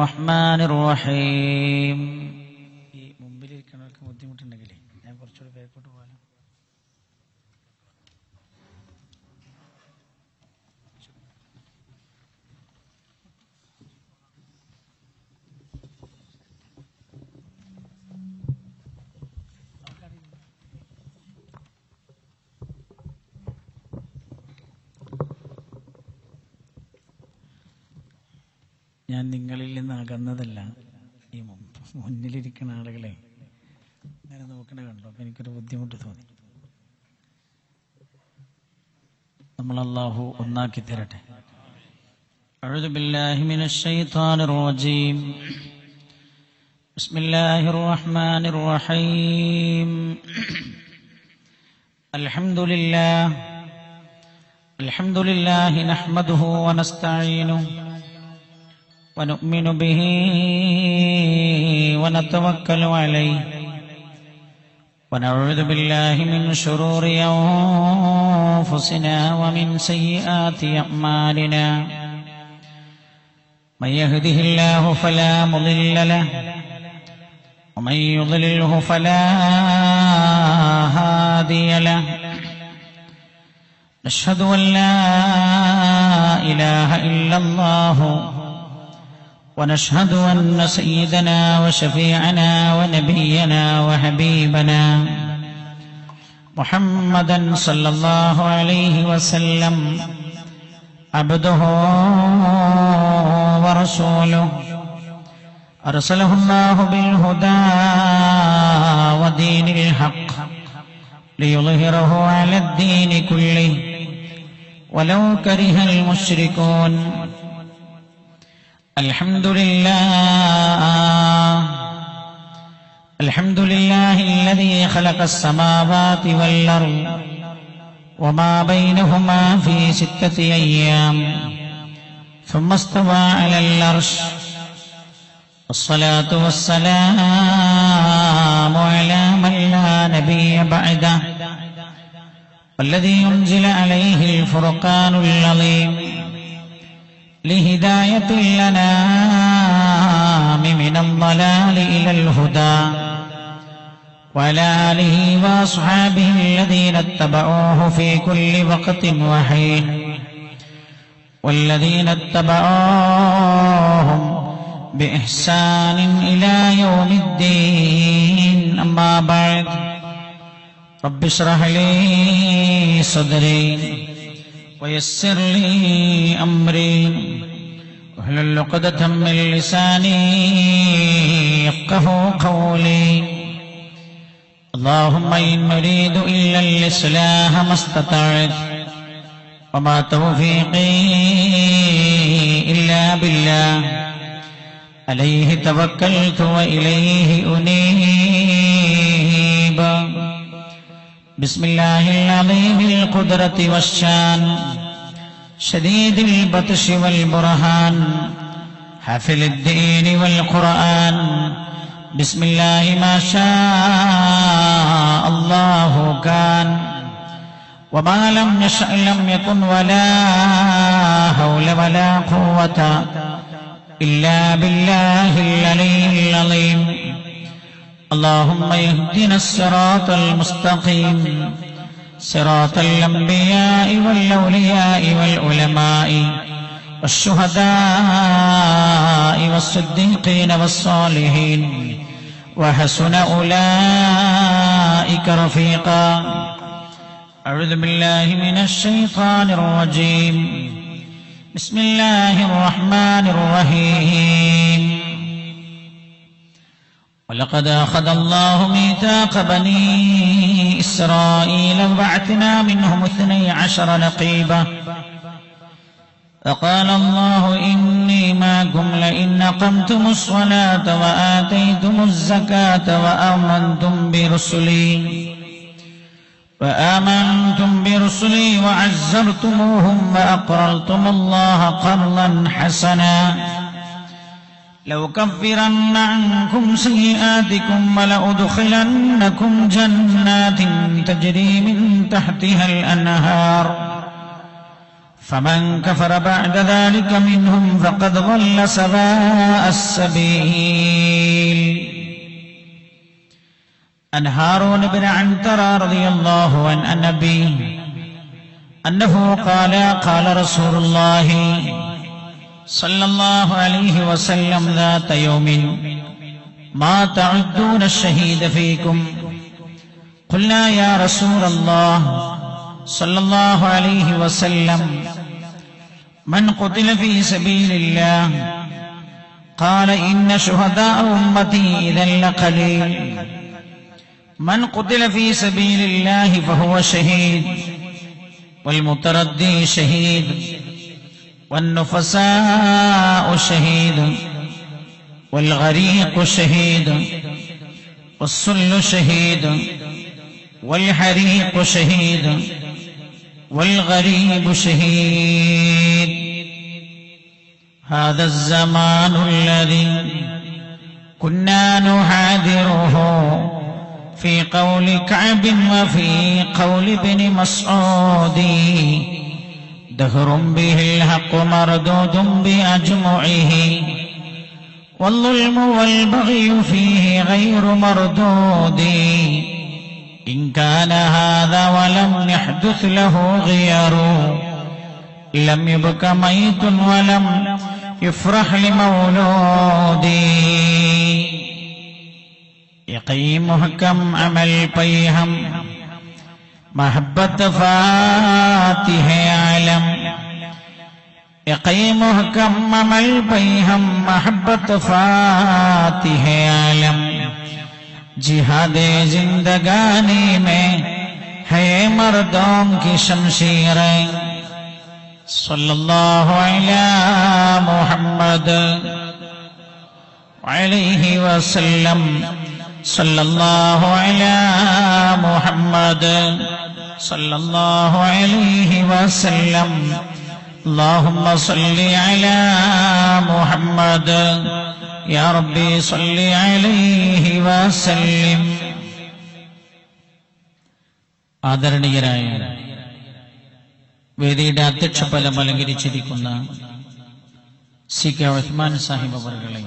الرحمن الرحيم. ഈ മുമ്പിലിരിക്കുന്നവർക്ക് ബുദ്ധിമുട്ടുണ്ടെങ്കിലേ ഞാൻ കുറച്ചുകൂടി ബാക്കോട്ട് പോകാം. ഞാൻ നിങ്ങളിൽ നിന്ന് അകന്നതല്ല. ഈ മുന്നിലിരിക്കുന്ന ആളുകളെ നേരെ നോക്കണ കണ്ടു, അപ്പം എനിക്കൊരു ബുദ്ധിമുട്ട് തോന്നി. നമ്മൾ അല്ലാഹു ഒന്നാക്കി തരട്ടെ. അഊദു ബില്ലാഹി മിനശ് ശൈത്വാനിർ റജീം. ബിസ്മില്ലാഹിർ റഹ്മാനിർ റഹീം. അൽഹംദുലില്ലാഹി നഹ്മദുഹു വനസ്തഈനുഹു ونؤمن به ونتوكل عليه ونعوذ بالله من شرور أنفسنا ومن سيئات أعمالنا من يهده الله فلا مضل له ومن يضلله فلا هادي له نشهد أن لا إله إلا الله ونشهد أن سيدنا وشفيعنا ونبينا وحبيبنا محمدا صلى الله عليه وسلم عبده ورسوله أرسله الله بالهدى ودين الحق ليظهره على الدين كله ولو كره المشركون. الحمد لله الذي خلق السماوات والأرض وما بينهما في 6 أيام ثم استوى على العرش. الصلاة والسلام على من لا نبي بعده والذي أنزل عليه الفرقان العظيم لهداية الأنام من الضلال إلى الهدى وعلى آله وأصحابه الذين اتبعوه في كل وقت وحين والذين اتبعوهم بإحسان إلى يوم الدين. أما بعد رب اشرح لي صدري ويسر لي أمري واحلل عقدة من لساني يفقهوا قولي. اللهم إن نريد إلا الإصلاح ما استطعت وما توفيقي إلا بالله عليه توكلت وإليه أنيب. بسم الله العظيم القدرة والشان شديد البطش والبرهان حافل الدين والقرآن. بسم الله ما شاء الله كان وما لم يشأ لم يكن ولا حول ولا قوة إلا بالله العلي العظيم. اللهم اهدنا الصراط المستقيم صراط الأنبياء والأولياء والعلماء والشهداء والصديقين والصالحين وحسن أولئك رفيقا. أعوذ بالله من الشيطان الرجيم. بسم الله الرحمن الرحيم. ولقد أخذ الله ميثاق بني إسرائيل وبعثنا منهم 12 نقيبا فقال الله إني معكم لئن أقمتم الصلاة وآتيتم الزكاة وآمنتم برسلي وعزرتموهم وأقرضتم الله قرضا حسنا لأكفرن عنكم سيئاتكم ولأدخلنكم جنات تجري من تحتها الأنهار فمن كفر بعد ذلك منهم فقد ضل سواء السبيل. عن هارون بن عنترة رضي الله عنه عن أبيه أنه قال قال رسول الله صلى الله عليه وسلم ذات يوم ما تعدون الشهيد فيكم؟ قلنا يا رسول الله صلى الله عليه وسلم من قتل في سبيل الله؟ قال إن شهداء أمتي إذا لقليل. من قتل في سبيل الله فهو شهيد، والمتردي شهيد، والنفساء شهيد، والغريق شهيد، والسل شهيد، والحريق شهيد، والغريب شهيد. هذا الزمان الذي كنا نحاذره في قول كعب وفي قول ابن مسعود. دهر به الحق مردود بأجمعه، والظلم والبغي فيه غير مردود. إن كان هذا ولم يحدث له غير، لم يبك ميت ولم يفرح لمولود. يقيم محكم عمل پیہم محبت فاتح عالم. يقيم محكم عمل پیہم محبت فاتح عالم. जिहाद जिंदगानी में है मर्दों की शमशीरें. सल्लल्लाहु अलैहि मुहम्मद अलैहि वसल्लम. सल्लल्लाहु अलैहि मुहम्मद सल्लल्लाहु अलैहि वसल्लम. अल्लाहुम्मा सल्लि अला मुहम्मद या रब्बി സല്ലി അലൈഹി വസല്ലിം. ആദരണീയരായ വേദിയുടെ അധ്യക്ഷ പദം അലങ്കരിച്ചിരിക്കുന്ന CK ഉസ്മാൻ സാഹിബ് അവർകളെ,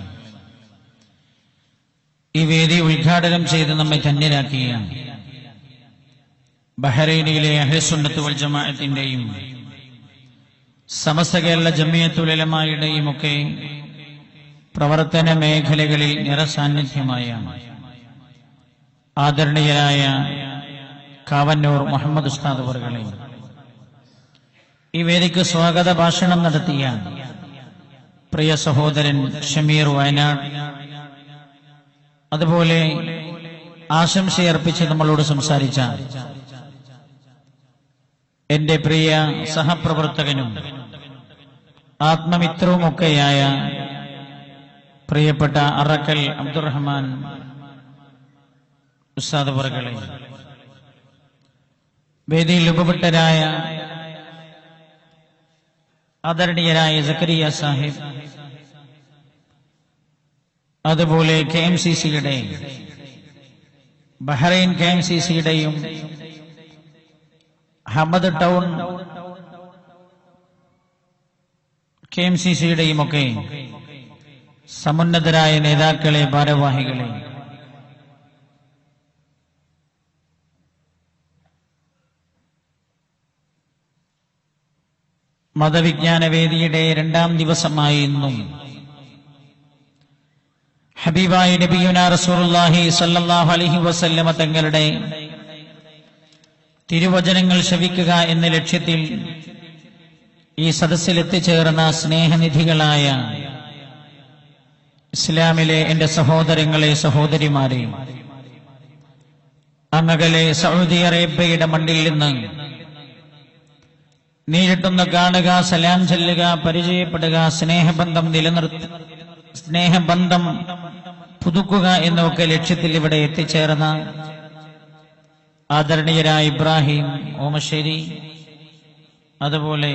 ഈ വേദി ഉദ്ഘാടനം ചെയ്ത് നമ്മെ ധന്യരാക്കിയ ബഹ്റൈനിലെ അഹ്ലുസുന്നത്ത് വൽ ജമാഅത്തിന്റെയും സമസ്ത കേരള ജമിയത്തുൽ ഉലമായുടെയും ഒക്കെ പ്രവർത്തന മേഖലകളിൽ നിറസാന്നിധ്യമായ ആദരണീയരായ കാവന്നൂർ മുഹമ്മദ് ഉസ്താദ് അവർകളെ, ഈ വേദിക്ക് സ്വാഗത ഭാഷണം നടത്തിയ പ്രിയ സഹോദരൻ ഷമീർ വയനാട്, അതുപോലെ ആശംസയർപ്പിച്ച് നമ്മളോട് സംസാരിച്ച എന്റെ പ്രിയ സഹപ്രവർത്തകനും ആത്മമിത്രവുമൊക്കെയായ പ്രിയപ്പെട്ട അറക്കൽ അബ്ദുറഹ്മാൻ ഉസ്താദ് അവർകളെ, വേദിയിൽ ഉപവിഷ്ടരായ ആദരണീയരായ സക്കരിയ സാഹിബ്, അതുപോലെ KMCCയുടെ ബഹ്റൈൻ KMCCയുടെയും അഹമ്മദ് ടൗൺ KMCCയുടെയും ഒക്കെ സമുന്നതരായ നേതാക്കളെ, ഭാരവാഹികളെ, മതവിജ്ഞാന വേദിയുടെ രണ്ടാം ദിവസമായി ഇന്നും ഹബീബായ നബിയുനാ റസൂലുള്ളാഹി സ്വല്ലല്ലാഹു അലൈഹി വസല്ലമ തങ്ങളുടെ തിരുവചനങ്ങൾ ശ്രവിക്കുക എന്ന ലക്ഷ്യത്തിൽ ഈ സദസ്സിൽ എത്തിച്ചേർന്ന സ്നേഹനിധികളായ ഇസ്ലാമിലെ എന്റെ സഹോദരങ്ങളെ, സഹോദരിമാരെ, അങ്ങകലെ സൗദി അറേബ്യയുടെ മണ്ണിൽ നിന്ന് നേരിട്ടൊന്ന് കാണുക, സലാം ചൊല്ലുക, പരിചയപ്പെടുക, സ്നേഹബന്ധം പുതുക്കുക എന്നൊക്കെ ലക്ഷ്യത്തിൽ ഇവിടെ എത്തിച്ചേർന്ന ആദരണീയരായ ഇബ്രാഹിം ഓമശ്ശേരി, അതുപോലെ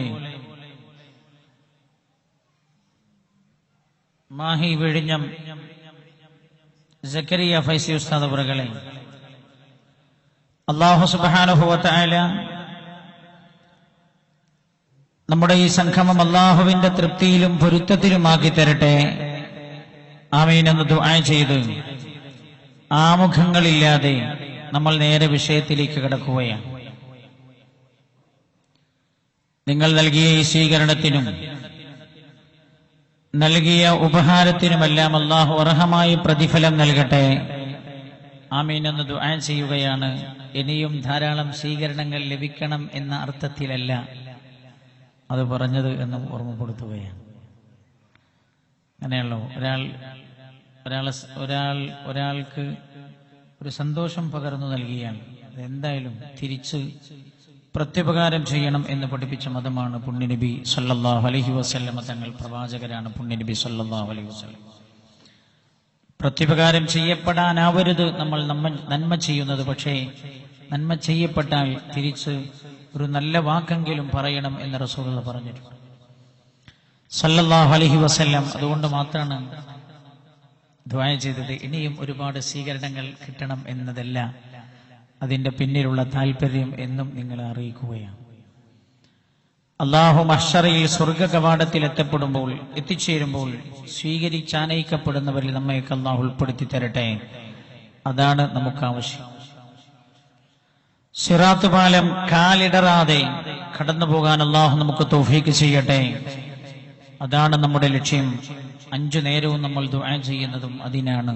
മാഹി വിഴിഞ്ഞം സക്കരിയ ഫൈസി ഉസ്താദ് അവറുകളെ, അല്ലാഹു സുബ്ഹാനഹു വ തആല നമ്മുടെ ഈ സംഗമം അല്ലാഹുവിന്റെ തൃപ്തിയിലും പൊരുത്തത്തിലുമാക്കി തരട്ടെ. ആമീൻ എന്ന് ദുആ ചെയ്ത് ആമുഖങ്ങളില്ലാതെ നമ്മൾ നേരെ വിഷയത്തിലേക്ക് കടക്കുകയാണ്. നിങ്ങൾ നൽകിയ ഈ സ്വീകരണത്തിനും നൽകിയ ഉപഹാരത്തിനുമെല്ലാം അല്ലാഹു അർഹമായ പ്രതിഫലം നൽകട്ടെ. ആമീൻ എന്ന് ദുആ ചെയ്യുകയാണ്. ഇനിയും ധാരാളം സ്വീകരണങ്ങൾ ലഭിക്കണം എന്ന അർത്ഥത്തിലല്ല അത് പറഞ്ഞത് എന്ന് ഓർമ്മപ്പെടുത്തുകയാണ്. അങ്ങനെയല്ലോ ഒരാൾക്ക് ഒരു സന്തോഷം പകർന്നു നൽകിയാൽ എന്തായാലും തിരിച്ച് പ്രത്യുപകാരം ചെയ്യണം എന്ന് പഠിപ്പിച്ച മതമാണ് പുണ്യനബി സല്ലല്ലാഹു അലൈഹി വസല്ലമ തങ്ങൾ. പ്രവാചകരാണ് പുണ്യനബി സല്ലല്ലാഹു അലൈഹി വസല്ലം. പ്രത്യുപകാരം ചെയ്യപ്പെടാനാവരുത് നമ്മൾ നന്മ ചെയ്യുന്നത്. പക്ഷേ നന്മ ചെയ്യപ്പെട്ടാൽ തിരിച്ച് ഒരു നല്ല വാക്കെങ്കിലും പറയണം എന്ന് റസൂലുള്ളാഹി പറഞ്ഞിട്ടുണ്ട് സല്ലല്ലാഹു അലൈഹി വസല്ലം. അതുകൊണ്ട് മാത്രമാണ് ദുആ ചെയ്തത്. ഇനിയും ഒരുപാട് സ്വീകരണങ്ങൾ കിട്ടണം എന്നതല്ല അതിന്റെ പിന്നിലുള്ള താല്പര്യം എന്നും നിങ്ങളെ അറിയിക്കുകയാണ്. അല്ലാഹു മഹ്ശറിൽ സ്വർഗ കവാടത്തിൽ എത്തിച്ചേരുമ്പോൾ സ്വീകരിച്ചാനയിക്കപ്പെടുന്നവരിൽ നമ്മയൊക്കെ അല്ലാഹു ഉൾപ്പെടുത്തി തരട്ടെ. അതാണ് നമുക്ക് ആവശ്യം. സിറാത്ത് പാലം കാലിടറാതെ കടന്നു പോകാൻ അല്ലാഹു നമുക്ക് തൗഫീഖ് ചെയ്യട്ടെ. അതാണ് നമ്മുടെ ലക്ഷ്യം. 5 നേരവും നമ്മൾ ദുആ ചെയ്യുന്നതും അതിനാണ്.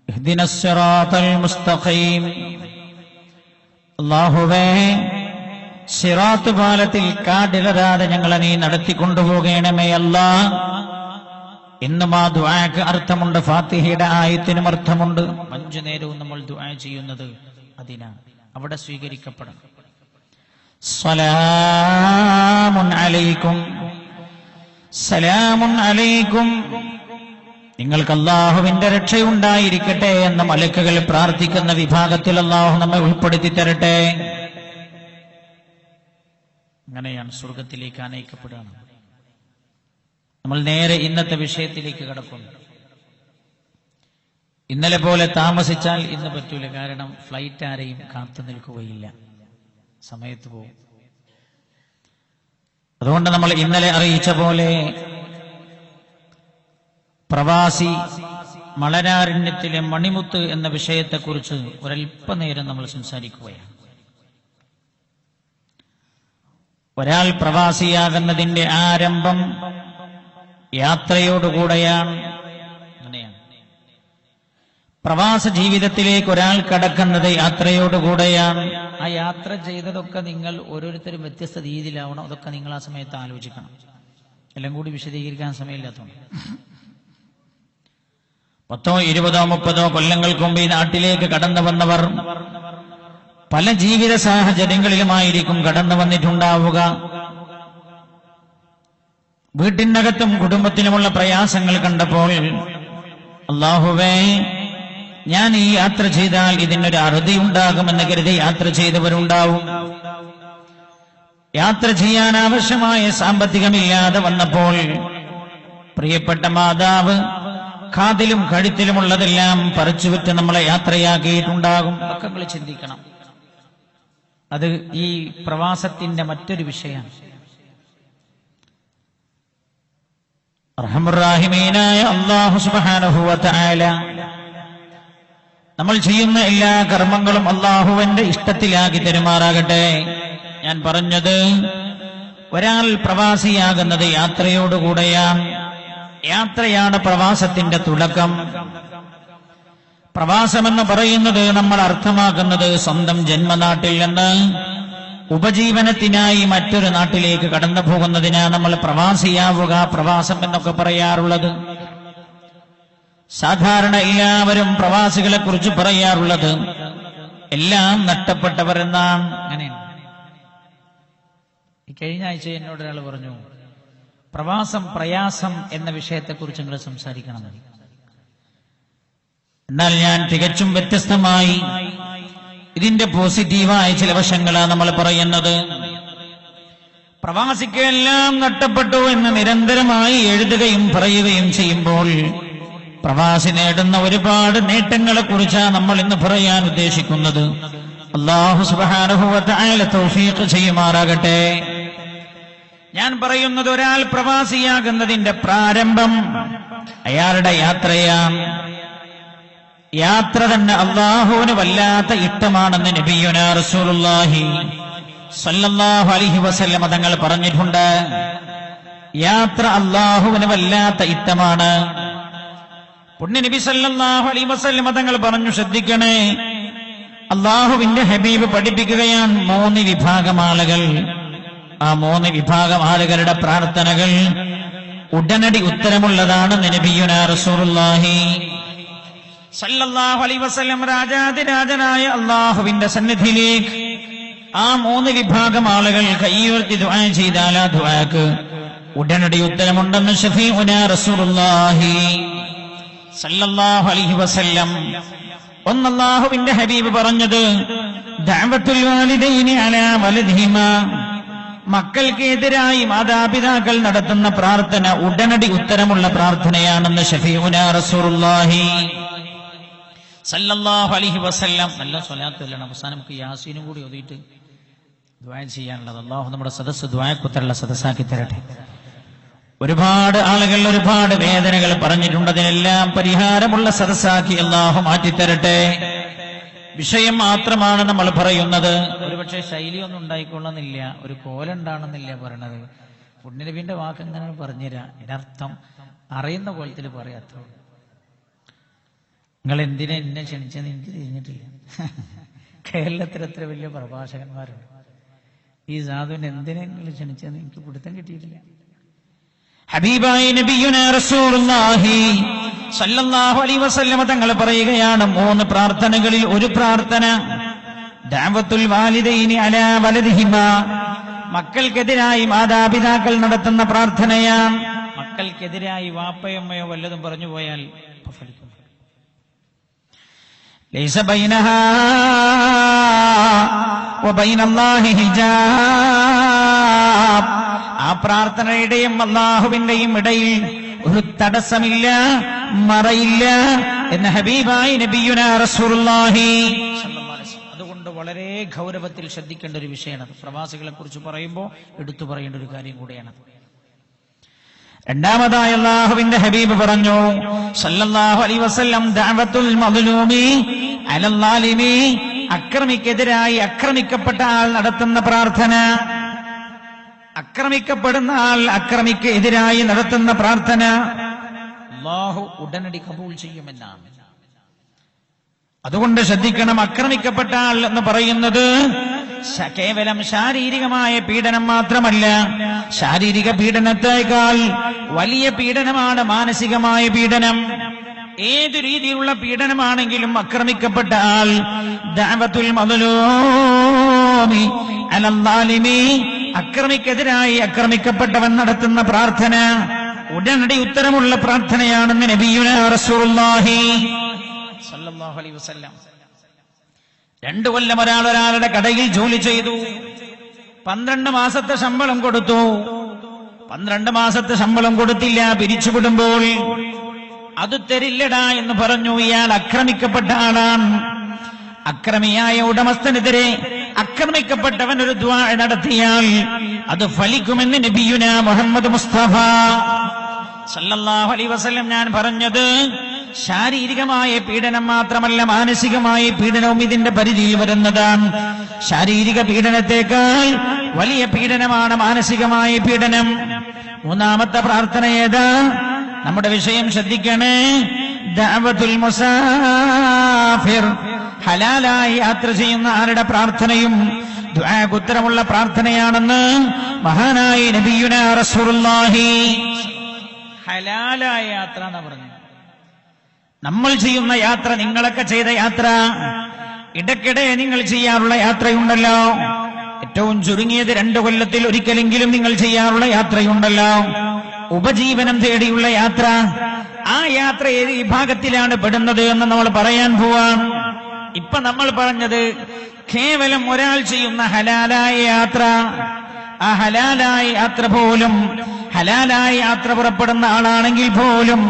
ഇഹ്ദിനസ് സിറാത്തൽ മുസ്തഖീം. അല്ലാഹുവേ, സിറാത്ത് പാലത്തിൽ കാടിടരാതെ ഞങ്ങളെ നീ നടത്തിക്കൊണ്ടുപോകണമേ അല്ലാ. ഇന്നും ആ ദുആക്ക് അർത്ഥമുണ്ട്. ഫാത്തിഹയുടെ ആയത്തിനും അർത്ഥമുണ്ട്. 5 നേരവും നമ്മൾ ദുആ ചെയ്യുന്നത് അതിനാണ്. അവിടെ സ്വീകരിക്കപ്പെടണം. സലാമുൻ അലൈക്കും, സലാമുൻ അലൈക്കും, നിങ്ങൾക്ക് അല്ലാഹുവിന്റെ രക്ഷയുണ്ടായിരിക്കട്ടെ എന്ന് മലക്കുകൾ പ്രാർത്ഥിക്കുന്ന വിഭാഗത്തിൽ അല്ലാഹു നമ്മെ ഉൾപ്പെടുത്തി തരട്ടെ. അങ്ങനെയാണ് സ്വർഗത്തിലേക്ക് ആനയിക്കപ്പെടുകയാണ്. നമ്മൾ നേരെ ഇന്നത്തെ വിഷയത്തിലേക്ക് കടക്കുന്നു. ഇന്നലെ പോലെ താമസിച്ചാൽ ഇന്ന് പറ്റൂല. കാരണം ഫ്ലൈറ്റ് ആരെയും കാത്തു നിൽക്കുകയില്ല, സമയത്ത് പോകും. അതുകൊണ്ട് നമ്മൾ ഇന്നലെ അറിയിച്ച പോലെ പ്രവാസി മലനാരണ്യത്തിലെ മണിമുത്ത് എന്ന വിഷയത്തെക്കുറിച്ച് ഒരല്പനേരം നമ്മൾ സംസാരിക്കുകയാണ്. ഒരാൾ പ്രവാസിയാകുന്നതിന്റെ ആരംഭം യാത്രയോടുകൂടെയാണ്. അങ്ങനെയാണ് പ്രവാസ ജീവിതത്തിലേക്ക് ഒരാൾ കടക്കുന്നത് യാത്രയോടുകൂടെയാണ്. ആ യാത്ര ചെയ്തതൊക്കെ നിങ്ങൾ ഓരോരുത്തരും വ്യത്യസ്ത രീതിയിലാവണം. അതൊക്കെ നിങ്ങൾ ആ സമയത്ത് ആലോചിക്കണം. എല്ലാം കൂടി വിശദീകരിക്കാൻ സമയമില്ലാത്തതുകൊണ്ട് 10, 20, 30 കൊല്ലങ്ങൾക്ക് മുമ്പ് ഈ നാട്ടിലേക്ക് കടന്നു വന്നവർ പല ജീവിത സാഹചര്യങ്ങളിലുമായിരിക്കും കടന്നു വന്നിട്ടുണ്ടാവുക. വീട്ടിനകത്തും കുടുംബത്തിനുമുള്ള പ്രയാസങ്ങൾ കണ്ടപ്പോൾ അല്ലാഹുവേ, ഞാൻ ഈ യാത്ര ചെയ്താൽ ഇതിനൊരു അറുതി ഉണ്ടാകുമെന്ന് കരുതി യാത്ര ചെയ്തവരുണ്ടാവും. യാത്ര ചെയ്യാൻ ആവശ്യമായ സാമ്പത്തികമില്ലാതെ വന്നപ്പോൾ പ്രിയപ്പെട്ട മാതാവ് കാതിലും കഴുത്തിലുമുള്ളതെല്ലാം പറിച്ചുവിറ്റ് നമ്മളെ യാത്രയാക്കിയിട്ടുണ്ടാകും. ഒക്കെ നിങ്ങൾ ചിന്തിക്കണം. അത് ഈ പ്രവാസത്തിന്റെ മറ്റൊരു വിഷയമാണ്. റഹ്മാനായ അല്ലാഹു സുബ്ഹാനഹു വ തആല നമ്മൾ ചെയ്യുന്ന എല്ലാ കർമ്മങ്ങളും അല്ലാഹുവിന്റെ ഇഷ്ടത്തിലാക്കി തരുമാറാകട്ടെ. ഞാൻ പറഞ്ഞത് ഒരാൾ പ്രവാസിയാകുന്നത് യാത്രയോടുകൂടെയാണ്. യാത്രയാണ് പ്രവാസത്തിന്റെ തുടക്കം. പ്രവാസമെന്ന് പറയുന്നത് നമ്മൾ അർത്ഥമാക്കുന്നത് സ്വന്തം ജന്മനാട്ടിൽ നിന്ന് ഉപജീവനത്തിനായി മറ്റൊരു നാട്ടിലേക്ക് കടന്നു പോകുന്നതിനാണ് നമ്മൾ പ്രവാസിയാവുക, പ്രവാസം എന്നൊക്കെ പറയാറുള്ളത്. സാധാരണ എല്ലാവരും പ്രവാസികളെ കുറിച്ച് പറയാറുള്ളത് എല്ലാം നഷ്ടപ്പെട്ടവർ എന്നാണ്. അങ്ങനെയാണ്. ഈ കഴിഞ്ഞ ആഴ്ച എന്നോട് ഒരാൾ പറഞ്ഞു, പ്രവാസം പ്രയാസം എന്ന വിഷയത്തെക്കുറിച്ച് നിങ്ങൾ സംസാരിക്കണമെന്ന്. എന്നാൽ ഞാൻ തികച്ചും വ്യത്യസ്തമായി ഇതിന്റെ പോസിറ്റീവായ ചില വശങ്ങളാണ് നമ്മൾ പറയുന്നത്. പ്രവാസിക്ക് എല്ലാം നഷ്ടപ്പെട്ടു എന്ന് നിരന്തരമായി എഴുതുകയും പറയുകയും ചെയ്യുമ്പോൾ പ്രവാസി നേടുന്ന ഒരുപാട് നേട്ടങ്ങളെ കുറിച്ചാണ് നമ്മൾ ഇന്ന് പറയാൻ ഉദ്ദേശിക്കുന്നത്. അല്ലാഹു സുബ്ഹാനഹു വ തആല തൗഫീഖ് ചെയ്യുമാറാകട്ടെ. ഞാൻ പറയുന്നത്, ഒരാൾ പ്രവാസിയാകുന്നതിന്റെ പ്രാരംഭം അയാളുടെ യാത്രയാണ്. യാത്ര തന്നെ അല്ലാഹുവിന് വല്ലാത്ത ഇഷ്ടമാണെന്ന് നബിയുനാ റസൂലുള്ളാഹി സ്വല്ലല്ലാഹു അലൈഹി വസല്ലം തങ്ങൾ പറഞ്ഞിട്ടുണ്ട്. യാത്ര അല്ലാഹുവിന് വല്ലാത്ത ഇഷ്ടമാണ്. പുണ്യ നബി സല്ലല്ലാഹു അലൈഹി വസല്ലം തങ്ങൾ പറഞ്ഞു, ശ്രദ്ധിക്കണേ, അല്ലാഹുവിന്റെ ഹബീബ് പഠിപ്പിക്കുകയാണ് 3 വിഭാഗം ആളുകൾ. ആ 3 വിഭാഗം ആളുകളുടെ പ്രാർത്ഥനകൾ ഉടനടി ഉത്തരമുള്ളതാണ് നബിയുനാ റസൂലുള്ളാഹി സല്ലല്ലാഹു അലൈഹി വസല്ലം രാജാതിരാജനായ അല്ലാഹുവിന്റെ സന്നിധിയിലേക്ക് ആ 3 വിഭാഗം ആളുകൾ കൈയുയർത്തി ദുആ ചെയ്താൽ ആ ദുആക്ക് ഉടനടി ഉത്തരമുണ്ടെന്ന് ശഫീഉനാ റസൂലുള്ളാഹി സല്ലല്ലാഹു അലൈഹി വസല്ലം. അല്ലാഹുവിന്റെ ഹബീബ് പറഞ്ഞത്, ദഅവത്തുൽ വാലിദൈനി അലാ വലദിഹിമാ, മക്കൾക്കെതിരായി മാതാപിതാക്കൾ നടത്തുന്ന പ്രാർത്ഥന ഉടനടി ഉത്തരമുള്ള പ്രാർത്ഥനയാണെന്ന് ശഫീഉനാ റസൂലുള്ളാഹി സല്ലല്ലാഹു അലൈഹി വസല്ലം. നല്ല സ്വലാത്തുല്ലാണ്. അവസാനം നമുക്ക് യാസീനും കൂടി ഓതിയിട്ട് ദുആ ചെയ്യാനുള്ളത്. അല്ലാഹു നമ്മുടെ സദസ്സ് ദുആക്കുത്തരമുള്ള സദസ്സാക്കി തരട്ടെ. ഒരുപാട് ആളുകൾ ഒരുപാട് വേദനകൾ പറഞ്ഞിട്ടുണ്ട്. അതിനെല്ലാം പരിഹാരമുള്ള സദസ്സാക്കി അല്ലാഹു മാറ്റിത്തരട്ടെ. വിഷയം മാത്രമാണ് നമ്മൾ പറയുന്നത്. ഒരുപക്ഷെ ശൈലിയൊന്നും ഉണ്ടായിക്കൊള്ളുന്നില്ല, ഒരു കോലുണ്ടാണെന്നില്ല പറയണത്. പുണ്യനബിന്റെ വാക്ക് എങ്ങനെ പറഞ്ഞുതരാം, ഇതിനർത്ഥം അറിയുന്ന കോലത്തിൽ പറയാത്തോ. നിങ്ങൾ എന്തിനാ എന്നെ ക്ഷണിച്ചെന്ന് എനിക്ക് തിരിഞ്ഞിട്ടില്ല. കേരളത്തിൽ എത്ര വലിയ പ്രഭാഷകന്മാരുണ്ട്. ഈ സാധുവിനെ എന്തിനാ നിങ്ങൾ ക്ഷണിച്ചെന്ന് എനിക്ക് പിടുത്തം കിട്ടിയിട്ടില്ല. ഹബീബായ നബിയുനാ റസൂലുള്ളാഹി സല്ലല്ലാഹു അലൈഹി വസല്ലം തങ്ങൾ പറയുകയാണ്, 3 പ്രാർത്ഥനകളിൽ ഒരു പ്രാർത്ഥന ദഅവത്തുൽ വാലിദൈനി അലാ വലദിഹിമാ, മക്കൾക്കെതിരായി മാതാപിതാക്കൾ നടത്തുന്ന പ്രാർത്ഥനയാണ്. മക്കൾക്കെതിരായി വാപ്പയമ്മയോ വല്ലതും പറഞ്ഞു പോയാൽ ഫലിക്കും. ലൈസ ബൈനഹാ വബൈനല്ലാഹി ഹിജാബ്, ആ പ്രാർത്ഥനയുടെയും അല്ലാഹുവിന്റെയും ഇടയിൽ ഒരു തടസ്സമില്ല, മറയില്ല എന്ന ഹബീബായി നബിയുനാ റസൂലുള്ളാഹി. അതുകൊണ്ട് വളരെ ഗൗരവത്തിൽ ശ്രദ്ധിക്കേണ്ട ഒരു വിഷയമാണ്. പ്രവാസികളെ കുറിച്ച് പറയുമ്പോൾ എടുത്തു പറയേണ്ട ഒരു കാര്യം കൂടിയാണ്. രണ്ടാമതായി അല്ലാഹുവിന്റെ ഹബീബ് പറഞ്ഞു സല്ലല്ലാഹു അലൈഹി വസല്ലം, ദഅവത്തുൽ മദ്ലൂമി അലൽ ളാലിമി, അക്രമിക്കെതിരായി അക്രമിക്കപ്പെട്ട ആൾ നടത്തുന്ന പ്രാർത്ഥന. അക്രമിക്കപ്പെടുന്ന ആൾ അക്രമിക്ക് എതിരായി നടത്തുന്ന പ്രാർത്ഥന അല്ലാഹു ഉടനടി കബൂൽ ചെയ്യുമെന്നാണ്. അതുകൊണ്ട് ശ്രദ്ധിക്കണം. ആക്രമിക്കപ്പെട്ട ആൾ എന്ന് പറയുന്നത് കേവലം ശാരീരികമായ പീഡനം മാത്രമല്ല, ശാരീരിക പീഡനത്തേക്കാൾ വലിയ പീഡനമാണ് മാനസികമായ പീഡനം. ഏത് രീതിയിലുള്ള പീഡനമാണെങ്കിലും ആക്രമിക്കപ്പെട്ട ആൾ ദഅവത്തുൽ മദ്ലൂമി അലൽ ളാലിമി, അക്രമിക്കെതിരായി അക്രമിക്കപ്പെട്ടവൻ നടത്തുന്ന പ്രാർത്ഥന ഉടനടി ഉത്തരമുള്ള പ്രാർത്ഥനയാണെന്ന് നബിയുനാ റസൂലുള്ളാഹി സല്ലല്ലാഹു അലൈഹി വസല്ലം. 2 കൊല്ലം ഒരാളുടെ കടയിൽ ജോലി ചെയ്തു, 12 മാസത്തെ ശമ്പളം കൊടുത്തു. 12 മാസത്തെ ശമ്പളം കൊടുത്തില്ല. പിരിച്ചുവിടുമ്പോൾ അത് തരില്ലടാ എന്ന് പറഞ്ഞു. ഇയാൾ ആക്രമിക്കപ്പെട്ട ആളാണ്. അക്രമിയായ ഉടമസ്ഥനെതിരെ ആക്രമിക്കപ്പെട്ടവൻ ഒരു ദുആ നടത്തിയാൽ അത് ഫലിക്കുമെന്ന് നബിയുനാ മുഹമ്മദ് മുസ്തഫ സല്ലല്ലാഹു അലൈഹി വസല്ലം. ഞാൻ പറഞ്ഞത് ശാരീരികമായ പീഡനം മാത്രമല്ല, മാനസികമായ പീഡനവും ഇതിന്റെ പരിധിയിൽ വരുന്നതാണ്. ശാരീരിക പീഡനത്തെക്കാൾ വലിയ പീഡനമാണ് മാനസികമായ പീഡനം. 3ാമത്തെ പ്രാർത്ഥന ഏതാ? നമ്മുടെ വിഷയം ശ്രദ്ധിക്കണേ. ദഅവത്തുൽ മുസാഫിർ, ഹലാലായി യാത്ര ചെയ്യുന്ന ആരുടെ പ്രാർത്ഥനയും ദുആക്ക് ഉത്തരമുള്ള പ്രാർത്ഥനയാണെന്ന് മഹാനായ നബിയുനാ റസൂലുള്ളാഹി. ഹലാലായ യാത്ര എന്ന് പറഞ്ഞു. നമ്മൾ ചെയ്യുന്ന യാത്ര, നിങ്ങളൊക്കെ ചെയ്ത യാത്ര, ഇടയ്ക്കിടെ നിങ്ങൾ ചെയ്യാറുള്ള യാത്രയുണ്ടല്ലോ. ഏറ്റവും ചുരുങ്ങിയത് 2 കൊല്ലത്തിൽ ഒരിക്കലെങ്കിലും നിങ്ങൾ ചെയ്യാറുള്ള യാത്രയുണ്ടല്ലോ. ഉപജീവനം തേടിയുള്ള യാത്ര. ആ യാത്ര ഏത് വിഭാഗത്തിലാണ് പെടുന്നത് എന്ന് നമ്മൾ പറയാൻ പോവാം. ഇപ്പൊ നമ്മൾ പറഞ്ഞത് കേവലം ഒരാൾ ചെയ്യുന്ന ഹലാലായ യാത്ര. ആ ഹലാലായ യാത്ര പോലും, ഹലാലായ യാത്ര പുറപ്പെടുന്ന ആളാണെങ്കിൽ പോലും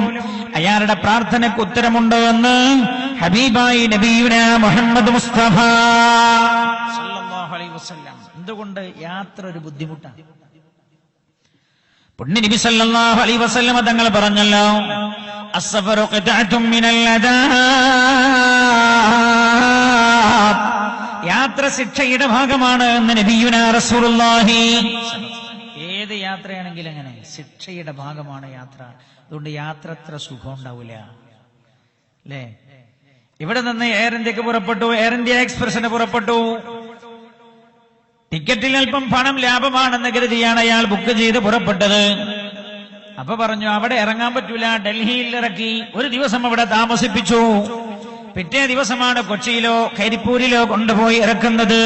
അയാളുടെ പ്രാർത്ഥനയ്ക്ക് ഉത്തരമുണ്ട് എന്ന് ഹബീബായി നബിയുനാ മുഹമ്മദ് മുസ്തഫ സല്ലല്ലാഹു അലൈഹി വസല്ലം. എന്തുകൊണ്ട്? യാത്ര ഒരു ബുദ്ധിമുട്ടാണ്. പുണ്യ നബി സല്ലല്ലാഹു അലൈഹി വസല്ലം തങ്ങൾ പറഞ്ഞല്ലോ, അസ്സഫറു ഖിത്അത്തും മിനൽ അദാബ്, യാത്ര ശിക്ഷയുടെ ഭാഗമാണ് എന്ന് നബിയുനാ റസൂലുള്ളാഹി. ഏത് യാത്രയാണെങ്കിലും അങ്ങനെ ശിക്ഷയുടെ ഭാഗമാണ് യാത്ര. അതുകൊണ്ട് യാത്ര അത്ര സുഖം ഉണ്ടാവില്ല അല്ലേ? ഇവിടെ നിന്ന് എയർ ഇന്ത്യക്ക് പുറപ്പെട്ടു, എയർ ഇന്ത്യ എക്സ്പ്രസിന് പുറപ്പെട്ടു. ടിക്കറ്റിൽ അല്പം പണം ലാഭമാണെന്ന് കരുതിയാണ് അയാൾ ബുക്ക് ചെയ്ത് പുറപ്പെട്ടത്. അപ്പൊ പറഞ്ഞു അവിടെ ഇറങ്ങാൻ പറ്റൂല, ഡൽഹിയിൽ ഇറക്കി. ഒരു ദിവസം അവിടെ താമസിപ്പിച്ചു. പിറ്റേ ദിവസമാണ് കൊച്ചിയിലോ കരിപ്പൂരിലോ കൊണ്ടുപോയി ഇറക്കുന്നത്.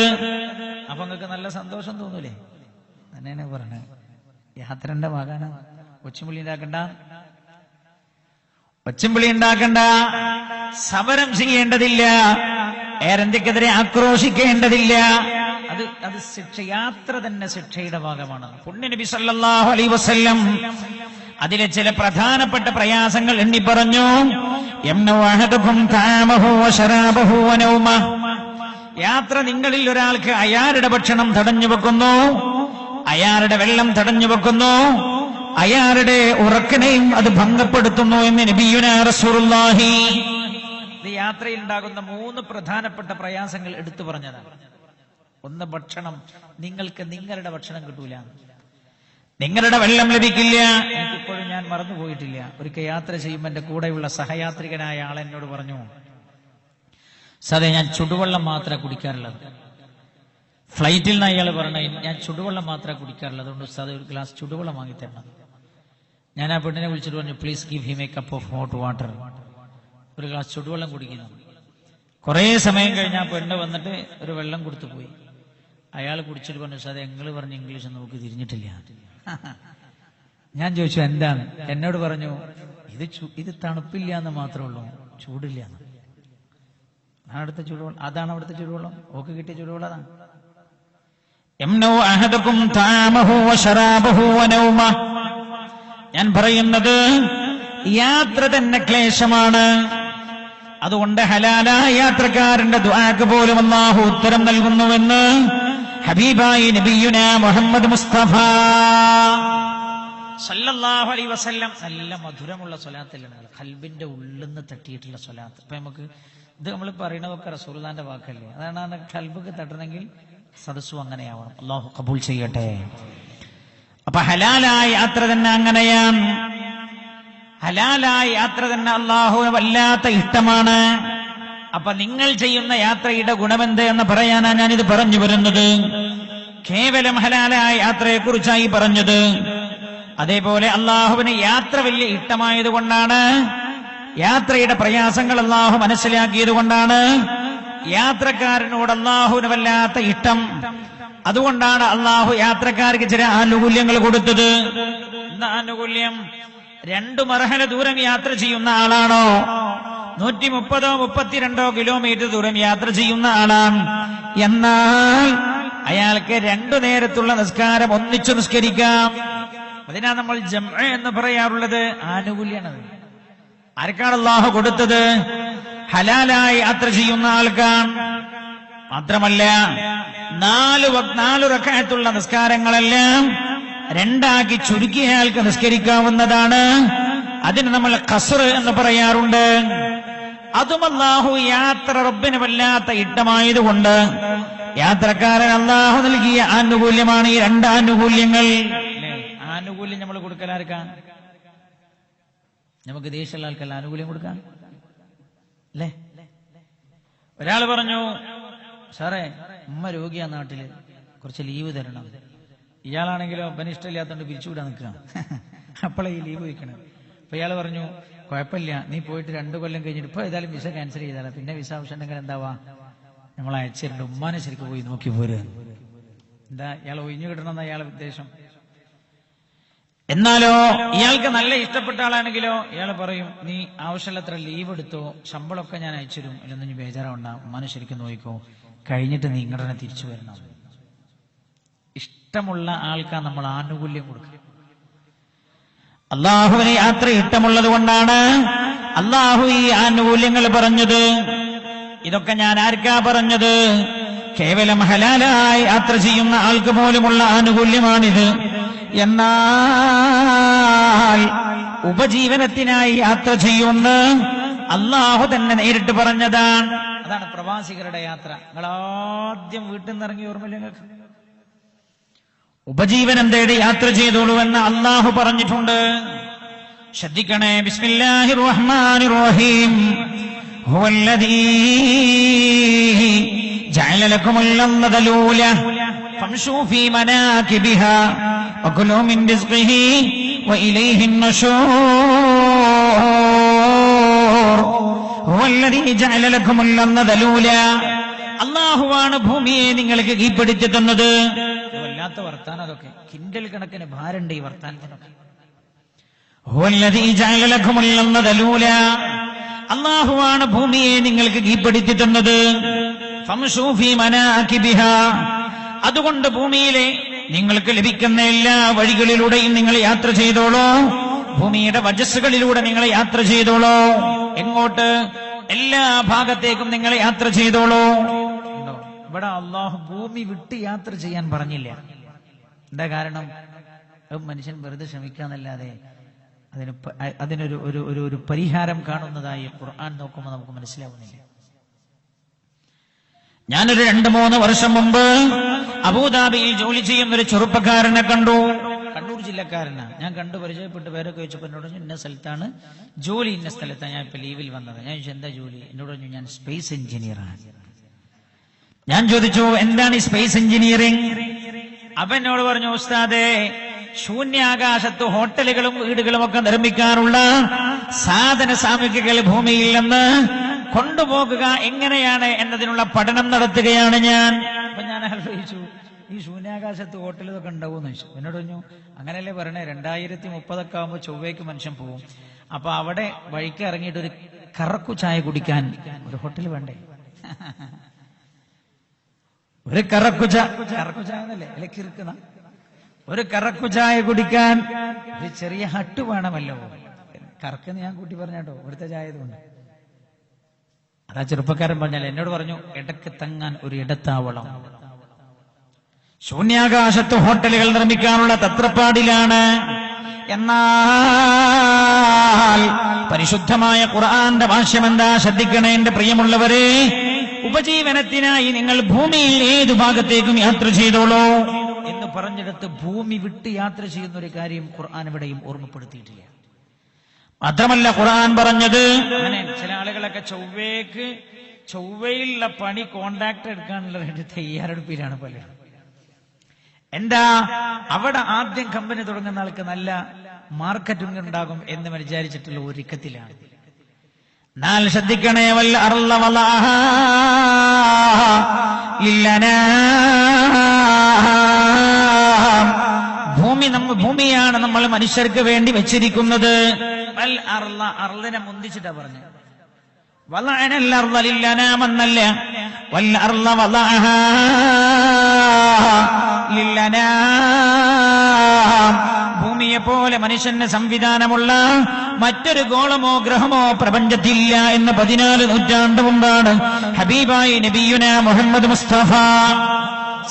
അപ്പൊ നിങ്ങൾക്ക് നല്ല സന്തോഷം തോന്നൂലേ? അങ്ങനെയാണ് പറഞ്ഞത്. യാത്രന്റെ ഭാഗമാണ്. ഒച്ചുംപുളി ഉണ്ടാക്കണ്ട, ഒച്ചുംപുളി ഉണ്ടാക്കണ്ട, സമരം ചെയ്യേണ്ടതില്ല, എയർ ഇന്ത്യക്കെതിരെ ആക്രോശിക്കേണ്ടതില്ല. അത് ശിക്ഷ, യാത്ര തന്നെ ശിക്ഷയുടെ ഭാഗമാണ്. പുണ്യ നബി സല്ലല്ലാഹു അലൈഹി വസല്ലം അതിലെ ചില പ്രധാനപ്പെട്ട പ്രയാസങ്ങൾ എണ്ണി പറഞ്ഞു. യാത്ര നിങ്ങളിൽ ഒരാൾക്ക് അയാളുടെ ഭക്ഷണം തടഞ്ഞു വെക്കുന്നു, അയാളുടെ വെള്ളം തടഞ്ഞു വെക്കുന്നു, അയാളുടെ ഉറക്കനെയും അത് ഭംഗപ്പെടുത്തുന്നു എന്ന് നബിയുനാ റസൂലുള്ളാഹി. ഇത് യാത്രയിൽ ഉണ്ടാകുന്ന 3 പ്രധാനപ്പെട്ട പ്രയാസങ്ങൾ എടുത്തു പറഞ്ഞതാണ്. ഒന്ന്, ഭക്ഷണം. നിങ്ങൾക്ക് നിങ്ങളുടെ ഭക്ഷണം കിട്ടൂല, നിങ്ങളുടെ വെള്ളം ലഭിക്കില്ല. എനിക്കിപ്പോഴും ഞാൻ മറന്നുപോയിട്ടില്ല, ഒരിക്കൽ യാത്ര ചെയ്യുമ്പോൾ എന്റെ കൂടെയുള്ള സഹയാത്രികനായ ആൾ എന്നോട് പറഞ്ഞു, സാറേ ഞാൻ ചുടുവെള്ളം മാത്രമേ കുടിക്കാറുള്ളത്. ഫ്ലൈറ്റിൽ നിന്ന് അയാൾ പറഞ്ഞു, ഞാൻ ചുടുവെള്ളം മാത്രമേ കുടിക്കാറുള്ളത്, അതുകൊണ്ട് സാറേ ഒരു ഗ്ലാസ് ചുടുവെള്ളം വാങ്ങിത്തരണം. ഞാൻ ആ പെണ്ണിനെ വിളിച്ചിട്ട് പറഞ്ഞു, please give him A cup of hot water. ഒരു ഗ്ലാസ് ചുടുവെള്ളം കുടിക്കുന്നു. കുറെ സമയം കഴിഞ്ഞ് ആ പെണ്ണ് വന്നിട്ട് ഒരു വെള്ളം കൊടുത്തു പോയി. അയാൾ കുടിച്ചിട്ട് പറഞ്ഞു, സാറേ നിങ്ങൾ പറഞ്ഞ ഇംഗ്ലീഷ് നമുക്ക് തിരിഞ്ഞിട്ടില്ല. ഞാൻ ചോദിച്ചു എന്താണ്? എന്നോട് പറഞ്ഞു, ഇത് തണുപ്പില്ല എന്ന് മാത്രമേ ഉള്ളൂ, ചൂടില്ല. അവിടുത്തെ ചൂടുവെള്ളം അതാണ്, അവിടുത്തെ ചൂടുവെള്ളം ഓക്ക് കിട്ടിയ ചൂടുവെള്ളം അതാണ്. ഞാൻ പറയുന്നത് യാത്ര തന്നെ ക്ലേശമാണ്. അതുകൊണ്ട് ഹലാലായ യാത്രക്കാരന്റെ ദുആക്ക് പോലും അല്ലാഹു ഉത്തരം നൽകുന്നുവെന്ന് ഹബീബായി നബിയുനാ മുഹമ്മദ് മുസ്തഫ സല്ലല്ലാഹു അലൈഹി വസല്ലം. നല്ല മധുരമുള്ള സ്വലാത്തിലാണ്, ഖൽബിന്റെ ഉള്ളിൽ നിന്ന് തട്ടിയിട്ടുള്ള സ്വലാത്ത്. അപ്പൊ നമുക്ക് ഇത് നമ്മൾ പറയുന്നതൊക്കെ റസൂലുള്ളാഹിന്റെ വാക്കല്ലേ, അതാണ് ഖൽബിക്ക് തട്ടണമെങ്കിൽ സദസ്സും അങ്ങനെയാവണം. അല്ലാഹു ഖബൂൽ ചെയ്യട്ടെ. അപ്പൊ ഹലാലായ യാത്ര തന്നെ അങ്ങനെയാണ്. ഹലാലായ യാത്ര തന്നെ അല്ലാഹുവിന് വല്ലാത്ത ഇഷ്ടമാണ്. അപ്പൊ നിങ്ങൾ ചെയ്യുന്ന യാത്രയുടെ ഗുണമെന്ത് എന്ന് പറയാനാണ് ഞാനിത് പറഞ്ഞു വരുന്നത്. കേവലം ഹലാലായ യാത്രയെ കുറിച്ചായി പറഞ്ഞത്. അതേപോലെ അള്ളാഹുവിന് യാത്ര വലിയ ഇഷ്ടമായത് കൊണ്ടാണ്, യാത്രയുടെ പ്രയാസങ്ങൾ അള്ളാഹു മനസ്സിലാക്കിയത് കൊണ്ടാണ് യാത്രക്കാരനോട് അള്ളാഹുവിന് വല്ലാത്ത ഇഷ്ടം. അതുകൊണ്ടാണ് അള്ളാഹു യാത്രക്കാർക്ക് ചില ആനുകൂല്യങ്ങൾ കൊടുത്തത്. എന്താ ആനുകൂല്യം? 2 മർഹല ദൂരം യാത്ര ചെയ്യുന്ന ആളാണോ, 130 32 കിലോമീറ്റർ ദൂരം യാത്ര ചെയ്യുന്ന ആളാണ്, എന്നാൽ അയാൾക്ക് 2 നേരത്തുള്ള നിസ്കാരം ഒന്നിച്ചു നിസ്കരിക്കാം. അതിനാ നമ്മൾ ജംഅ എന്ന് പറയാറുള്ളത്. ആനുകൂല്യമാണ്. ആർക്കാണ് അല്ലാഹു കൊടുത്തത്? ഹലാലായി യാത്ര ചെയ്യുന്ന ആൾക്കാണ്. മാത്രമല്ല 4 റക്അത്തുള്ള നിസ്കാരങ്ങളെല്ലാം 2 ആക്കി ചുരുക്കിയ ആൾക്ക് നിസ്കരിക്കാവുന്നതാണ്. അതിന് നമ്മൾ ഖസ്ർ എന്ന് പറയാറുണ്ട്. അതും അല്ലാഹു യാത്ര റബ്ബിന് വല്ലാത്ത ഇഷ്ടമായതുകൊണ്ട് യാത്രക്കാരൻ അല്ലാഹു നൽകിയ ആനുകൂല്യമാണ് ഈ 2 ആനുകൂല്യങ്ങൾ. ആനുകൂല്യം നമ്മൾ കൊടുക്കലാർക്കാ? നമുക്ക് ദേഷ്യമുള്ള ആൾക്കല്ല ആനുകൂല്യം കൊടുക്കാൻ അല്ലേ? ഒരാൾ പറഞ്ഞു, സാറേ ഉമ്മ രോഗിയാ, നാട്ടില് കുറച്ച് ലീവ് തരണം. ഇയാളാണെങ്കിലോ ഇഷ്ടമില്ലാത്തോണ്ട് പിരിച്ചുവിടാൻ നിൽക്കുക. അപ്പോഴേ ഈ ലീവ് വയ്ക്കണം. അപ്പൊ ഇയാൾ പറഞ്ഞു, കുഴപ്പമില്ല, നീ പോയിട്ട് 2 കൊല്ലം കഴിഞ്ഞിട്ട് ഇപ്പൊ ഏതായാലും വിസ ക്യാൻസൽ ചെയ്താലോ, പിന്നെ വിസ ആവശ്യം ഉണ്ടെങ്കിൽ എന്താവാ, നമ്മൾ അയച്ചിട്ടുണ്ട്, ഉമ്മാനെ ശരിക്കും പോയി നോക്കി പോരുക. എന്താ ഇയാൾ ഒഴിഞ്ഞു കിട്ടണമെന്ന ഇയാളെ ഉദ്ദേശം. എന്നാലോ ഇയാൾക്ക് നല്ല ഇഷ്ടപ്പെട്ട ആളാണെങ്കിലോ ഇയാൾ പറയും, നീ ആവശ്യമുള്ളത്ര ലീവ് എടുത്തോ, ശമ്പളമൊക്കെ ഞാൻ അയച്ചിരും, ഇല്ലൊന്നും നീ ബേജാറാവണ്ട, ഉമ്മാനെ ശരിക്കും നോക്കിക്കോ, കഴിഞ്ഞിട്ട് നീ ഇങ്ങോട്ട് തന്നെ തിരിച്ചു വരണം. ഇഷ്ടമുള്ള ആൾക്കാ നമ്മൾ ആനുകൂല്യം കൊടുക്കുക. അള്ളാഹുവിന് യാത്ര ഇഷ്ടമുള്ളത് കൊണ്ടാണ് അള്ളാഹു ഈ ആനുകൂല്യങ്ങൾ പറഞ്ഞത്. ഇതൊക്കെ ഞാൻ ആർക്കാ പറഞ്ഞത്? കേവലം ഹലാലായി യാത്ര ചെയ്യുന്ന ആൾക്ക് പോലുമുള്ള ആനുകൂല്യമാണിത്. എന്നാൽ ഉപജീവനത്തിനായി യാത്ര ചെയ്യുന്ന അള്ളാഹു തന്നെ നേരിട്ട് പറഞ്ഞതാണ്. അതാണ് പ്രവാസികളുടെ യാത്ര. നിങ്ങൾ ആദ്യം വീട്ടിൽ നിന്ന് ഇറങ്ങി ഓർമ്മയില്ല നിങ്ങൾക്ക്? ഉപജീവനം തേടി യാത്ര ചെയ്തോളൂവെന്ന് അള്ളാഹു പറഞ്ഞിട്ടുണ്ട്. ശ്രദ്ധിക്കണേ. ബിസ്മില്ലാഹിർ റഹ്മാനിർ റഹീം. ഹുവല്ലദീ ജഅല ലക്കുമുൽ അർള ദലൂല ഫംശൂ ഫീ മനാകിബിഹാ വകുലൂ മിൻ റിസ്ഖിഹി വഇലൈഹിൻ നുശൂർ. ഹുവല്ലദീ ജഅല ലക്കുമുൽ അർള ദലൂല. അല്ലാഹുവാണ് ഭൂമിയെ നിങ്ങൾക്ക് കീഴ്പ്പെടുത്തി തന്നത്. വല്ലാത്ത വർത്താനം അതൊക്കെ. കിൻഡൽ കണക്കിന് ഭാരമുണ്ട് ഈ വർത്താനത്തിനൊക്കെ. ഹുവല്ലദീ ജഅല ലക്കുമുൽ അർള ദലൂല. അല്ലാഹുവാണ് ഭൂമിയെ നിങ്ങൾക്ക് കീഴ്പ്പെടുത്തി തന്നത്. ഫംശൂ ഫീ മനാകിബിഹാ. അതുകൊണ്ട് ഭൂമിയിലെ നിങ്ങൾക്ക് ലഭിക്കുന്ന എല്ലാ വഴികളിലൂടെയും നിങ്ങൾ യാത്ര ചെയ്തോളൂ. ഭൂമിയുടെ വജസ്സുകളിലൂടെ നിങ്ങൾ യാത്ര ചെയ്തോളൂ. എങ്ങോട്ട്? എല്ലാ ഭാഗത്തേക്കും നിങ്ങൾ യാത്ര ചെയ്തോളൂ. ഇവിടെ അള്ളാഹു ഭൂമി വിട്ട് യാത്ര ചെയ്യാൻ പറഞ്ഞില്ല. എന്താ കാരണം? മനുഷ്യൻ വെറുതെ ശ്രമിക്കാന്നല്ലാതെ അതിനൊരു ഒരു പരിഹാരം കാണുന്നതായി ഖുർആൻ നോക്കുമ്പോൾ നമുക്ക് മനസ്സിലാവുന്നില്ല. ഞാനൊരു 2-3 വർഷം മുമ്പ് അബൂദാബിയിൽ ജോലി ചെയ്യുന്ന ഒരു ചെറുപ്പക്കാരനെ കണ്ടു. കണ്ണൂർ ജില്ലക്കാരനാണ്. ഞാൻ കണ്ടു പരിചയപ്പെട്ട് പേരൊക്കെ ചോദിച്ചപ്പോൾ എന്നോട് പറഞ്ഞു ഇന്ന സ്ഥലത്താണ് ജോലി, ഇന്ന സ്ഥലത്താണ് ഞാൻ ഇപ്പൊ ലീവിൽ വന്നത്. ഞാൻ ചോദിച്ചു എന്താ ജോലി? എന്നോട് പറഞ്ഞു ഞാൻ സ്പേസ് എഞ്ചിനീയറാണ്. ഞാൻ ചോദിച്ചു എന്താണ് ഈ സ്പേസ് എഞ്ചിനീയറിംഗ്? അവൻ എന്നോട് പറഞ്ഞു ഉസ്താദേ, ശൂന്യാകാശത്ത് ഹോട്ടലുകളും വീടുകളും ഒക്കെ നിർമ്മിക്കാനുള്ള സാധന സാമഗ്രികൾ ഭൂമിയിൽ നിന്ന് കൊണ്ടുപോകുക എങ്ങനെയാണ് എന്നതിനുള്ള പഠനം നടത്തുകയാണ് ഞാൻ. അപ്പൊ ഞാൻ ആലോചിച്ചു ഈ ശൂന്യാകാശത്ത് ഹോട്ടലൊക്കെ ഉണ്ടാവുമെന്ന് ചോദിച്ചു. എന്നോട് പറഞ്ഞു അങ്ങനെയല്ലേ പറയണേ, 2030 ആകുമ്പോൾ ചൊവ്വേക്ക് മനുഷ്യൻ പോവും. അപ്പൊ അവിടെ വഴിക്ക് ഇറങ്ങിയിട്ട് ഒരു കറക്കു ചായ കുടിക്കാൻ ഒരു ഹോട്ടൽ വേണ്ടേ? ഒരു കറക്കു ചായ എന്നല്ലേ അല്ലെ കിറുക്കുന്ന ഒരു കറക്കു ചായ കുടിക്കാൻ ഒരു ചെറിയ ഹട്ട് വേണമല്ലോ. കറക്കെന്ന് ഞാൻ കൂട്ടി പറഞ്ഞാട്ടോ, ഇവിടുത്തെ ചായ കൊണ്ട്. അതാ ചെറുപ്പക്കാരൻ പറഞ്ഞാൽ എന്നോട് പറഞ്ഞു ഇടക്ക് തങ്ങാൻ ഒരു ഇടത്താവളം. ശൂന്യാകാശത്ത് ഹോട്ടലുകൾ നിർമ്മിക്കാനുള്ള തത്രപ്പാടിലാണ്. എന്നാൽ പരിശുദ്ധമായ ഖുർആന്റെ ഭാഷ്യമെന്താ? ശ്രദ്ധിക്കണേ എന്റെ പ്രിയമുള്ളവരെ. ഉപജീവനത്തിനായി നിങ്ങൾ ഭൂമിയിൽ ഏതു ഭാഗത്തേക്കും യാത്ര ചെയ്തോളൂ എന്ന് പറഞ്ഞെടുത്ത് ഭൂമി വിട്ട് യാത്ര ചെയ്യുന്ന ഒരു കാര്യം ഖുർആൻ എവിടെയും ഓർമ്മപ്പെടുത്തിയിട്ടില്ല. മാത്രമല്ല ഖുർആൻ പറഞ്ഞത് അങ്ങനെ ചില ആളുകളൊക്കെ ചൊവ്വയിലുള്ള പണി കോൺട്രാക്ട് എടുക്കാനുള്ള തയ്യാറെടുപ്പിലാണ് പലരും. എന്താ അവിടെ ആദ്യം കമ്പനി തുടങ്ങുന്ന ആൾക്ക് നല്ല മാർക്കറ്റിംഗ് ഉണ്ടാകും എന്ന് വിചാരിച്ചിട്ടുള്ള ഒരുക്കത്തിലാണ്. എന്നാൽ ശ്രദ്ധിക്കണേ, വൽ അർള വലഅഹാ ലില്ലനാം. ഭൂമിയാണ് നമ്മൾ മനുഷ്യർക്ക് വേണ്ടി വെച്ചിരിക്കുന്നത്. വൽ അർള, അർളിനെ മുന്തിച്ചിട്ടാ പറഞ്ഞു. വലഅനൽ അർള ലില്ലനാം എന്നല്ല, വൽ അർള വലഅഹാ ലില്ലനാം. ഭൂമിയെ പോലെ മനുഷ്യന് സംവിധാനമുള്ള മറ്റൊരു ഗോളമോ ഗ്രഹമോ പ്രപഞ്ചത്തില്ല എന്ന് 14 നൂറ്റാണ്ട് മുമ്പാണ് ഹബീബായി നബിയുന മുഹമ്മദ് മുസ്തഫ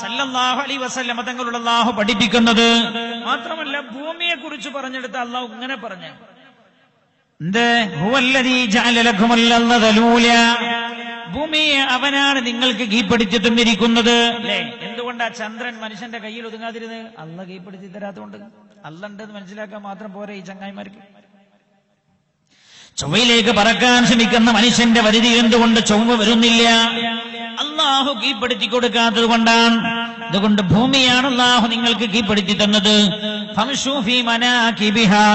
സല്ലല്ലാഹു അലൈഹി വസല്ലം തങ്ങളുടെ അല്ലാഹു പഠിപ്പിക്കുന്നത്. മാത്രമല്ല ഭൂമിയെ കുറിച്ച് പറഞ്ഞെടുത്ത അല്ലാഹു ഇങ്ങനെ പറഞ്ഞു, ഹുവല്ലദീ ജഅല ലക്കുമുൽ അർള ദലൂല. ഭൂമിയെ അവനാണ് നിങ്ങൾക്ക് കീഴ്പ്പെടുത്തി തന്നിരിക്കുന്നത്. അല്ലേ? എന്തുകൊണ്ടാ ചന്ദ്രൻ മനുഷ്യന്റെ കയ്യിൽ ഒതുങ്ങാതിരുന്നത്? അള്ള കീഴ്പ്പെടുത്തി തരാത്തതുകൊണ്ട്. അള്ള ഉണ്ടെന്ന് മനസ്സിലാക്കാൻ മാത്രം പോരെ ഈ ചങ്ങായിമാർക്ക്. ചൊവ്വയിലേക്ക് പറക്കാൻ ശ്രമിക്കുന്ന മനുഷ്യന്റെ പരിധി എന്തുകൊണ്ട് ചൊവ്വ വരുന്നില്ല? അള്ളാഹു കീഴ്പ്പെടുത്തി കൊടുക്കാത്തത് കൊണ്ടാണ്. അതുകൊണ്ട് ഭൂമിയാണ് അള്ളാഹു നിങ്ങൾക്ക് കീഴ്പ്പെടുത്തി തന്നത്. ഫംശൂ ഫീ മനാകിബിഹാ.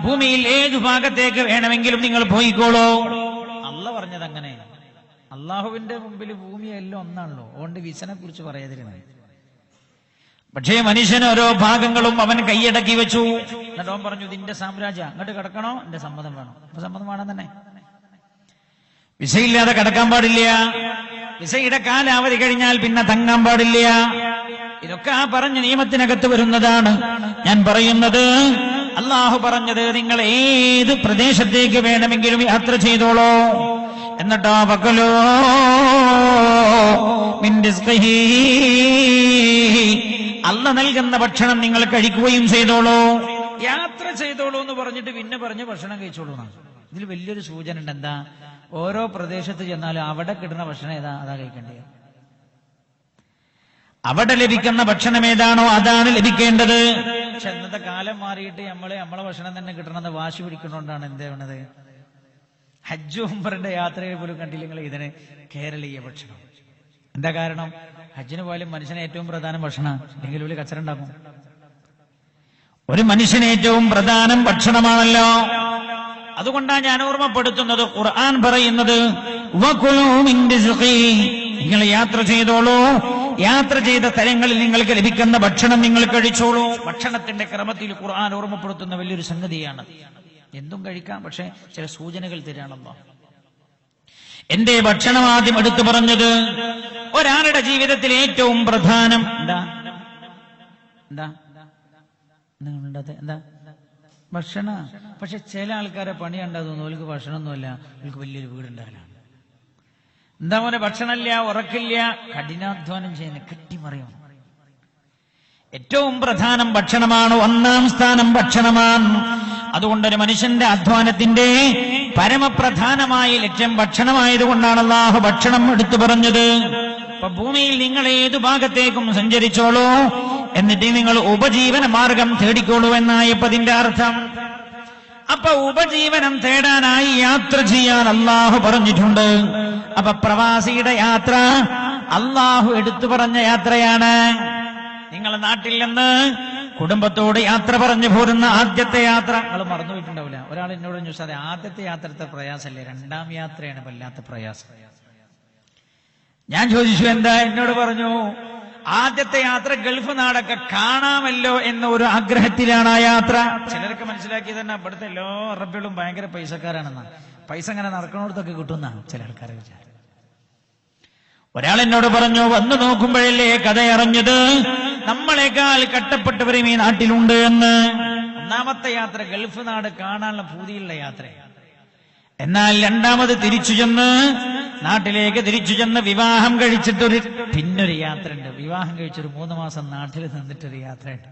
ഭൂമിയിൽ ഏതു ഭാഗത്തേക്ക് വേണമെങ്കിലും നിങ്ങൾ പോയിക്കോളൂ. അള്ള പറഞ്ഞത് അങ്ങനെ. അള്ളാഹുവിന്റെ മുമ്പിൽ ഭൂമി എല്ലാം ഒന്നാണല്ലോ. അതുകൊണ്ട് വിസനെ കുറിച്ച് പറയാതിരുന്നത്. പക്ഷേ മനുഷ്യൻ ഓരോ ഭാഗങ്ങളും അവൻ കൈയടക്കി വെച്ചു. എന്നിട്ട് അവൻ പറഞ്ഞു ഇതിന്റെ സാമ്രാജ്യം, അങ്ങോട്ട് കിടക്കണോ? എന്റെ സമ്മതം വേണം. അപ്പൊ സമ്മതം വേണം തന്നെ. വിസയില്ലാതെ കിടക്കാൻ പാടില്ല. വിസയുടെ കാലാവധി കഴിഞ്ഞാൽ പിന്നെ തങ്ങാൻ പാടില്ല. ഇതൊക്കെ ആ പറഞ്ഞ നിയമത്തിനകത്ത് വരുന്നതാണ്. ഞാൻ പറയുന്നത് അള്ളാഹു പറഞ്ഞത് നിങ്ങൾ ഏത് പ്രദേശത്തേക്ക് വേണമെങ്കിലും യാത്ര ചെയ്തോളൂ. എന്നിട്ടോ വകലൂ മിൻ റിസ്ഖിഹി, അള്ള നൽകുന്ന ഭക്ഷണം നിങ്ങൾ കഴിക്കുകയും ചെയ്തോളൂ. യാത്ര ചെയ്തോളൂ എന്ന് പറഞ്ഞിട്ട് പിന്നെ പറഞ്ഞ് ഭക്ഷണം കഴിച്ചോളൂ എന്നാണ്. ഇതിൽ വലിയൊരു സൂചന ഉണ്ട്. എന്താ? ഓരോ പ്രദേശത്ത് ചെന്നാലും അവിടെ കിട്ടുന്ന ഭക്ഷണം ഏതാ അതാ കഴിക്കേണ്ടത്. അവിടെ ലഭിക്കുന്ന ഭക്ഷണം ഏതാണോ അതാണ് ലഭിക്കേണ്ടത്. പക്ഷെ ഇന്നത്തെ കാലം മാറിയിട്ട് നമ്മളെ ഭക്ഷണം തന്നെ കിട്ടണമെന്ന് വാശി പിടിക്കുന്നതുകൊണ്ടാണ് എന്താ വേണത്? ഹജ്ജ് ഉംറയുടെ യാത്രയിൽ പോലും കണ്ടില്ലെങ്കിൽ ഇതിന് കേരളീയ ഭക്ഷണം. എന്താ കാരണം? ഹജ്ജിന് പോയാലും മനുഷ്യന് ഏറ്റവും പ്രധാനം ഭക്ഷണം, അല്ലെങ്കിൽ ഒരു കച്ചറ ഉണ്ടാക്കും. ഒരു മനുഷ്യന് ഏറ്റവും പ്രധാനം ഭക്ഷണമാണല്ലോ. അതുകൊണ്ടാണ് ഞാൻ ഓർമ്മപ്പെടുത്തുന്നത്, ഖുർആൻ പറയുന്നത് വകുലൂ മിൻ റിസ്ഖി, നിങ്ങൾ യാത്ര ചെയ്തോളൂ, യാത്ര ചെയ്ത സ്ഥലങ്ങളിൽ നിങ്ങൾക്ക് ലഭിക്കുന്ന ഭക്ഷണം നിങ്ങൾ കഴിച്ചോളൂ. ഭക്ഷണത്തിന്റെ ക്രമത്തിൽ ഖുർആൻ ഓർമ്മപ്പെടുത്തുന്ന വലിയൊരു സംഗതിയാണ്. എന്തും കഴിക്കാം, പക്ഷെ ചില സൂചനകൾ തരാണല്ലോ. എന്റെ ഭക്ഷണം ആദ്യം എടുത്തു പറഞ്ഞത് ഒരാളുടെ ജീവിതത്തിൽ ഏറ്റവും പ്രധാനം എന്താ എന്താ എന്താ ഭക്ഷണ. പക്ഷെ ചില ആൾക്കാരെ പണി ഉണ്ടാകുന്നു, അവർക്ക് ഭക്ഷണമൊന്നുമല്ല, അവർക്ക് വലിയൊരു വീടുണ്ടാകലാണ്. എന്താ പോലെ ഭക്ഷണമില്ല, ഉറക്കില്ല, കഠിനാധ്വാനം ചെയ്യുന്ന കെട്ടിമറിയും. ഏറ്റവും പ്രധാനം ഭക്ഷണമാണ്, ഒന്നാം സ്ഥാനം ഭക്ഷണമാണ്. അതുകൊണ്ടൊരു മനുഷ്യന്റെ അധ്വാനത്തിന്റെ പരമപ്രധാനമായ ലക്ഷ്യം ഭക്ഷണമായതുകൊണ്ടാണ് അല്ലാഹു ഭക്ഷണം എടുത്തു പറഞ്ഞത്. അപ്പൊ ഭൂമിയിൽ നിങ്ങൾ ഏതു ഭാഗത്തേക്കും സഞ്ചരിച്ചോളൂ, എന്നിട്ട് നിങ്ങൾ ഉപജീവന മാർഗം തേടിക്കോളൂ എന്നായപ്പതിന്റെ അർത്ഥം. അപ്പൊ ഉപജീവനം തേടാനായി യാത്ര ചെയ്യാൻ അല്ലാഹു പറഞ്ഞിട്ടുണ്ട്. അപ്പൊ പ്രവാസിയുടെ യാത്ര അല്ലാഹു എടുത്തു പറഞ്ഞ യാത്രയാണ്. നിങ്ങളെ നാട്ടിൽ നിന്ന് കുടുംബത്തോട് യാത്ര പറഞ്ഞു പോരുന്ന ആദ്യത്തെ യാത്ര നിങ്ങൾ മറന്നുപോയിട്ടുണ്ടാവില്ല. ഒരാൾ എന്നോട് ചോദിച്ചാൽ ആദ്യത്തെ യാത്രത്തെ പ്രയാസമല്ലേ, രണ്ടാം യാത്രയാണ് വല്ലാത്ത പ്രയാസം. ഞാൻ ചോദിച്ചു എന്താ? എന്നോട് പറഞ്ഞു ആദ്യത്തെ യാത്ര ഗൾഫ് നാടൊക്കെ കാണാമല്ലോ എന്ന ഒരു ആഗ്രഹത്തിലാണ് ആ യാത്ര. ചിലരൊക്കെ മനസ്സിലാക്കി തന്നെ ഇവിടുത്തെ എല്ലാ അറബികളും ഭയങ്കര പൈസക്കാരാണെന്നാണ്. പൈസ അങ്ങനെ നടക്കണോടത്തൊക്കെ കിട്ടുന്ന ചില ആൾക്കാരെ വിചാരം. ഒരാൾ എന്നോട് പറഞ്ഞു, വന്നു നോക്കുമ്പോഴല്ലേ കഥ അറിഞ്ഞത് നമ്മളെക്കാൾ കട്ടപ്പെട്ടവരും ഈ നാട്ടിലുണ്ട് എന്ന്. ഒന്നാമത്തെ യാത്ര ഗൾഫ് നാട് കാണാനുള്ള പൂതിയുള്ള യാത്രയാണ്. എന്നാൽ രണ്ടാമത് തിരിച്ചു ചെന്ന് നാട്ടിലേക്ക് തിരിച്ചു ചെന്ന് വിവാഹം കഴിച്ചിട്ടൊരു പിന്നൊരു യാത്ര ഉണ്ട്. വിവാഹം കഴിച്ചൊരു 3 മാസം നാട്ടിൽ നിന്നിട്ടൊരു യാത്രയുണ്ട്.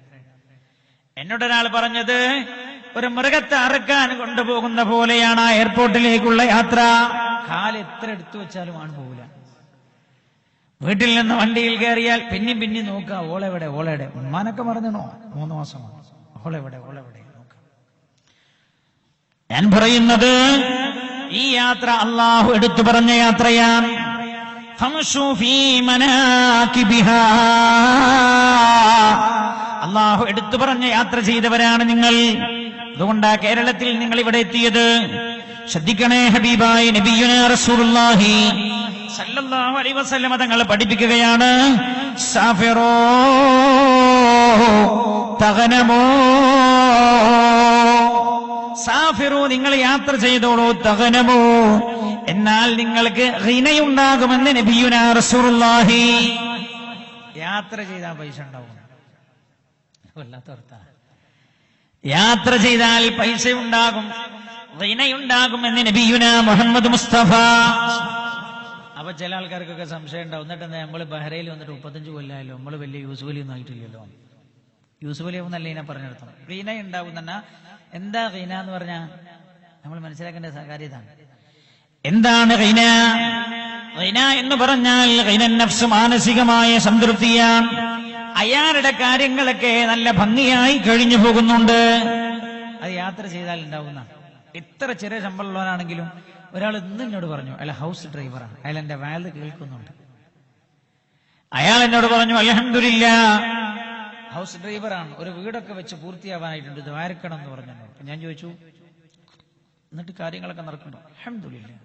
എന്നോടൊരാൾ പറഞ്ഞത് ഒരു മൃഗത്തെ അറക്കാൻ കൊണ്ടുപോകുന്ന പോലെയാണ് ആ എയർപോർട്ടിലേക്കുള്ള യാത്ര. കാല് എത്ര എടുത്തു വെച്ചാലും ആണ് പോകില്ല. വീട്ടിൽ നിന്ന് വണ്ടിയിൽ കയറിയാൽ പിന്നെയും നോക്കുക, ഓളെവിടെ ഉമ്മാനൊക്കെ പറഞ്ഞോ 3 മാസമാണ്, ഓളെവിടെ നോക്കുക. ഞാൻ പറയുന്നത് ഈ യാത്ര അല്ലാഹു എടുത്തു പറഞ്ഞ യാത്രയാണ്. ഫംശൂ ഫീ മനാകിബിഹാ, അല്ലാഹു എടുത്തു പറഞ്ഞ യാത്ര ചെയ്തവരാണ് നിങ്ങൾ. അതുകൊണ്ടാ കേരളത്തിൽ നിങ്ങൾ ഇവിടെ എത്തിയത്. ശ്രദ്ധിക്കണേ, ഹബീബായി നബിയുനാ റസൂലുള്ളാഹി സല്ലല്ലാഹു അലൈഹി വസല്ലം തങ്ങൾ പഠിപ്പിക്കുകയാണ്, സാഫിറൂ തഗ്നമൂ, സാഫിറൂ നിങ്ങൾ യാത്ര ചെയ്തോളൂ, തഗ്നമൂ എന്നാൽ നിങ്ങൾക്ക് ഗിനയുണ്ടാകുമെന്ന് നബിയുനാ റസൂലുള്ളാഹി. യാത്ര ചെയ്താൽ പൈസ ഉണ്ടാവും, വല്ലാത്തർത്താ. യാത്ര ചെയ്താൽ പൈസ ഉണ്ടാകും, ഗിനയുണ്ടാകുമെന്ന് നബിയുനാ മുഹമ്മദ് മുസ്തഫ. അപ്പൊ ചില ആൾക്കാർക്കൊക്കെ സംശയം ഉണ്ടാവും, എന്നിട്ട് എന്താ നമ്മൾ ബഹ്റൈനിൽ വന്നിട്ട് 35 കൊല്ലമായല്ലോ, നമ്മൾ വലിയ യൂസുഫ് അലി ഒന്നും ആയിട്ടില്ലല്ലോ. യൂസുഫ് അലി എന്നല്ല ഇതിനെ പറഞ്ഞെടുത്തണം. ഗീന ഉണ്ടാവും തന്നെ. എന്താ ഗീന എന്ന് പറഞ്ഞാ നമ്മൾ മനസ്സിലാക്കേണ്ട കാര്യം ഇതാണ്. എന്താണ് ഗീന? ഗീന എന്ന് പറഞ്ഞാൽ ഗീനൻ നഫ്സ്, മാനസികമായ സംതൃപ്തിയാണ്. അയാളുടെ കാര്യങ്ങളൊക്കെ നല്ല ഭംഗിയായി കഴിഞ്ഞു പോകുന്നുണ്ട്. അത് യാത്ര ചെയ്താൽ ഉണ്ടാവുന്ന. എത്ര ചെറിയ ശമ്പളമുള്ളവനാണെങ്കിലും ഒരാൾ ഇന്ന് എന്നോട് പറഞ്ഞു, അയാൾ ഹൗസ് ഡ്രൈവറാണ്, അയാൾ എന്റെ വയൽ കേൾക്കുന്നുണ്ട്. അയാൾ എന്നോട് പറഞ്ഞു, അൽഹംദുലില്ലാ ഹൗസ് ഡ്രൈവറാണ്, ഒരു വീടൊക്കെ വെച്ച് പൂർത്തിയാവാനായിട്ടുണ്ട്, ദ്വാരക്കണം എന്ന് പറഞ്ഞു. ഞാൻ ചോദിച്ചു, എന്നിട്ട് കാര്യങ്ങളൊക്കെ നടക്കണ്ടോ? അൽഹംദുലില്ലാ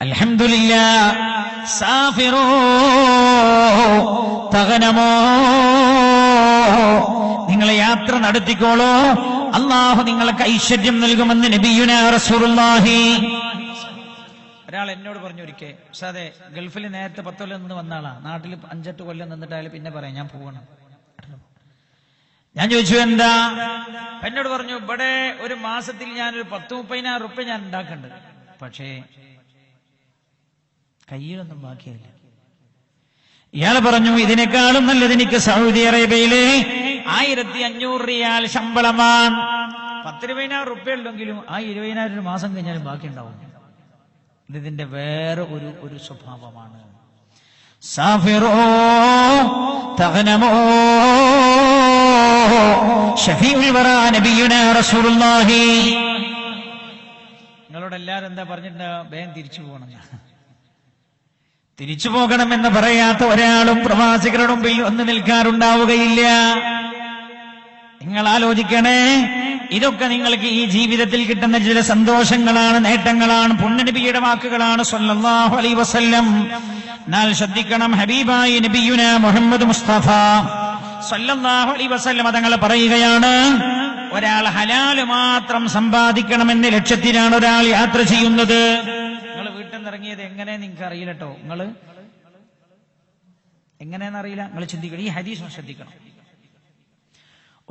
അൽഹംദുലില്ലാ. സാഫിറൂ തഗ്നമൂ, നിങ്ങൾ യാത്ര നടത്തിക്കോളൂ, അല്ലാഹു നിങ്ങൾക്ക് ഐശ്വര്യം നൽകുമെന്ന് നബിയുനാ റസൂലുള്ളാഹി. ഒരാൾ എന്നോട് പറഞ്ഞു ഒരിക്കൽ, സാദേ ഗൾഫിൽ നേരത്തെ 10 കൊല്ലം നിന്ന് വന്ന ആളാ, നാട്ടിൽ 5-8 കൊല്ലം നിന്നിട്ടായാലും പിന്നെ പറയാം ഞാൻ പോകണം. ഞാൻ ചോദിച്ചു എന്താ? എന്നോട് പറഞ്ഞു, ഇവിടെ ഒരു മാസത്തിൽ ഞാനൊരു 10-30,000 റുപ്യ ഞാൻ ഉണ്ടാക്കുന്നുണ്ട്, പക്ഷേ കയ്യിലൊന്നും ബാക്കിയില്ല. ഇയാൾ പറഞ്ഞു, ഇതിനേക്കാളും നല്ലത് എനിക്ക് സൗദി അറേബ്യയിലെ 1500 റിയാൽ ശമ്പളമാണ്. 10-20,000 റുപ്യ ഉണ്ടെങ്കിലും ആ 20,000 ഒരു മാസം കഴിഞ്ഞാലും ബാക്കി ഉണ്ടാവും. ഇതിന്റെ വേറെ ഒരു സ്വഭാവമാണ്. സാഫിറോ തഗ്നമോ ഷഫീഉൽ വറാ നബിയുനാ റസൂലുള്ളാഹി. നിങ്ങളോട് എല്ലാവരും എന്താ പറഞ്ഞിട്ട് വേഗം തിരിച്ചു പോകണം. തിരിച്ചു പോകണമെന്ന് പറയാത്ത ഒരാളും പ്രവാസികളുടെ മുമ്പിൽ ഒന്ന് നിൽക്കാറുണ്ടാവുകയില്ല. നിങ്ങൾ ആലോചിക്കണേ, ഇതൊക്കെ നിങ്ങൾക്ക് ഈ ജീവിതത്തിൽ കിട്ടുന്ന ചില സന്തോഷങ്ങളാണ്, നേട്ടങ്ങളാണ്, പുണ്യനബിയുടെ വാക്കുകളാണ് സ്വല്ലല്ലാഹു അലൈഹി വസല്ലം. എന്നാൽ ശ്രദ്ധിക്കണം, ഹബീബായി നബിയുനാ മുഹമ്മദ് മുസ്തഫ സ്വല്ലല്ലാഹു അലൈഹി വസല്ലം തങ്ങൾ പറയുകയാണ്, ഒരാൾ ഹലാല് മാത്രം സമ്പാദിക്കണമെന്ന ലക്ഷ്യത്തിലാണ് ഒരാൾ യാത്ര ചെയ്യുന്നത്. നിങ്ങൾ വീട്ടിൽ നിന്ന് ഇറങ്ങിയത് എങ്ങനെ നിങ്ങൾക്ക് അറിയില്ല കേട്ടോ. നിങ്ങൾ എങ്ങനെയെന്നറിയില്ല, നിങ്ങൾ ചിന്തിക്കണം. ഈ ഹദീസ് ശ്രദ്ധിക്കണം.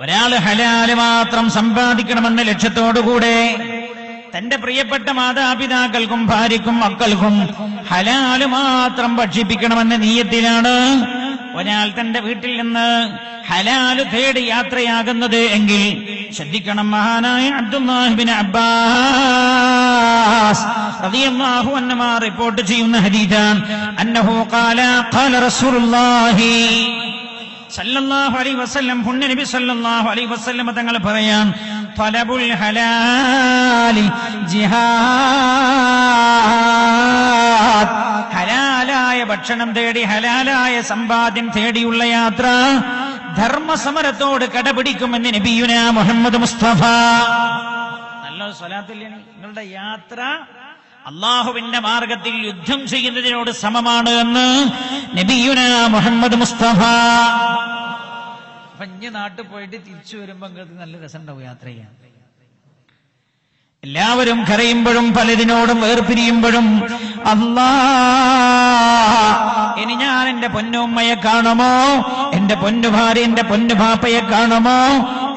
ഒരാൾ ഹലാല് മാത്രം സമ്പാദിക്കണമെന്ന ലക്ഷ്യത്തോടുകൂടെ തന്റെ പ്രിയപ്പെട്ട മാതാപിതാക്കൾക്കും ഭാര്യക്കും മക്കൾക്കും ഹലാല് മാത്രം ഭക്ഷിപ്പിക്കണമെന്ന നീയത്തിലാണ് ഒരാൾ തന്റെ വീട്ടിൽ നിന്ന് ഹലാല് തേടി യാത്രയാകുന്നത് എങ്കിൽ ശ്രദ്ധിക്കണം. മഹാനായ അബ്ദുല്ലാഹ് ഇബ്നു അബ്ബാസ് റളിയല്ലാഹു അൻഹു റിപ്പോർട്ട് ചെയ്യുന്ന ഹദീസാണ്, അന്നഹു ഖാല റസൂലുള്ളാഹി സല്ലല്ലാഹു അലൈഹി വസല്ലം, പുണ്യനബി സല്ലല്ലാഹു അലൈഹി വസല്ലം തങ്ങൾ പറയാൻ, തലബുൽ ഹലാലി ജിഹാദ്, ഹലാലായ ഭക്ഷണം തേടി ഹലാലായ സമ്പാദ്യം തേടിയുള്ള യാത്ര ധർമ്മസമരത്തോട് കടപിടിക്കുമെന്ന് നബിയുനാ മുഹമ്മദ് മുസ്തഫ. നല്ലൊരു സ്വലാത്തില്ലേ? നിങ്ങളുടെ യാത്ര അള്ളാഹുവിന്റെ മാർഗത്തിൽ യുദ്ധം ചെയ്യുന്നതിനോട് സമമാണ് എന്ന് നബിയുനാ മുഹമ്മദ് മുസ്തഫ. അപ്പൊ ഇഞ്ഞ് നാട്ടിൽ പോയിട്ട് തിരിച്ചു വരുമ്പോ നിങ്ങൾക്ക് നല്ല രസമുണ്ടാവും യാത്ര ചെയ്യാൻ. എല്ലാവരും കരയുമ്പോഴും പലതിനോടും വേർപിരിയുമ്പോഴും അല്ലാ, ഇനി ഞാൻ എന്റെ പൊന്നുമ്മയെ കാണുമോ, എന്റെ പൊന്നു ഭാര്യ, എന്റെ പൊന്നു പാപ്പയെ കാണുമോ,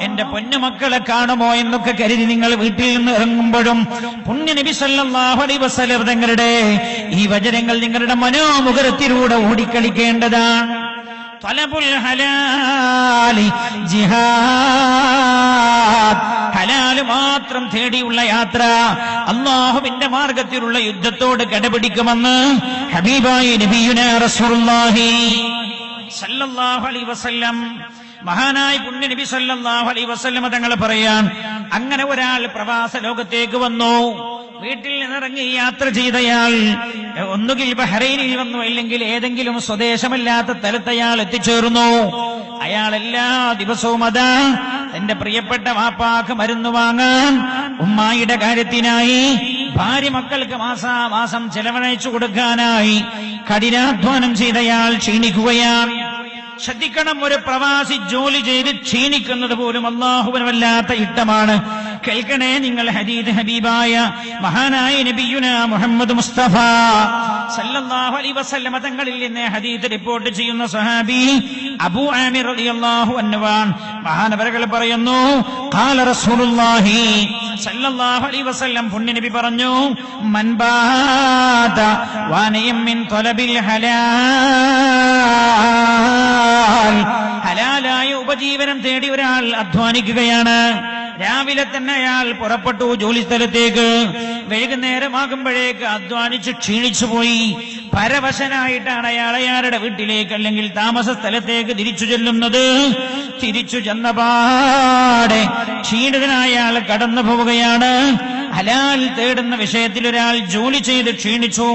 എന്റെ പൊന്നുമക്കളെ കാണുമോ എന്നൊക്കെ കരുതി നിങ്ങൾ വീട്ടിൽ നിന്ന് ഇറങ്ങുമ്പോഴും പുണ്യനബി സല്ലല്ലാഹു അലൈഹി വസല്ലം തങ്ങളുടെ ഈ വചനങ്ങൾ നിങ്ങളുടെ മനോമുഖരത്തിലൂടെ ഓടിക്കളിക്കേണ്ടതാണ്. തലബുൽ ഹലാലി ജിഹാദ്, ഹലാല് മാത്രം തേടിയുള്ള യാത്ര അല്ലാഹുവിന്റെ മാർഗത്തിലുള്ള യുദ്ധത്തോട് കടപിടിക്കുമെന്ന് ഹബീബായി നബിയുനാ റസൂലുള്ളാഹി സല്ലല്ലാഹു അലൈഹി വസല്ലം. മഹാനായ പുണ്യനബി സല്ലല്ലാഹു അലൈഹി വസല്ലം തങ്ങൾ പറയാൻ, അങ്ങനെ ഒരാൾ പ്രവാസ ലോകത്തേക്ക് വന്നു. വീട്ടിൽ നിന്നിറങ്ങി യാത്ര ചെയ്തയാൾ ഒന്നുകിൽ ബഹ്റൈനിൽ വന്നു, അല്ലെങ്കിൽ ഏതെങ്കിലും സ്വദേശമല്ലാത്ത സ്ഥലത്ത് അയാൾ എത്തിച്ചേർന്നു. അയാൾ എല്ലാ ദിവസവും അതാ തന്റെ പ്രിയപ്പെട്ട വാപ്പാക്ക് മരുന്ന് വാങ്ങാൻ, ഉമ്മായിയുടെ കാര്യത്തിനായി, ഭാര്യ മക്കൾക്ക് മാസാമാസം ചെലവഴിച്ചു കൊടുക്കാനായി കഠിനാധ്വാനം ചെയ്തയാൾ ക്ഷീണിക്കുകയാണ്. ശ്രദ്ധിക്കണം, ഒരു പ്രവാസി ജോലി ചെയ്ത് ക്ഷീണിക്കുന്നത് പോലും അല്ലാഹുവിന് വല്ലാത്ത ഇഷ്ടമാണ്. കേൾക്കണേ നിങ്ങൾ, ഹബീബായ മഹാനായ നബിയുനാ മുഹമ്മദ് മുസ്തഫ സല്ലല്ലാഹു അലൈഹി വസല്ലം തങ്ങളിൽ നിന്ന് ഹദീസ് റിപ്പോർട്ട് ചെയ്യുന്ന സ്വഹാബി അബൂ ആമിർ റളിയല്ലാഹു അൻഹു മഹാനവറുകൾ പറയുന്നു, ഖാല റസൂലുള്ളാഹി സല്ലല്ലാഹു അലൈഹി വസല്ലം, പുണ്യനബി പറഞ്ഞു, മൻ ബാത വാനയം മിൻ തലബിൽ ഹലാൽ, ഹലാലായ ഉപജീവനം തേടി ഒരാൾ അധ്വാനിക്കുകയാണ്. രാവിലെ തന്നെ അയാൾ പുറപ്പെട്ടു ജോലി സ്ഥലത്തേക്ക്. വൈകുന്നേരമാകുമ്പോഴേക്ക് അധ്വാനിച്ച് ക്ഷീണിച്ചുപോയി. പരവശനായിട്ടാണ് അയാൾ അയാളുടെ വീട്ടിലേക്ക് അല്ലെങ്കിൽ താമസ സ്ഥലത്തേക്ക് തിരിച്ചു ചെല്ലുന്നത്. തിരിച്ചു ചെന്നപാടെ ക്ഷീണിതനായ അയാൾ കടന്നു പോവുകയാണ്. ഹലാൽ തേടുന്ന വിഷയത്തിൽ ഒരാൾ ജോലി ചെയ്ത് ക്ഷീണിച്ചു.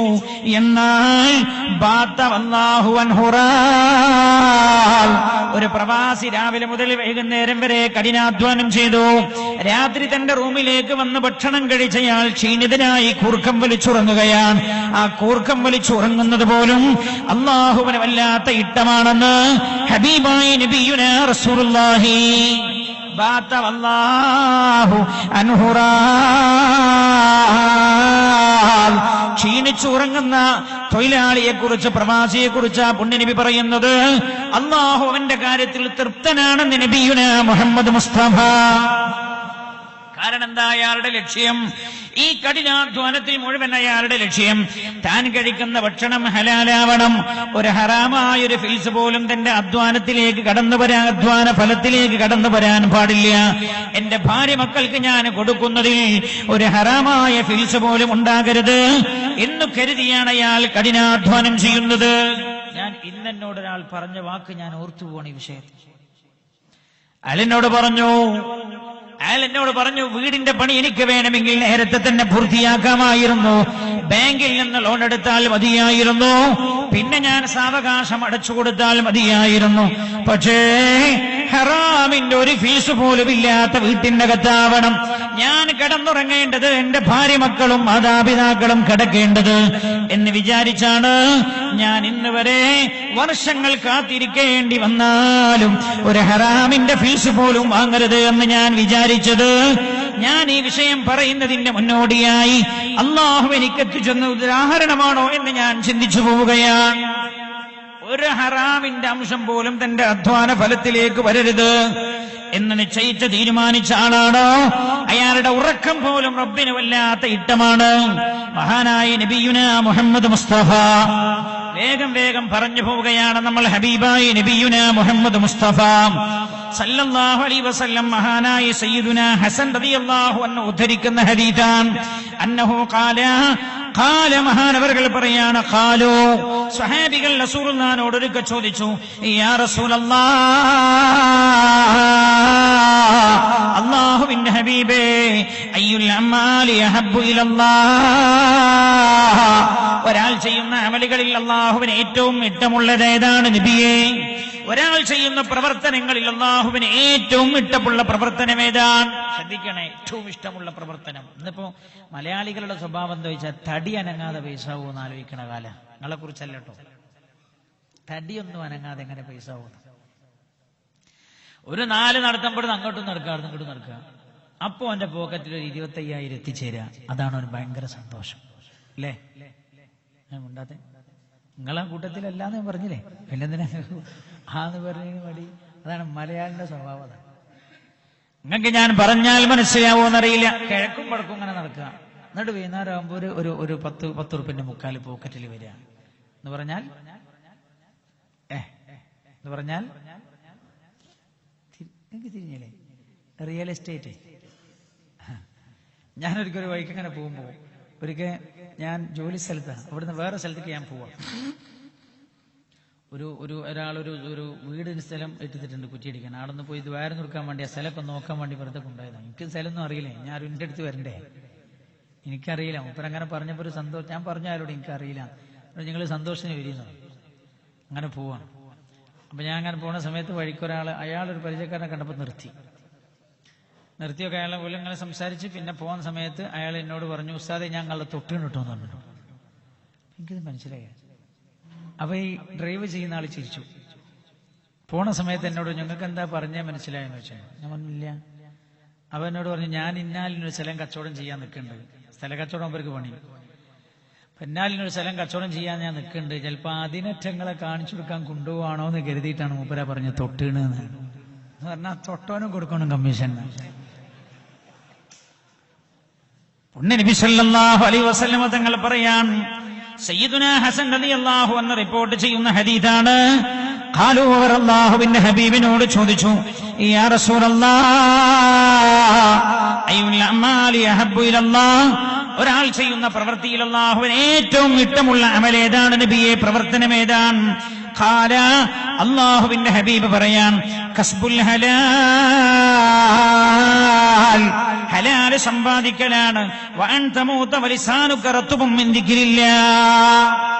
എന്നാൽ ഒരു പ്രവാസി രാവിലെ മുതൽ വൈകുന്നേരം വരെ കഠിനാധ്വാനം ചെയ്തു. രാത്രി തന്റെ റൂമിലേക്ക് വന്ന് ഭക്ഷണം കഴിച്ചയാൾ ക്ഷീണിതനായി കൂർക്കം വലിച്ചുറങ്ങുകയാണ്. ആ കൂർക്കം വലിച്ചുറങ്ങുന്നത് പോലും അല്ലാഹുവിന് വല്ലാത്ത ഇഷ്ടമാണെന്ന് ഹബീബായി നബിയുനാ റസൂലുള്ളാഹി ക്ഷീണിച്ചുറങ്ങുന്ന തൊഴിലാളിയെ കുറിച്ച്, പ്രവാസിയെ കുറിച്ച് പുണ്യനബി പറയുന്നത്, അല്ലാഹു അവന്റെ കാര്യത്തിൽ തൃപ്തനാണെന്ന് നബിയുനാ മുഹമ്മദ് മുസ്തഫ. കാരണം എന്താ? അയാളുടെ ലക്ഷ്യം, ഈ കഠിനാധ്വാനത്തിൽ മുഴുവൻ അയാളുടെ ലക്ഷ്യം താൻ കഴിക്കുന്ന ഭക്ഷണം ഹലാലാവണം. ഒരു ഹറാമായ ഒരു ഫിൽസ് പോലും തന്റെ അധ്വാനത്തിലേക്ക് കടന്നു വരാൻ, അധ്വാന ഫലത്തിലേക്ക് കടന്നു വരാൻ പാടില്ല. എന്റെ ഭാര്യ മക്കൾക്ക് ഞാൻ കൊടുക്കുന്നതിൽ ഒരു ഹറാമായ ഫിൽസ് പോലും ഉണ്ടാകരുത് എന്ന് കരുതിയാണ് അയാൾ കഠിനാധ്വാനം ചെയ്യുന്നത്. ഞാൻ ഇന്നെന്നോടൊരാൾ പറഞ്ഞ വാക്ക് ഞാൻ ഓർത്തുപോകണം ഈ വിഷയത്തിൽ. അയാൾ എന്നോട് പറഞ്ഞു, വീടിന്റെ പണി എനിക്ക് വേണമെങ്കിൽ നേരത്തെ തന്നെ പൂർത്തിയാക്കാമായിരുന്നു, ബാങ്കിൽ നിന്ന് ലോൺ എടുത്താൽ മതിയായിരുന്നു, പിന്നെ ഞാൻ സാവകാശം അടച്ചു കൊടുത്താൽ മതിയായിരുന്നു. പക്ഷേ ഹറാമിന്റെ ഒരു ഫീസ് പോലും ഇല്ലാത്ത വീട്ടിന്റെ അകത്താവണം ഞാൻ കിടന്നുറങ്ങേണ്ടത്, എന്റെ ഭാര്യ മക്കളും മാതാപിതാക്കളും കിടക്കേണ്ടത് എന്ന് വിചാരിച്ചാണ് ഞാൻ ഇന്ന് വരെ വർഷങ്ങൾ കാത്തിരിക്കേണ്ടി വന്നാലും ഒരു ഹറാമിന്റെ ഫീസ് പോലും വാങ്ങരുത് എന്ന് ഞാൻ വിചാരിച്ചത്. ഞാൻ ഈ വിഷയം പറയുന്നതിന്റെ മുന്നോടിയായി അള്ളാഹു എനിക്ക് എത്തിച്ചെന്ന ഉദാഹരണമാണോ എന്ന് ഞാൻ ചിന്തിച്ചു പോവുകയാണ്. ഒരു ഹറാമിന്റെ അംശം പോലും തന്റെ അധ്വാന ഫലത്തിലേക്ക് വരരുത് എന്ന് നിശ്ചയിച്ച് തീരുമാനിച്ച ആളാണോ അയാളുടെ ഉറക്കം പോലും റബ്ബിന് വല്ലാത്ത ഇഷ്ടമാണ്. മഹാനായ നബിയുനാ മുഹമ്മദ് മുസ്തഫ വേഗം വേഗം പറഞ്ഞു പോവുകയാണ്. നമ്മൾ ഹബീബായി നബിയുനാ മുഹമ്മദ് മുസ്തഫ സല്ലല്ലാഹു അലൈഹി വസല്ലം മഹാനായ സയ്യിദുനാ ഹസൻ റളിയല്ലാഹു അൻഹു ഉദ്ധരിക്കുന്ന ഹദീസാണ്. അന്നഹു ഖാല മഹാനവർകൾ പറയാണ്, ഖാലു സ്വഹാബികൾ റസൂലുള്ളാഹിനോട് ഒരിക്കൽ ചോദിച്ചു, യാ റസൂലല്ലാഹ്, അല്ലാഹുവിന്റെ ഹബീബേ, അയ്യുൽ അമാലി അഹബ്ബു ഇലല്ലാഹ്, ഒരാൾ ചെയ്യുന്ന അമലുകളിൽ അല്ലാഹുവിന് ഏറ്റവും ഇഷ്ടമുള്ളത് ഏതാണ് നബിയേ? ഒരാൾ ചെയ്യുന്ന പ്രവർത്തനങ്ങളിൽ അല്ലാഹുവിന് ഏറ്റവും ഇഷ്ടമുള്ള പ്രവർത്തനം ഏതാണ്? ശ്രദ്ധിക്കണേ, ഏറ്റവും ഇഷ്ടമുള്ള പ്രവർത്തനം. ഇന്നിപ്പോ മലയാളികളുടെ സ്വഭാവം എന്താ വെച്ചാൽ തടി അനങ്ങാതെ പൈസ ആവുമെന്ന് ആലോചിക്കണ കാലം. നിങ്ങളെ കുറിച്ചല്ല കേട്ടോ, തടിയൊന്നും അനങ്ങാതെ എങ്ങനെ പൈസ ആവുന്നു? ഒരു 4 നടത്തുമ്പോഴും അങ്ങോട്ടും നടക്കുക, ഇങ്ങോട്ടും നടക്കുക. അപ്പോ അവന്റെ പോക്കറ്റിൽ ഒരു 25,000 എത്തിച്ചേരുക. അതാണ് ഒരു ഭയങ്കര സന്തോഷം അല്ലേ? ഉണ്ടാത്തെ നിങ്ങളെ കൂട്ടത്തിലല്ലാന്ന് ഞാൻ പറഞ്ഞില്ലേ, പിന്നെന്തിനാ ആന്ന് പറഞ്ഞതിന് മടി? അതാണ് മലയാളിന്റെ സ്വഭാവം. നിങ്ങൾക്ക് ഞാൻ പറഞ്ഞാൽ മനസ്സിലാവോന്നറിയില്ല. കിഴക്കും വടക്കും ഇങ്ങനെ നടക്കുക, എന്നിട്ട് വൈകുന്നേരം ആകുമ്പോ ഒരു 10 റുപ്യന്റെ മുക്കാൽ പോക്കറ്റിൽ വരിക എന്ന് പറഞ്ഞാൽ എനിക്ക് തിരിഞ്ഞില്ലേ? Real estate. ഞാനൊരിക്കൽ വഴിക്ക് ഇങ്ങനെ പോകുമ്പോ ഒരിക്കൽ ഞാൻ ജോലി സ്ഥലത്താണ്, അവിടുന്ന് വേറെ സ്ഥലത്തേക്ക് ഞാൻ പോവാം. ഒരാളൊരു വീടിന് സ്ഥലം എടുത്തിട്ടുണ്ട് കുറ്റിയടിക്കാൻ. ആളൊന്ന് പോയി ഇത് വയറ് നിർക്കാൻ വേണ്ടി ആ സ്ഥലമൊക്കെ നോക്കാൻ വേണ്ടി വെറുതെ കൊണ്ടുപോയതാണ്. എനിക്ക് സ്ഥലമൊന്നും അറിയില്ലേ, ഞാൻ എൻ്റെ അടുത്ത് വരണ്ടേ, എനിക്കറിയില്ല. മുപ്പരങ്ങനെ പറഞ്ഞപ്പോൾ ഒരു സന്തോഷം. ഞാൻ പറഞ്ഞ ആരോട് എനിക്കറിയില്ല, നിങ്ങൾ സന്തോഷത്തിന് വരികയെന്ന്. അങ്ങനെ പോവാണ്. അപ്പൊ ഞാൻ അങ്ങനെ പോകുന്ന സമയത്ത് വഴിക്കൊരാൾ, അയാളൊരു പരിചയക്കാരനെ കണ്ടപ്പോൾ നിർത്തിയൊക്കെ അയാളെ പോലെ ഇങ്ങനെ സംസാരിച്ച്. പിന്നെ പോകുന്ന സമയത്ത് അയാൾ എന്നോട് പറഞ്ഞു, ഉസ്താദെ ഞാൻ നിങ്ങളുടെ തൊട്ടിന് കിട്ടുമെന്ന് പറഞ്ഞു. എനിക്കിത് മനസ്സിലായി. അപ്പൊ ഈ ഡ്രൈവ് ചെയ്യുന്ന ആൾ ചിരിച്ചു. പോണ സമയത്ത് എന്നോട്, ഞങ്ങൾക്ക് എന്താ പറഞ്ഞാൽ മനസ്സിലായെന്ന് വെച്ചാൽ ഞാൻ പറഞ്ഞില്ല. അവ എന്നോട് പറഞ്ഞു, ഞാൻ ഇന്നാലിനൊരു സ്ഥലം കച്ചവടം ചെയ്യാൻ നിൽക്കുന്നുണ്ട്. സ്ഥല കച്ചവടം അവർക്ക് പണി. ഇന്നാലിനൊരു സ്ഥലം കച്ചവടം ചെയ്യാൻ ഞാൻ നിൽക്കുന്നുണ്ട്, ചിലപ്പോ അതിനറ്റങ്ങളെ കാണിച്ചു കൊടുക്കാൻ കൊണ്ടുപോവാണോ എന്ന് കരുതിയിട്ടാണ് മൂപ്പര പറഞ്ഞ് തൊട്ടീണ് എന്ന് പറഞ്ഞാൽ തൊട്ടോനും കൊടുക്കണം കമ്മീഷൻ. പുണ്യ നബി സല്ലല്ലാഹു അലൈഹി വസല്ലം തങ്ങൾ പറയാൻ, സയ്യിദുനാ ഹസൻ റളിയല്ലാഹു അൻഹു റിപ്പോർട്ട് ചെയ്യുന്ന ഹദീസാണ്. ഖാലു, അവർ അല്ലാഹുവിന്റെ ഹബീബിനോട് ചോദിച്ചു, യാ റസൂലല്ലാഹ്, അയ്യുൽ അമാലി അഹബ്ബു ഇലല്ലാഹ്, ഒരാൾ ചെയ്യുന്ന പ്രവൃത്തിയിൽ അല്ലാഹുവിന് ഏറ്റവും ഇഷ്ടമുള്ള അമൽ ഏതാണ് നബിയെ? പ്രവർത്തനം ഏതാണ്? ഖാല, അല്ലാഹുവിന്റെ ഹബീബ് പറയാൻ, കസ്ബുൽ ഹലാൽ, ഹലാൽ സമ്പാദിക്കലാണ്. വഅൻ തമൂത വലിസാനുക റത്ബും മിൻ ദിക്രില്ലാഹ്,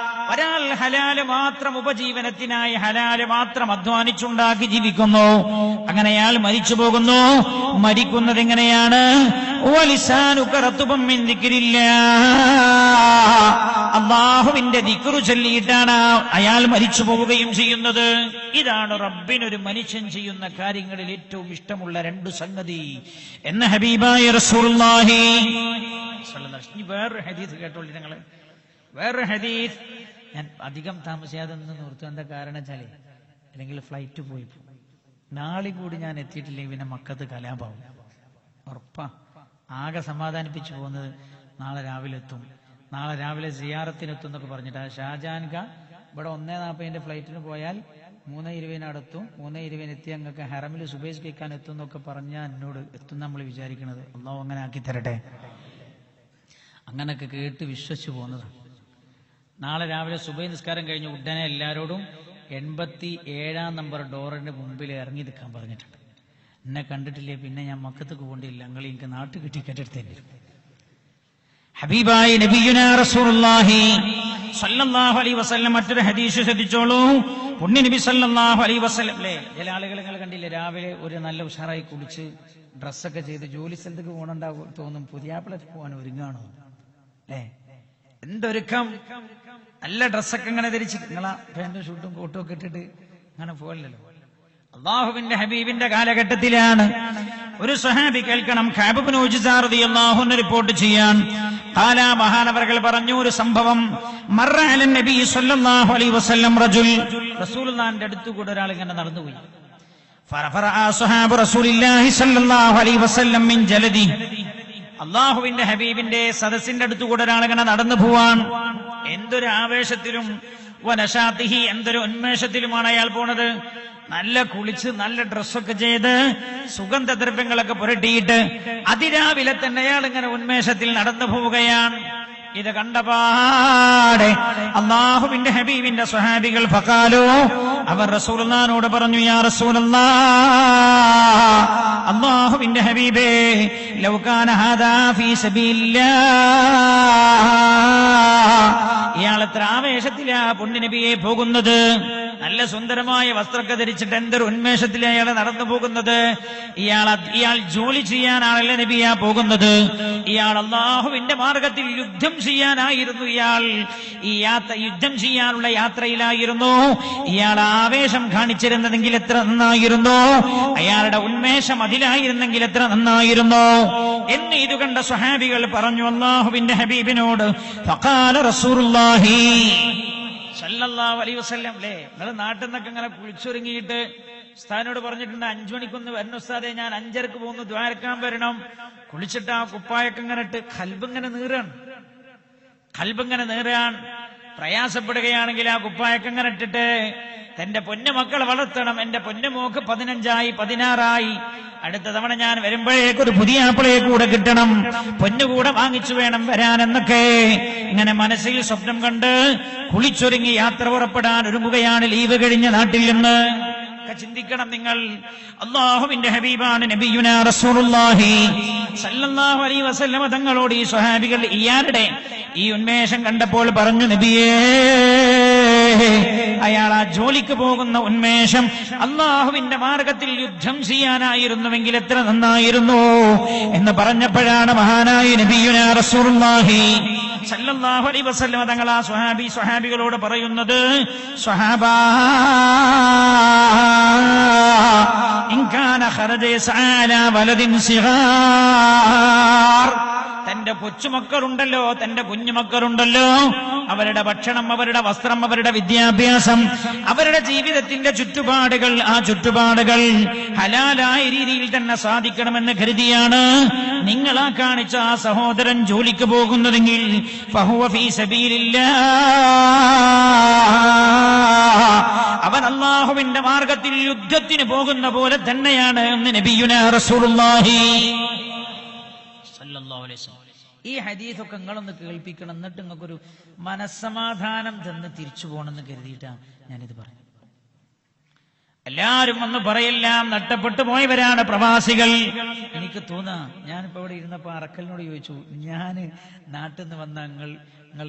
ഒരാൾ ഹലാല് മാത്രം ഉപജീവനത്തിനായി ഹലാല് മാത്രം അധ്വാനിച്ചുണ്ടാക്കി ജീവിക്കുന്നു, അങ്ങനെ അയാൾ മരിച്ചു പോകുന്നു. മരിക്കുന്നത് എങ്ങനെയാണ്? വലിസാനുക റത്ബും മിൻ ദിക്രില്ലാഹ്, അല്ലാഹുവിന്റെ ദിക്റ് ചൊല്ലിയിട്ടാണ് അയാൾ മരിച്ചു പോവുകയും ചെയ്യുന്നത്. ഇതാണ് റബ്ബിനൊരു മനുഷ്യൻ ചെയ്യുന്ന കാര്യങ്ങളിൽ ഏറ്റവും ഇഷ്ടമുള്ള 2 സംഗതി എന്ന് ഹബീബായ റസൂലുള്ളാഹി സ്വല്ലല്ലാഹു അലൈഹി വസല്ലം. വേറൊരു ഹദീസ് കേട്ടോളൂ നിങ്ങൾ. വേറൊരു ഹദീസ് ഞാൻ അധികം താമസിയാതെ ഒന്ന് നിർത്തും. എന്താ കാരണം വെച്ചാലേ, അല്ലെങ്കിൽ ഫ്ലൈറ്റ് പോയി നാളെ കൂടി ഞാൻ എത്തിയിട്ടില്ലെങ്കിൽ പിന്നെ മക്കത്ത് കലാപാവും ഉറപ്പാ. ആകെ സമാധാനിപ്പിച്ചു പോകുന്നത് നാളെ രാവിലെ എത്തും, നാളെ രാവിലെ സിയാറത്തിനെത്തും എന്നൊക്കെ പറഞ്ഞിട്ട്. ആ ഷാജാൻ ഖാൻ ഇവിടെ 1:40 ഫ്ലൈറ്റിന് പോയാൽ 3:20 അടുത്തും, 3:20 എത്തി അങ്ങക്ക് ഹറമിൽ സുബൈസ് കേൾക്കാൻ എത്തും എന്നൊക്കെ പറഞ്ഞാൽ എന്നോട് എത്തും നമ്മൾ വിചാരിക്കുന്നത്. അള്ളാഹു അങ്ങനെ ആക്കി തരട്ടെ. അങ്ങനൊക്കെ കേട്ട് വിശ്വസിച്ചു പോകുന്നത്. നാളെ രാവിലെ സുബൈ നിസ്കാരം കഴിഞ്ഞ് ഉടനെ എല്ലാവരോടും 87 നമ്പർ ഡോറിന്റെ മുമ്പിൽ ഇറങ്ങി നിൽക്കാൻ പറഞ്ഞിട്ടുണ്ട്. എന്നെ കണ്ടിട്ടില്ലേ പിന്നെ ഞാൻ മക്കത്തേക്ക് പോകേണ്ടിയില്ല, നിങ്ങൾ എനിക്ക് നാട്ടിൽ കിട്ടി കേട്ടെടുത്തേണ്ടി വരും. ഹബീബായി നബിയുനാ റസൂലുള്ളാഹി സല്ലല്ലാഹു അലൈഹി വസല്ലം മറ്റൊരു ഹദീസ് ശ്രദ്ധിച്ചോളൂ. പുണ്യ നബി സല്ലല്ലാഹു അലൈഹി വസല്ലം അല്ലേ, ചില ആളുകൾ നിങ്ങൾ കണ്ടില്ലേ രാവിലെ ഒരു നല്ല ഉഷാറായി കുളിച്ച് ഡ്രസ്സൊക്കെ ചെയ്ത് ജോലി സ്ഥലത്തേക്ക് പോകണുണ്ടാവും തോന്നും, പുതിയാപ്പിള പോകാൻ ഒരുങ്ങാണോ അല്ലേ? എന്തൊരുക്കം, നല്ല ഡ്രസ്സൊക്കെ ഇങ്ങനെ ധരിച്ച് നിങ്ങളാ പാന്റും ഷൂട്ടും കോട്ടും ഒക്കെ ഇട്ടിട്ട് അങ്ങനെ പോകല്ലോ. അള്ളാഹുവിന്റെ ഹബീബിന്റെ കാലഘട്ടത്തിലാണ് ഒരു സ്വഹാബി കേൾക്കണം, കഅബ് ഇബ്നു ഉജ്ജ റളിയല്ലാഹു അൻഹു റിപ്പോർട്ട് ചെയ്യാൻ മഹാനവർകൾ പറഞ്ഞു ഒരു സംഭവം. മർറ അലൻ നബി സല്ലല്ലാഹു അലൈഹി വസല്ലം റജുൽ, റസൂലുള്ളാഹിന്റെ അടുത്തുകൂടെ ഒരാൾ ഇങ്ങനെ നടന്നുപോയി. ഫറഫറഅ സ്വഹാബു റസൂലില്ലാഹി സല്ലല്ലാഹു അലൈഹി വസല്ലം മിൻ ജലദി, അള്ളാഹുവിന്റെ ഹബീബിന്റെ സദസ്സിന്റെ അടുത്തുകൂടെ ഒരാൾ ഇങ്ങനെ നടന്നു പോവാൻ. എന്തൊരു ആവേശത്തിലും വനശാതിഹി, എന്തൊരു ഉന്മേഷത്തിലുമാണ് അയാൾ പോണത്. നല്ല കുളിച്ച് നല്ല ഡ്രസ്സൊക്കെ ചെയ്ത് സുഗന്ധദ്രവ്യങ്ങളൊക്കെ പുരട്ടിയിട്ട് അതിരാവിലെ തന്നെ അയാൾ ഇങ്ങനെ ഉന്മേഷത്തിൽ നടന്നു പോവുകയാണ്. ഇത് കണ്ടപാടെ അള്ളാഹുവിന്റെ ഹബീബിന്റെ സ്വഹാബികൾ ഫഖാലു, അവർ റസൂലുള്ളാഹിനോട് പറഞ്ഞു, യാ റസൂലല്ലാഹ്, അള്ളാഹുവിന്റെ ഹബീബേ, ലൗ കാന ഹാദാ ഫീ സബീലില്ലാഹ്, ഇയാൾ എത്ര ആവേശത്തിലാ പുണ്യനബിയെ പോകുന്നത്. നല്ല സുന്ദരമായ വസ്ത്രമൊക്കെ ധരിച്ചിട്ട് എന്തൊരു ഉന്മേഷത്തിലെ അയാളെ നടന്നു പോകുന്നത്. ഇയാൾ ജോലി ചെയ്യാനാണല്ലേ നബിയാ പോകുന്നത്. ഇയാൾ അള്ളാഹുവിന്റെ മാർഗത്തിൽ യുദ്ധം ചെയ്യാനായിരുന്നു. ഇയാൾ ഈ യുദ്ധം ചെയ്യാനുള്ള യാത്രയിലായിരുന്നു. ഇയാൾ ആവേശം കാണിച്ചിരുന്നതെങ്കിൽ എത്ര നന്നായിരുന്നു, അയാളുടെ ഉന്മേഷം അതിലായിരുന്നെങ്കിൽ എത്ര നന്നായിരുന്നു എന്ന് ഇത് കണ്ട സ്വഹാബികൾ പറഞ്ഞു അള്ളാഹുവിന്റെ ഹബീബിനോട്. ഫഖാല റസൂലുള്ളാഹി സല്ലല്ലാഹു അലൈഹി വസല്ലം, അല്ലേ നിങ്ങൾ നാട്ടിൽ നിന്നൊക്കെ ഇങ്ങനെ കുളിച്ചൊരുങ്ങിയിട്ട് ഉസ്താദിനോട് പറഞ്ഞിട്ടുണ്ട് 5 മണിക്കൊന്ന് വരണം ഉസ്താദെ, ഞാൻ 5:30 പോകുന്നു, ദ്വാരക്കാൻ വരണം. കുളിച്ചിട്ട് ആ കുപ്പായൊക്കെ ഇങ്ങനെ ഇട്ട് ഖൽബിങ്ങനെ നീറാൻ പ്രയാസപ്പെടുകയാണെങ്കിൽ ആ കുപ്പായൊക്കെ ഇങ്ങനെ ഇട്ടിട്ട് തന്റെ പൊന്നുമക്കളെ വളർത്തണം. എന്റെ പൊന്നുമോക്ക് 15ആയി 16ആയി, അടുത്ത തവണ ഞാൻ വരുമ്പോഴേക്കൊരു പുതിയ ആപ്പിളയെ കൂടെ കിട്ടണം, പൊന്നുകൂടെ വാങ്ങിച്ചു വേണം വരാനെന്നൊക്കെ ഇങ്ങനെ മനസ്സിൽ സ്വപ്നം കണ്ട് കുളിച്ചൊരുങ്ങി യാത്ര പുറപ്പെടാൻ ഒരുങ്ങുകയാണ് ലീവ് കഴിഞ്ഞ നാട്ടിൽ നിന്ന്. ചിന്തിക്കണം നിങ്ങൾ, അള്ളാഹുവിന്റെ ഹബീബാണ് നബിയുനാ റസൂലുള്ളാഹി സല്ലല്ലാഹു അലൈഹി വസല്ലം തങ്ങളോട് ഈ സ്വഹാബികൾ ഇയാളുടെ ഈ ഉന്മേഷം കണ്ടപ്പോൾ പറഞ്ഞു, നബിയേ, അയാൾ ആ ജോലിക്ക് പോകുന്ന ഉന്മേഷം അള്ളാഹുവിന്റെ മാർഗത്തിൽ യുദ്ധം ചെയ്യാനായിരുന്നുവെങ്കിൽ എത്ര നന്നായിരുന്നു എന്ന് പറഞ്ഞപ്പോഴാണ് മഹാനായ നബിയുനാ റസൂലുള്ളാഹി സല്ലല്ലാഹു അലൈഹി വസല്ലം തങ്ങൾ ആ സ്വഹാബികളോട് പറയുന്നത്, സ്വഹാബാ, ഇൻ കാന ഖറജ യസ്ആല വലദിൻ സിഗാർ, തന്റെ കൊച്ചുമക്കളുണ്ടല്ലോ, തന്റെ കുഞ്ഞുമക്കളുണ്ടല്ലോ, അവരുടെ ഭക്ഷണം, അവരുടെ വസ്ത്രം, അവരുടെ വിദ്യാഭ്യാസം, അവരുടെ ജീവിതത്തിന്റെ ചുറ്റുപാടുകൾ, ആ ചുറ്റുപാടുകൾ ഹലാലായ രീതിയിൽ തന്നെ സാധിക്കണമെന്ന് കരുതിയാണ് നിങ്ങളാ കാണിച്ച ആ സഹോദരൻ ജോലിക്ക് പോകുന്നതെങ്കിൽ ഫഹുവ ഫീ സബീലില്ലാഹ്, അവൻ അല്ലാഹുവിന്റെ മാർഗത്തിൽ യുദ്ധത്തിന് പോകുന്ന പോലെ തന്നെയാണ് എന്ന് നബിയുനാ റസൂലുള്ളാഹി സല്ലല്ലാഹു അലൈഹി വസല്ലം. ഈ ഹദീസൊക്കെ നിങ്ങളൊന്ന് കേൾപ്പിക്കണം, എന്നിട്ട് നിങ്ങൾക്കൊരു മനസ്സമാധാനം തന്ന് തിരിച്ചു പോകണമെന്ന് കരുതിയിട്ടാണ് ഞാനിത് പറഞ്ഞു. എല്ലാരും ഒന്ന് പറയെല്ലാം നഷ്ടപ്പെട്ടു പോയവരാണ് പ്രവാസികൾ. എനിക്ക് തോന്നാ, ഞാനിപ്പോ ഇവിടെ ഇരുന്നപ്പോ അറക്കലിനോട് ചോദിച്ചു, ഞാന് നാട്ടിൽ നിന്ന് വന്നാൽ നിങ്ങൾ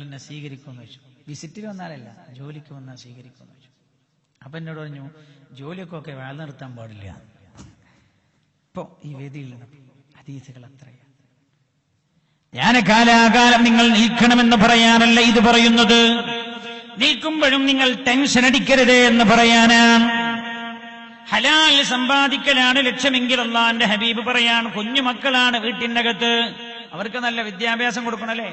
എന്നെ സ്വീകരിക്കുമെന്ന് ചോദിച്ചു. വിസിറ്റിൽ വന്നാലല്ല, ജോലിക്ക് വന്നാൽ സ്വീകരിക്കുമെന്ന് ചോദിച്ചു. അപ്പൊ എന്നോട് പറഞ്ഞു, ജോലിയൊക്കെ വേല നിർത്താൻ പാടില്ല. ഇപ്പൊ ഈ വേദിയിൽ നിന്ന് ഹദീസുകൾ അത്രയാണ്. ഞാൻ കാലാകാലം നിങ്ങൾ നിൽക്കണമെന്ന് പറയാനല്ല ഇത് പറയുന്നത്, നിൽക്കുമ്പോഴും നിങ്ങൾ ടെൻഷൻ അടിക്കരുത് എന്ന് പറയാനാണ്. ഹലാൽ സമ്പാദിക്കലാണ് ലക്ഷ്യമെങ്കിൽ അല്ലാഹുവിന്റെ ഹബീബ് പറയാൻ, കുഞ്ഞുമക്കളാണ് വീട്ടിന്റെ അകത്ത്, അവർക്ക് നല്ല വിദ്യാഭ്യാസം കൊടുക്കണല്ലേ.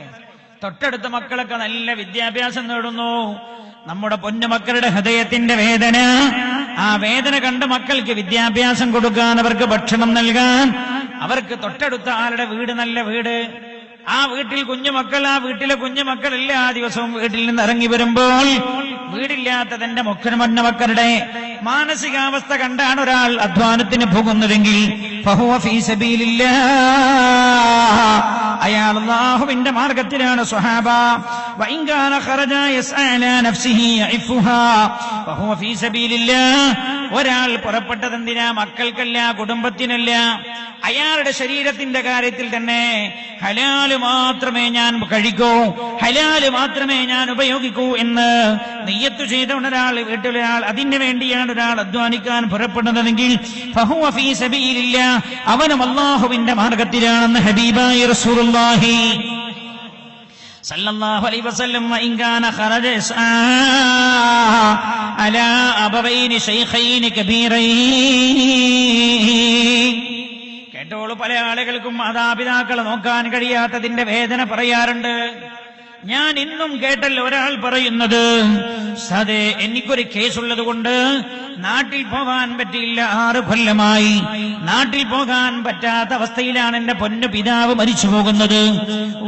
തൊട്ടടുത്ത മക്കളൊക്കെ നല്ല വിദ്യാഭ്യാസം നേടുന്നു. നമ്മുടെ പൊന്നുമക്കളുടെ ഹൃദയത്തിന്റെ വേദന, ആ വേദന കണ്ട് മക്കൾക്ക് വിദ്യാഭ്യാസം കൊടുക്കാൻ, അവർക്ക് ഭക്ഷണം നൽകാൻ, അവർക്ക് തൊട്ടടുത്ത ആളുടെ വീട് നല്ല വീട്, ആ വീട്ടിൽ കുഞ്ഞുമക്കൾ, ആ വീട്ടിലെ കുഞ്ഞുമക്കൾ എല്ലാ ദിവസവും വീട്ടിൽ നിന്ന് ഇറങ്ങി വരുമ്പോൾ വീടില്ലാത്ത തന്റെ മക്കളുടെ മാനസികാവസ്ഥ കണ്ടാണ് ഒരാൾ അധ്വാനത്തിന് പോകുന്നതെങ്കിൽ ഫഹുവ ഫീ സബീലില്ലാഹ്, അയാൾ അല്ലാഹുവിന്റെ മാർഗത്തിലാണ്. സ്വഹാബ വഇൻ കാന ഖറജ യസ്അ അലാ നഫ്സിഹി യഇഫുഹാ ഫഹുവ ഫീ സബീലില്ലാഹ്. ഒരാൾ പുറപ്പെട്ടതെന്തിനാ? മക്കൾക്കല്ല, കുടുംബത്തിനല്ല, അയാളുടെ ശരീരത്തിന്റെ കാര്യത്തിൽ തന്നെ ഹലാല് മാത്രമേ ഞാൻ കഴിക്കൂ, ഹലാല് മാത്രമേ ഞാൻ ഉപയോഗിക്കൂ എന്ന് നിയ്യത്ത് ചെയ്ത ഒരാൾ, വീട്ടിലൊരാൾ, അതിനു വേണ്ടിയാണ് ഒരാൾ അധ്വാനിക്കാൻ പുറപ്പെടുന്നതെങ്കിൽ ഫഹുവ ഫീ സബീലില്ലാഹ്, അവനും അല്ലാഹുവിന്റെ മാർഗത്തിലാണെന്ന് ഹബീബായ റസൂലുള്ളാഹി സല്ലല്ലാഹു അലൈഹി വസല്ലം വഇൻ കാന ഖറജ അലാ അബവൈനി ശൈഖൈനി കബീറൈൻ. കേട്ടോളൂ, പല ആളുകൾക്കും മാതാപിതാക്കളെ നോക്കാൻ കഴിയാത്തതിന്റെ വേദന പറയാറുണ്ട്. ഞാൻ ഇന്നും കേട്ടല്ലോ ഒരാൾ പറയുന്നത്, സതേ എനിക്കൊരു കേസുള്ളത് കൊണ്ട് നാട്ടിൽ പോകാൻ പറ്റിയില്ല, 6 കൊല്ലമായി നാട്ടിൽ പോകാൻ പറ്റാത്ത അവസ്ഥയിലാണ് എന്റെ പൊന്നു പിതാവ് മരിച്ചു പോകുന്നത്,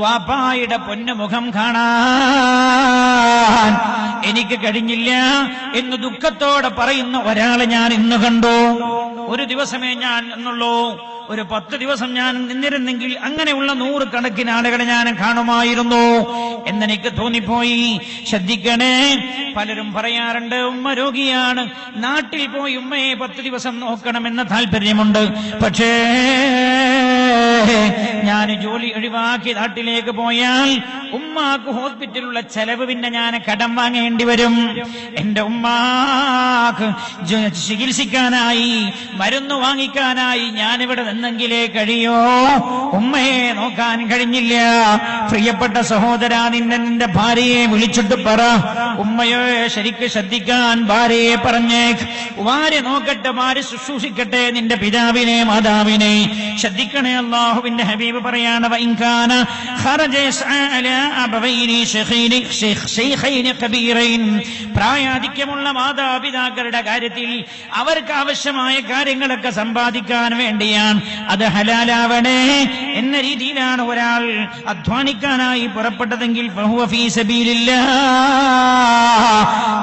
വാപ്പായുടെ പൊന്നു മുഖം കാണാൻ എനിക്ക് കഴിഞ്ഞില്ല എന്ന് ദുഃഖത്തോടെ പറയുന്ന ഒരാളെ ഞാൻ ഇന്ന് കണ്ടു. ഒരു ദിവസമേ ഞാൻ എന്നുള്ളൂ, ഒരു 10 ദിവസം ഞാൻ നിന്നിരുന്നെങ്കിൽ അങ്ങനെയുള്ള 100 കണക്കിന് ആളുകളെ ഞാൻ കാണുമായിരുന്നു എന്നെനിക്ക് തോന്നിപ്പോയി. ശ്രദ്ധിക്കണേ, പലരും പറയാറുണ്ട് ഉമ്മ രോഗിയാണ്, നാട്ടിൽ പോയി ഉമ്മയെ 10 ദിവസം നോക്കണമെന്ന താല്പര്യമുണ്ട്. പക്ഷേ ഞാൻ ജോലി ഒഴിവാക്കി നാട്ടിലേക്ക് പോയാൽ ഉമ്മാക്ക് ഹോസ്പിറ്റലിലുള്ള ചെലവ് പിന്നെ ഞാൻ കടം വാങ്ങേണ്ടി വരും. എന്റെ ഉമ്മാക്ക് ചികിത്സിക്കാനായി, മരുന്ന് വാങ്ങിക്കാനായി ഞാനിവിടെ നിന്നെങ്കിലേ കഴിയോ, ഉമ്മയെ നോക്കാൻ കഴിഞ്ഞില്ല. പ്രിയപ്പെട്ട സഹോദര, നിന്റെ ഭാര്യയെ വിളിച്ചിട്ട് പറ, ഉമ്മയെ ശരിക്ക് ശ്രദ്ധിക്കാൻ ഭാര്യയെ പറഞ്ഞേക്ക്, ഭാര്യ നോക്കട്ടെ, ഭാര്യ ശുശ്രൂഷിക്കട്ടെ നിന്റെ പിതാവിനെ, മാതാവിനെ. ശ്രദ്ധിക്കണേ, അല്ലാഹുവിന്റെ ഹബീബ് പറയാണ് വഇൻ കാന ഖറജ അലാ അബവൈനി ശൈഖൈനി കബീറൈൻ. പ്രായാധിക്യമുള്ള മാതാപിതാക്കളുടെ കാര്യത്തിൽ അവർക്ക് ആവശ്യമായ കാര്യങ്ങളൊക്കെ സമ്പാദിക്കാൻ വേണ്ടിയാണ്, അത് ഹലാലാവണേ എന്ന രീതിയിലാണ് ഒരാൾ അധ്വാനിക്കാനായി പുറപ്പെട്ടതെങ്കിൽ ഫഹുവ ഫീ സബീലില്ലാഹ്,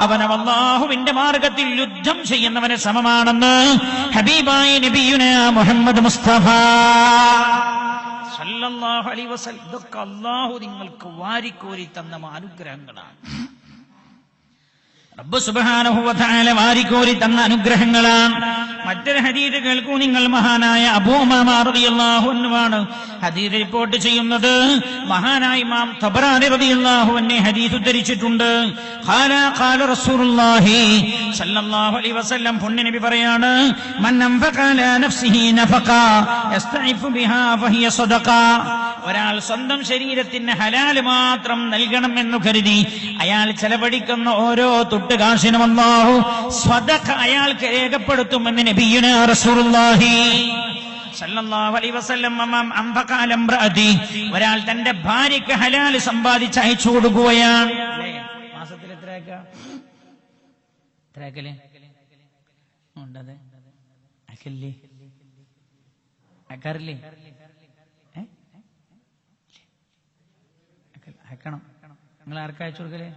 അവൻ അല്ലാഹുവിന്റെ മാർഗത്തിൽ യുദ്ധം ചെയ്യുന്നവന് സമമാണെന്ന് ഹബീബായ നബിയുനാ മുഹമ്മദ് മുസ്തഫ സല്ലല്ലാഹു അലൈഹി വസല്ലം. ഇതൊക്കെ അല്ലാഹു നിങ്ങൾക്ക് വാരിക്കോരി തന്ന അനുഗ്രഹങ്ങളാണ്. റബ്ബ് സുബ്ഹാനഹു വ തആല വാരിക്കോരി തന്ന അനുഗ്രഹങ്ങളാണ്. മറ്റൊരു ഹദീസ് കേൾക്കൂ നിങ്ങൾ. മഹാനായ അബൂ ഉമാമ റളിയല്ലാഹു അൻഹു ആണ് ഹദീസ് റിപ്പോർട്ട് ചെയ്യുന്നത്. മഹാനായ ഇമാം തബറാനി റളിയല്ലാഹു അൻഹു ഹദീസ് ഉദ്ധരിച്ചിട്ടുണ്ട്. ഖാല റസൂലുള്ളാഹി സല്ലല്ലാഹു അലൈഹി വസല്ലം, പുണ്യനബി പറയാണ്, മൻ അൻഫഖ അലാ നഫ്സിഹി നഫഖ യസ്തഇഫു ബിഹാ ഫഹിയ സദഖ. ഒരാൾ സ്വന്തം ശരീരത്തിന് ഹലാല് മാത്രം നൽകണം എന്ന് കരുതി അയാൾ ചെലവഴിക്കുന്ന ഓരോ തുട്ടുകാശിനും അല്ലാഹു സ്വദഖ അയാൾക്ക് രേഖപ്പെടുത്തുമെന്ന് നബിയുനാ റസൂലുള്ളാഹി സല്ലല്ലാഹു അലൈഹി വസല്ലം. അൻഫഖ അലാ ഇംറഅതി, ഒരാൾ തന്റെ ഭാര്യയ്ക്ക് ഹലാല് സമ്പാദിച്ച് അയച്ചു കൊടുക്കുകയാണ്. മാസത്തിൽ എത്രയാക്കല്ലേ ഉണ്ടത്? അയക്കല്ലേ? അയക്കാറില്ലേ? അയക്കണം. നിങ്ങൾ ആർക്കാ അയച്ചു കൊടുക്കലേ?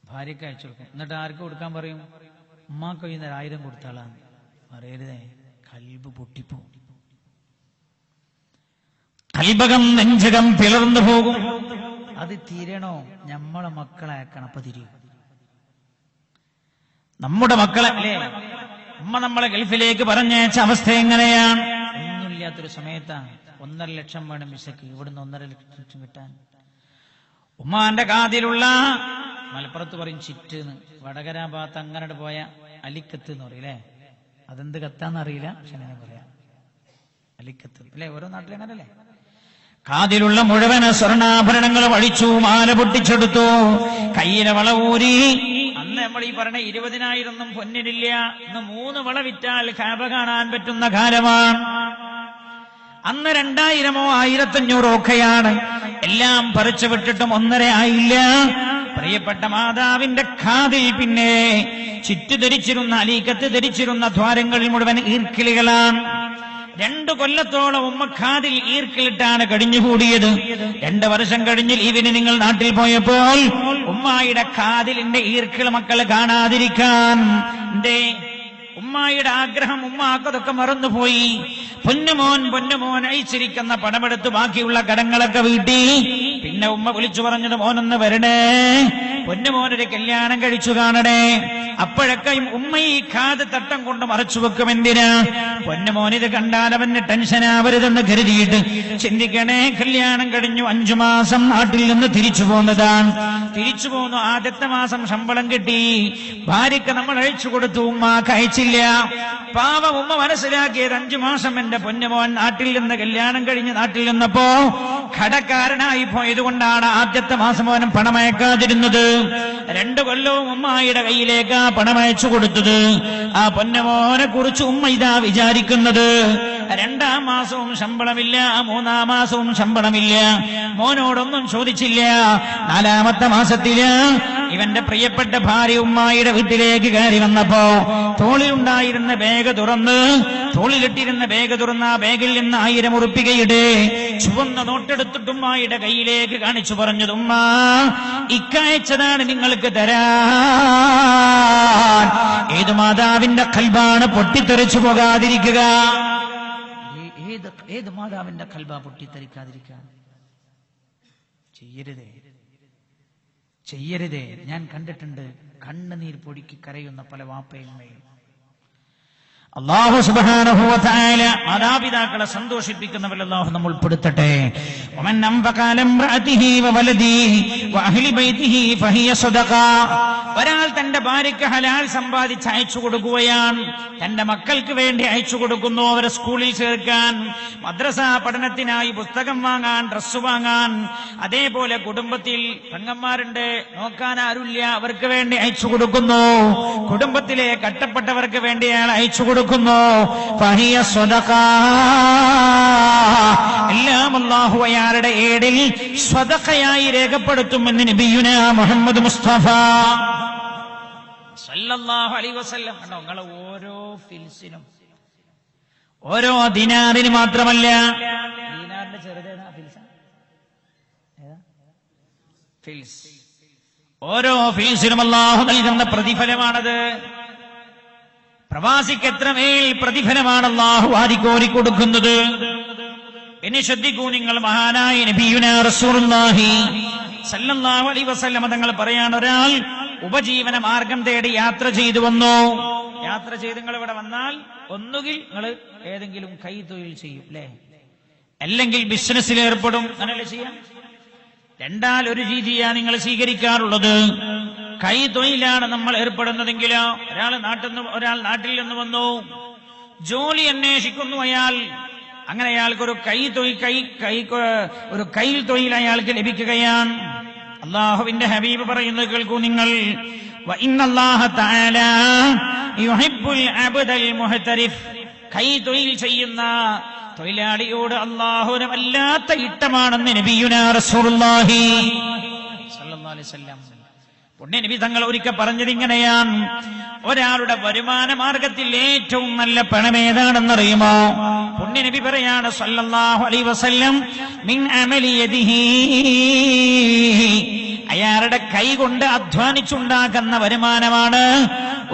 ഭാര്യക്ക് അയച്ചു കൊടുക്കും. എന്നിട്ട് ആർക്ക് കൊടുക്കാൻ പറയും? ഉമ്മാക്ക് കഴിയുന്ന 1000 കൊടുത്താളാണ് പറയരുതേ, കൽബ് പൊട്ടിപ്പോ, കൽബകം നെഞ്ചകം പിളർന്നു പോകും. അത് തീരണോ? നമ്മളെ മക്കളെ അയക്കണം, അപ്പൊ തിരിയും. നമ്മുടെ മക്കളെ അല്ലേ ഉമ്മ നമ്മളെ ഗൾഫിലേക്ക് പറഞ്ഞയച്ച അവസ്ഥ എങ്ങനെയാണ്? ഒന്നുമില്ലാത്തൊരു സമയത്താണ് 1.5 ലക്ഷം വേണം വിസയ്ക്ക്, ഇവിടുന്ന് 1.5 ലക്ഷം കിട്ടാൻ. ഉമ്മാന്റെ കാതിലുള്ള, മലപ്പുറത്ത് പറയും ചിറ്റ്, വടകര ഭാഗത്ത് അങ്ങനെ പോയ അലിക്കത്ത് എന്ന് പറയില്ലേ, അതെന്ത് കത്താന്നറിയില്ല, പക്ഷെ അങ്ങനെ പറയാം, അലിക്കത്ത് അല്ലെ, ഓരോ നാട്ടിലും അങ്ങനല്ലേ. കാതിലുള്ള മുഴുവൻ സ്വർണ്ണാഭരണങ്ങൾ വഴിച്ചു, മാല പൊട്ടിച്ചെടുത്തു, കയ്യിലെ വള ഊരി. അന്ന് നമ്മൾ ഈ പറഞ്ഞ 20,000 പൊന്നിനില്ല. ഇന്ന് 3 വള വിറ്റാൽ കാബ കാണാൻ പറ്റുന്ന കാലമാണ്. അന്ന് 2000 1500 ഒക്കെയാണ്. എല്ലാം പറിച്ചു വിട്ടിട്ടും 1.5 ആയില്ല. പ്രിയപ്പെട്ട മാതാവിന്റെ കാതിൽ പിന്നെ ചുറ്റു ധരിച്ചിരുന്ന, അലീക്കത്ത് ധരിച്ചിരുന്ന ദ്വാരങ്ങളിൽ മുഴുവൻ ഈർക്കിളികളാണ്. 2 കൊല്ലത്തോളം ഉമ്മ കാതിൽ ഈർക്കിലിട്ടാണ് കഴിഞ്ഞുകൂടിയത്. 2 വർഷം കഴിഞ്ഞ് ലീവിന് നിങ്ങൾ നാട്ടിൽ പോയപ്പോൾ ഉമ്മായുടെ കാതിലിന്റെ ഈർക്കിൾ മക്കൾ കാണാതിരിക്കാൻ എന്തേ ഉമ്മായുടെ ആഗ്രഹം ഉമ്മാക്കതൊക്കെ മറന്നുപോയി. പൊന്നുമോൻ അയച്ചിരിക്കുന്ന പണമെടുത്ത് ബാക്കിയുള്ള കടങ്ങളൊക്കെ വീട്ടി. പിന്നെ ഉമ്മ വിളിച്ചു പറഞ്ഞത്, മോനൊന്ന് വരണേ, പൊന്നുമോനൊരു കല്യാണം കഴിച്ചു കാണണേ. അപ്പോഴൊക്കെ ഉമ്മ ഈ കാത് തട്ടം കൊണ്ട് മറച്ചു വെക്കും. എന്തിനാ? പൊന്നുമോനിത് കണ്ടാൽ അവന് ടെൻഷനാവരുതെന്ന് കരുതിയിട്ട്. ചിന്തിക്കണേ, കല്യാണം കഴിഞ്ഞു 5 മാസം നാട്ടിൽ നിന്ന് തിരിച്ചു പോന്നതാണ്. തിരിച്ചു പോന്നു, ആദ്യത്തെ മാസം ശമ്പളം കിട്ടി, ഭാര്യക്ക് നമ്മൾ അയച്ചു കൊടുത്തു, ഉമ്മാക്ക് അയച്ചില്ല. പാവം ഉമ്മ മനസ്സിലാക്കിയത് 5 മാസം എന്റെ പൊന്നുമോൻ നാട്ടിൽ നിന്ന് കല്യാണം കഴിഞ്ഞ് നാട്ടിൽ നിന്നപ്പോ കടക്കാരനായി പോയതുകൊണ്ടാണ് ആദ്യത്തെ മാസം മോനും പണം അയക്കാതിരുന്നത്. 2 കൊല്ലവും ഉമ്മായുടെ കയ്യിലേക്ക് ആ പണം അയച്ചു കൊടുത്തത്. ആ പൊന്നുമോനെ കുറിച്ച് ഉമ്മ ഇതാ വിചാരിക്കുന്നത്. 2ാം മാസവും ശമ്പളമില്ല, 3ാം മാസവും ശമ്പളമില്ല, മോനോടൊന്നും ചോദിച്ചില്ല. 4ാമത്തെ മാസത്തില് ഇവന്റെ പ്രിയപ്പെട്ട ഭാര്യ ഉമ്മായുടെ വീട്ടിലേക്ക് കയറി വന്നപ്പോ തോളിലുണ്ടായിരുന്ന ബാഗ് തുറന്ന്, തോളിലിട്ടിരുന്ന ബാഗ് തുറന്ന ആ ബാഗിൽ നിന്ന് 1000 ഉറുപ്പികയുടെ ചുവന്ന നോട്ടെടുത്തിട്ട് ഉമ്മായുടെ കയ്യിലേക്ക് കാണിച്ചു പറഞ്ഞത്, ഉമ്മ ഇക്കയച്ചതാണ് നിങ്ങൾക്ക് തരാൻ. ഏത് മാതാവിന്റെ ഖൽബാണ് പൊട്ടിത്തെറിച്ചു പോകാതിരിക്കുക? ഏത് മാതാവിന്റെ ഖൽബാ പൊട്ടിത്തെറിക്കാതിരിക്കുക? ചെയ്യരുതേ. ഞാൻ കണ്ടിട്ടുണ്ട് കണ്ണുനീർ പൊടിക്ക് കരയുന്ന പല വാപ്പയമ്മയും. അല്ലാഹു സുബ്ഹാനഹു വ തആല മാതാപിതാക്കളെ സന്തോഷിപ്പിക്കുന്നവരിൽ അല്ലാഹു നമ്മൾ ഉൾപ്പെടുത്തട്ടെ. വമൻ അൻഫഖ ലംറഅതിഹി വ വലദിഹി വ അഹ്ലി ബൈതിഹി ഫഹിയ സദഖ. ഒരാൾ തന്റെ ഭാര്യയ്ക്ക് ഹലാൽ സമ്പാദിച്ച് അയച്ചു കൊടുക്കുകയാണ്, തന്റെ മക്കൾക്ക് വേണ്ടി അയച്ചു കൊടുക്കുന്നു, അവരെ സ്കൂളിൽ ചേർക്കാൻ, മദ്രസ പഠനത്തിനായി പുസ്തകം വാങ്ങാൻ, ഡ്രസ്സ് വാങ്ങാൻ. അതേപോലെ കുടുംബത്തിൽ പെങ്ങന്മാരുണ്ട്, നോക്കാൻ ആരുമില്ല, അവർക്ക് വേണ്ടി അയച്ചു കൊടുക്കുന്നു. കുടുംബത്തിലെ കട്ടപ്പെട്ടവർക്ക് വേണ്ടി അയാൾ അയച്ചു കൊടുക്കുന്നു. ഫഹിയ സ്വദഖ. എല്ലാം അല്ലാഹു അയാളുടെ ഏടിൽ സ്വദഖയായി രേഖപ്പെടുത്തുമെന്ന് നബിയുനാ മുഹമ്മദ് മുസ്തഫ സല്ലല്ലാഹു അലൈഹി വസല്ലം. കണ്ടോ, നിങ്ങളെ ഓരോ ഫിൽസിനും, ഓരോ ദിനാറിന് മാത്രമല്ല, ദിനാറിന്റെ ചെറുതേതാ? ഫിൽസ്. ഓരോ ഫിൽസിനും അല്ലാഹു നൽകുന്ന പ്രതിഫലമാണത്. പ്രവാസിക്ക് എത്രമേൽ പ്രതിഫലമാണ് അല്ലാഹു വാരിക്കോരി കൊടുക്കുന്നത്. പിന്നെ ശ്രദ്ധിക്കൂ നിങ്ങൾ, മഹാനായ നബിയുനാ റസൂലുള്ളാഹി സല്ലല്ലാഹു അലൈഹി വസല്ലം തങ്ങൾ പറയാണ്, ഒരാൾ ഉപജീവന മാർഗം തേടി യാത്ര ചെയ്തു വന്നു. യാത്ര ചെയ്ത് നിങ്ങൾ ഇവിടെ വന്നാൽ ഒന്നുകിൽ നിങ്ങൾ ഏതെങ്കിലും കൈത്തൊഴിൽ ചെയ്യും, അല്ലേ? അല്ലെങ്കിൽ ബിസിനസ്സിൽ ഏർപ്പെടും. അങ്ങനെയല്ലേ ചെയ്യാം? 2 ഒരു രീതിയാണ് നിങ്ങൾ സ്വീകരിക്കാറുള്ളത്. കൈത്തൊഴിലാണ് നമ്മൾ ഏർപ്പെടുന്നതെങ്കിലോ, ഒരാൾ നാട്ടിൽ നിന്ന് വന്നു, ജോലി അന്വേഷിക്കുന്നു അയാൾ. അങ്ങനെ അയാൾക്കൊരു ഒരു കൈൽ തൊഴിൽ അയാൾക്ക് ലഭിക്കുകയാണ്. അല്ലാഹുവിന്റെ ഹബീബ് പറയുന്നത് കേൾക്കൂ നിങ്ങൾ, വഇന്നല്ലാഹ തആല യുഹിബ്ബുൽ അബ്ദൽ മുഹ്തരിഫ്. കൈത്തൊഴിൽ ചെയ്യുന്ന തൊഴിലാളിയോട് അല്ലാഹുവിന് വല്ലാത്ത ഇഷ്ടമാണെന്ന് നബിയുനാ റസൂലുള്ളാഹി സ്വല്ലല്ലാഹു അലൈഹി വസല്ലം. പുണ്യ നബി തങ്ങൾ ഒരിക്കൽ പറഞ്ഞത് ഇങ്ങനെയാണ്, ഒരാളുടെ വരുമാന മാർഗത്തിൽ ഏറ്റവും നല്ല പണം ഏതാണെന്നറിയുമോ? പുണ്യ നബി പറയാണ് സല്ലല്ലാഹു അലൈഹി വസല്ലം, മിൻ അമലി യദിഹി. അയാളുടെ കൈ കൊണ്ട് അധ്വാനിച്ചുണ്ടാക്കുന്ന വരുമാനമാണ്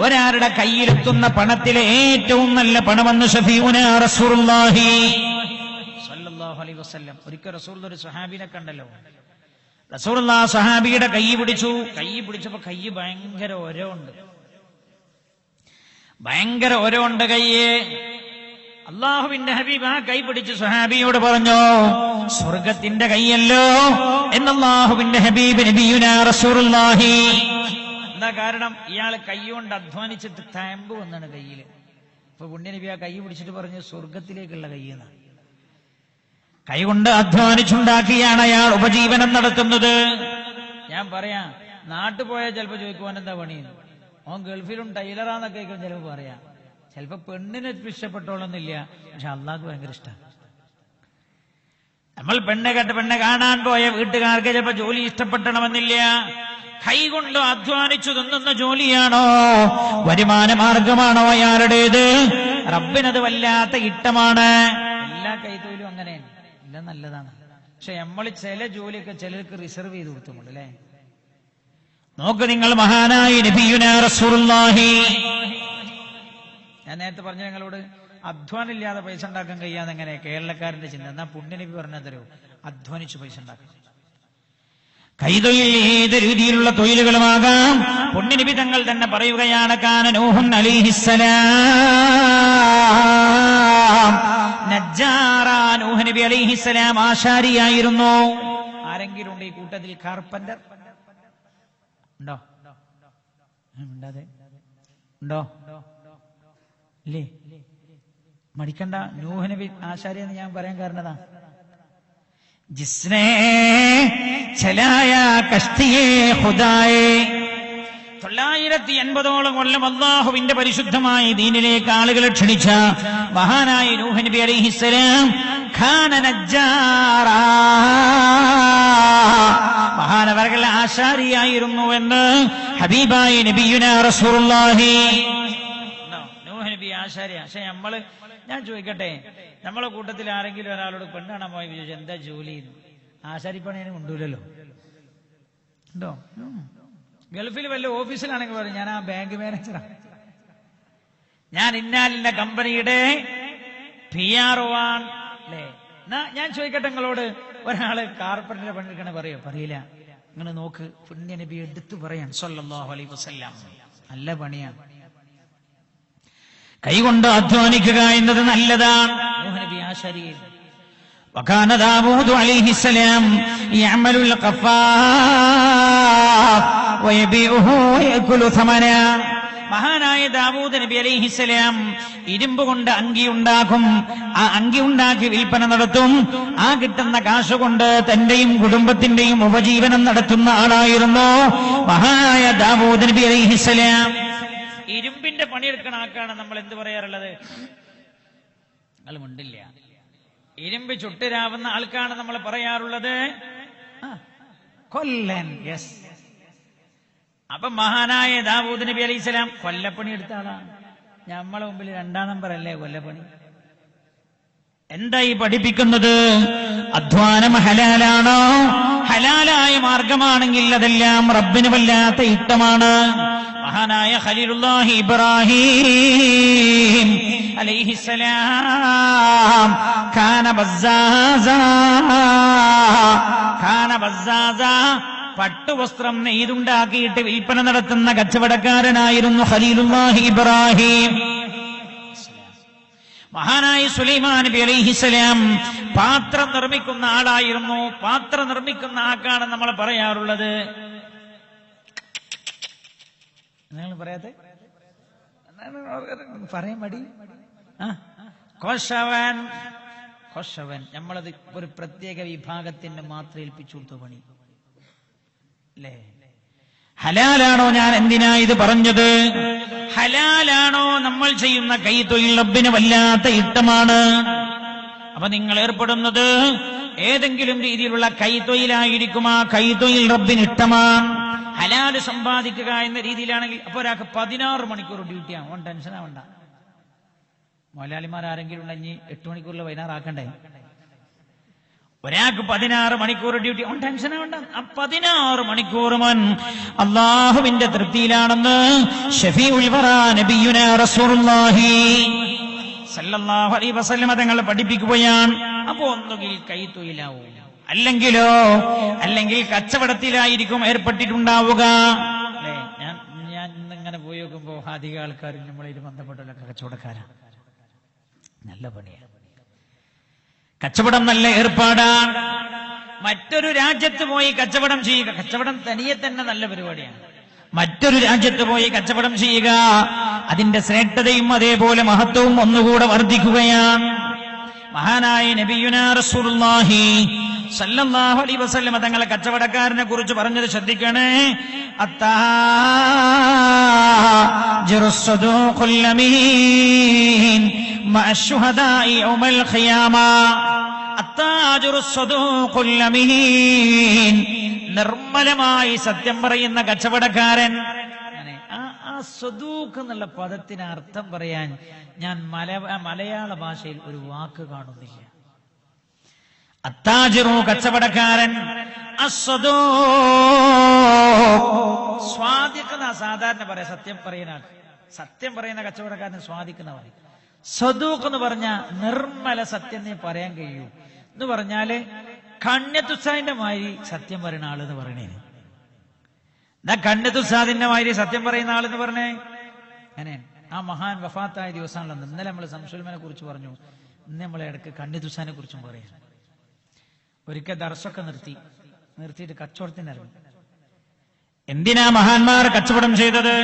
ഒരാളുടെ കയ്യിലെത്തുന്ന പണത്തിലെ ഏറ്റവും നല്ല പണമെന്ന് ശഫീഉനാ റസൂലുള്ളാഹി സ്വല്ലല്ലാഹു അലൈഹി വസല്ലം. ഒരിക്കൽ റസൂൽ ഒരു സ്വഹാബിനെ കണ്ടല്ലോ. റസൂലുള്ളാഹി സ്വഹാബിയുടെ കൈ പിടിച്ചപ്പോ കൈ ഭയങ്കര ഒരവുണ്ട് കയ്യേ. അല്ലാഹുവിന്റെ ഹബീബ് ആ കൈ പിടിച്ച് സ്വഹാബിയോട് പറഞ്ഞു, സ്വർഗത്തിന്റെ കൈയല്ലോ എന്ന് അല്ലാഹുവിന്റെ ഹബീബ് നബിയുനാ റസൂലുള്ളാഹി. എന്താ കാരണം? ഇയാള് കൈകൊണ്ട് അധ്വാനിച്ചിട്ട് തഴമ്പ് വന്നാണ് കയ്യില്. ഇപ്പൊ പുണ്യ നബി ആ കൈ പിടിച്ചിട്ട് പറഞ്ഞു സ്വർഗത്തിലേക്കുള്ള കൈയെന്നാണ്. കൈകൊണ്ട് അധ്വാനിച്ചുണ്ടാക്കിയാണ് അയാൾ ഉപജീവനം നടത്തുന്നത്. ഞാൻ പറയാം, നാട്ടു പോയാൽ ചിലപ്പോ ചോദിക്കുവാൻ എന്താ പണി, ഓൻ ഗൾഫിലും ടൈലറാന്നൊക്കെ ചിലപ്പോ പറയാം. ചിലപ്പോ പെണ്ണിനെ ഇഷ്ടപ്പെട്ടോളന്നില്ല, പക്ഷെ അള്ളാഹ്ക്ക് ഭയങ്കര ഇഷ്ടമാണ്. നമ്മൾ പെണ്ണെ കാണാൻ പോയ വീട്ടുകാർക്ക് ചിലപ്പോ ജോലി ഇഷ്ടപ്പെടണമെന്നില്ല. കൈകൊണ്ട് അധ്വാനിച്ചു തിന്നുന്ന ജോലിയാണോ, വരുമാന മാർഗമാണോ അയാളുടേത്? റബ്ബിനത് വല്ലാത്ത ഇഷ്ടമാണ്. എല്ലാ കൈത്തൊഴിലും അങ്ങനെ എല്ലാം നല്ലതാണ്. പക്ഷെ നമ്മൾ ചില ജോലിയൊക്കെ ചിലർക്ക് റിസർവ് ചെയ്ത് കൊടുത്തുകൊണ്ട് അല്ലേ. നോക്ക് നിങ്ങൾ, മഹാനായ നബിയുനാ റസൂലുള്ളാഹി, ഞാൻ നേരത്തെ പറഞ്ഞ ഞങ്ങളോട് അധ്വാനം ഇല്ലാതെ പൈസ ഉണ്ടാക്കാൻ കഴിയാതെ എങ്ങനെ കേരളക്കാരന്റെ ചിന്ത. എന്നാ പുണ്യനബി പറഞ്ഞതരോ അധ്വാനിച്ച് പൈസ ഉണ്ടാക്കണം. കൈതൊഴിൽ ഏത് രീതിയിലുള്ള തൊഴിലുകളുമാകാം. പുണ്യനബി തങ്ങൾ തന്നെ പറയുകയാണ്, കാന നൂഹുൻ അലൈഹിസ്സലാം നജ്ജാറ, നൂഹ് നബി അലൈഹിസ്സലാം ആശാരിയായിരുന്നു. ആരെങ്കിലും ഉണ്ട് ഈ കൂട്ടത്തിൽ കാർപ്പന്റർ ഉണ്ടോ? ഉണ്ടോ? ഇല്ലേ? മടിക്കണ്ട, നൂഹ് നബി ആശാരി എന്ന് ഞാൻ പറയാൻ കാരണതാ, ജിസ്നെ ചലായ കഷ്തിയേ ഖുദായേ, 980ഓളം കൊല്ലം അല്ലാഹുവിന്റെ പരിശുദ്ധമായ ദീനിലേക്ക് ആളുകളെ ക്ഷണിച്ച മഹാനായ നൂഹ് നബി അലൈഹിസ്സലാം ഖാന നജ്ജാറ, മഹാനവർകൾ ആശാരിയായിരുന്നു എന്ന് ഹബീബായ നബിയുനാ റസൂലുള്ളാഹി. നൂഹ് നബി ആശാരിയാ. പക്ഷെ ഞാൻ ചോദിക്കട്ടെ, നമ്മളെ കൂട്ടത്തിൽ ആരെങ്കിലും ഒരാളോട് പെണ്ണാണാൻ പോയി ചോദിച്ചു എന്താ ജോലി? ആശാരിപ്പണിയാണ് കൊണ്ടൂലല്ലോ. ഉണ്ടോ? ഗൾഫിൽ വല്ല ഓഫീസിലാണെങ്കിൽ പറയും ഞാൻ ആ ബാങ്ക് മാനേജറാണ്, ഞാൻ ഇന്നാലിന്റെ കമ്പനിയുടെ PRO ആണ് അല്ലേ. ഞാൻ ചോദിക്കട്ടെ നിങ്ങളോട്, ഒരാള് കാർപ്പന്റർ പണിയെടുക്കണ പറയോ? പറയില്ല. നിങ്ങൾ നോക്ക്, പുണ്യ നബി എടുത്തു പറയാൻ സല്ലല്ലാഹു അലൈഹി വസല്ലം, നല്ല പണിയാണ്. കൈകൊണ്ട് അധ്വാനിക്കുക എന്നത് നല്ലതാണ്. നൂഹ് നബി ആശാരിയായിരുന്നു. വകാന ദാവൂദ് അലൈഹിസ്സലാം യഅമലുൽ ഖഫാഫ് വയബീഉഹു വയഅകുലു സമന, മഹാനായ ദാവൂദ് നബി അലൈഹിസ്സലാം ഇരുമ്പ് കൊണ്ട് അങ്കി ഉണ്ടാക്കും. ആ അങ്കി ഉണ്ടാക്കി വിൽപ്പന നടത്തും. ആ കിട്ടുന്ന കാശ് കൊണ്ട് തന്റെയും കുടുംബത്തിന്റെയും ഉപജീവനം നടത്തുന്ന ആളായിരുന്നു മഹാനായ ദാവൂദ് നബി അലൈഹിസ്സലാം. ഇരുമ്പിന്റെ പണിയെടുക്കുന്ന ആൾക്കാണ് നമ്മൾ എന്ത് പറയാറുള്ളത്? നിങ്ങൾ മിണ്ടില്ല. ഇരുമ്പ് ചുട്ടിരാവുന്ന ആൾക്കാണ് നമ്മൾ പറയാറുള്ളത് കൊല്ലൻ. യെസ്. അപ്പൊ മഹാനായ ദാവൂദ് നബി അലൈഹിസ്സലാം കൊല്ലപ്പണി എടുത്ത ആളാണ്. നമ്മളെ മുമ്പിൽ 2ാം നമ്പർ അല്ലേ കൊല്ലപ്പണി? എന്തായി പഠിപ്പിക്കുന്നത്? അധ്വാനം ഹലാലാണോ? ഹലാലായ മാർഗമാണെങ്കിൽ അതെല്ലാം റബ്ബിന് വല്ലാത്ത ഇഷ്ടമാണ്. മഹാനായ ഖലീലുല്ലാഹി ഇബ്രാഹിം അലൈഹിസ്സലാം കാന ബസ്സാസ, പട്ടുവസ്ത്രം നെയ്തുണ്ടാക്കിയിട്ട് വിൽപ്പന നടത്തുന്ന കച്ചവടക്കാരനായിരുന്നു ഖലീലുല്ലാഹി ഇബ്രാഹിം. മഹാനായ സുലൈമാൻ നബി അലൈഹിസ്സലാം പാത്രം നിർമ്മിക്കുന്ന ആളായിരുന്നു. പാത്രം നിർമ്മിക്കുന്ന ആൾക്കാണ് നമ്മൾ പറയാറുള്ളത്. നിങ്ങൾ പറയാത്തെ പറയാൻ മടി. കോശവൻ. നമ്മളത് ഒരു പ്രത്യേക വിഭാഗത്തിന് മാത്രം ഏൽപ്പിച്ചു കൊടുത്ത പണി അല്ലേ? ഹലാലാണോ? ഞാൻ എന്തിനാ ഇത് പറഞ്ഞത്? ഹലാലാണോ നമ്മൾ ചെയ്യുന്ന കൈത്തൊഴിൽ റബ്ബിന് വല്ലാത്ത ഇഷ്ടമാണ്. അപ്പൊ നിങ്ങൾ ഏർപ്പെടുന്നത് ഏതെങ്കിലും രീതിയിലുള്ള കൈത്തൊഴിലായിരിക്കും. ആ കൈത്തൊഴിൽ റബ്ബിന് ഇഷ്ടമാണ്. ഹലാല് സമ്പാദിക്കുക എന്ന രീതിയിലാണെങ്കിൽ അപ്പൊ ഒരാൾക്ക് 16 മണിക്കൂർ ഡ്യൂട്ടിയാണ്. ഓൻ ടെൻഷൻ ആവണ്ട. മലയാളിമാരെങ്കിലും ഉണ്ടെങ്കിൽ 8 മണിക്കൂറിൽ 16 ആക്കണ്ടേ? ഒരാൾക്ക് 16 മണിക്കൂർ ഡ്യൂട്ടി, ഓൻ ടെൻഷൻ ആവണ്ട. 16 മണിക്കൂർ മോൻ അല്ലാഹുവിന്റെ തൃപ്തിയിലാണെന്ന് ശഫീഉൽ വറാ നബിയുനാ റസൂലുള്ളാഹി സല്ലല്ലാഹു അലൈഹി വസല്ലം തങ്ങൾ പഠിപ്പിക്കുകയാണ്. അപ്പൊ ഒന്നുകിൽ കൈത്തൊഴിലാവും, അല്ലെങ്കിൽ കച്ചവടത്തിലായിരിക്കും ഏർപ്പെട്ടിട്ടുണ്ടാവുക അല്ലേ? ഞാൻ ഇന്നിങ്ങനെ പോയി നോക്കുമ്പോ അധികം ആൾക്കാരും നമ്മളതിൽ ബന്ധപ്പെട്ടവരൊക്കെ കച്ചവടക്കാരാണ്. നല്ല പണിയാണ്. കച്ചവടം നല്ല ഏർപ്പാടാണ്. മറ്റൊരു രാജ്യത്ത് പോയി കച്ചവടം ചെയ്യുക, കച്ചവടം തനിയെ തന്നെ നല്ല പരിപാടിയാണ്. മറ്റൊരു രാജ്യത്ത് പോയി കച്ചവടം ചെയ്യുക, അതിന്റെ ശ്രേഷ്ഠതയും അതേപോലെ മഹത്വവും ഒന്നുകൂടെ വർദ്ധിക്കുകയാണ്. മഹാനായ നബിയുനാ റസൂലുള്ളാഹി സല്ലല്ലാഹു അലൈഹി വസല്ലം തങ്ങളെ കച്ചവടക്കാരനെ കുറിച്ച് പറഞ്ഞത് ശ്രദ്ധിക്കണേ. അത്താജിറുസ്സദൂഖുൽ അമീൻ മഅശ്ശുഹദാഇ യൗമൽ ഖിയാമ. അത്താജിറുസ്സദൂഖുൽ അമീൻ, നിർമ്മലമായി സത്യം പറയുന്ന കച്ചവടക്കാരൻ. ആ സ്വദൂഖ് എന്നുള്ള പദത്തിന് അർത്ഥം പറയാൻ ഞാൻ മലയാള ഭാഷയിൽ ഒരു വാക്ക് കാണുന്നില്ല. അത്താജിറു കച്ചവടക്കാരൻ, സ്വാദിക്കുന്ന സാധാരണ പറയാം സത്യം പറയുന്ന ആൾ, സത്യം പറയുന്ന കച്ചവടക്കാരൻ സ്വാദിക്കുന്ന പറയും. സ്വദൂഖ് എന്ന് പറഞ്ഞ നിർമ്മല സത്യം നീ പറയാൻ കഴിയൂ എന്ന് പറഞ്ഞാല് കണ്യത്തുസാദിന്റെ മാതിരി സത്യം പറയുന്ന ആളെന്ന് പറയണേ. എന്നാ കണ്യത്തുസാദിന്റെ മാതിരി സത്യം പറയുന്ന ആളെന്ന് പറഞ്ഞേ അങ്ങനെ. ആ മഹാൻ വഫാത്തായ ദിവസമാണല്ലോ. ഇന്നലെ നമ്മൾ സംസുൽമനെ കുറിച്ച് പറഞ്ഞു, ഇന്ന് നമ്മളെ ഇടയ്ക്ക് കണ്യത്തുസാനെ കുറിച്ചും പറയാം. ഒരിക്കൽ ദർശൊക്കെ നിർത്തിയിട്ട് കച്ചവടത്തിന് ഇറങ്ങി. എന്തിനാ മഹാന്മാർ കച്ചവടം ചെയ്തത്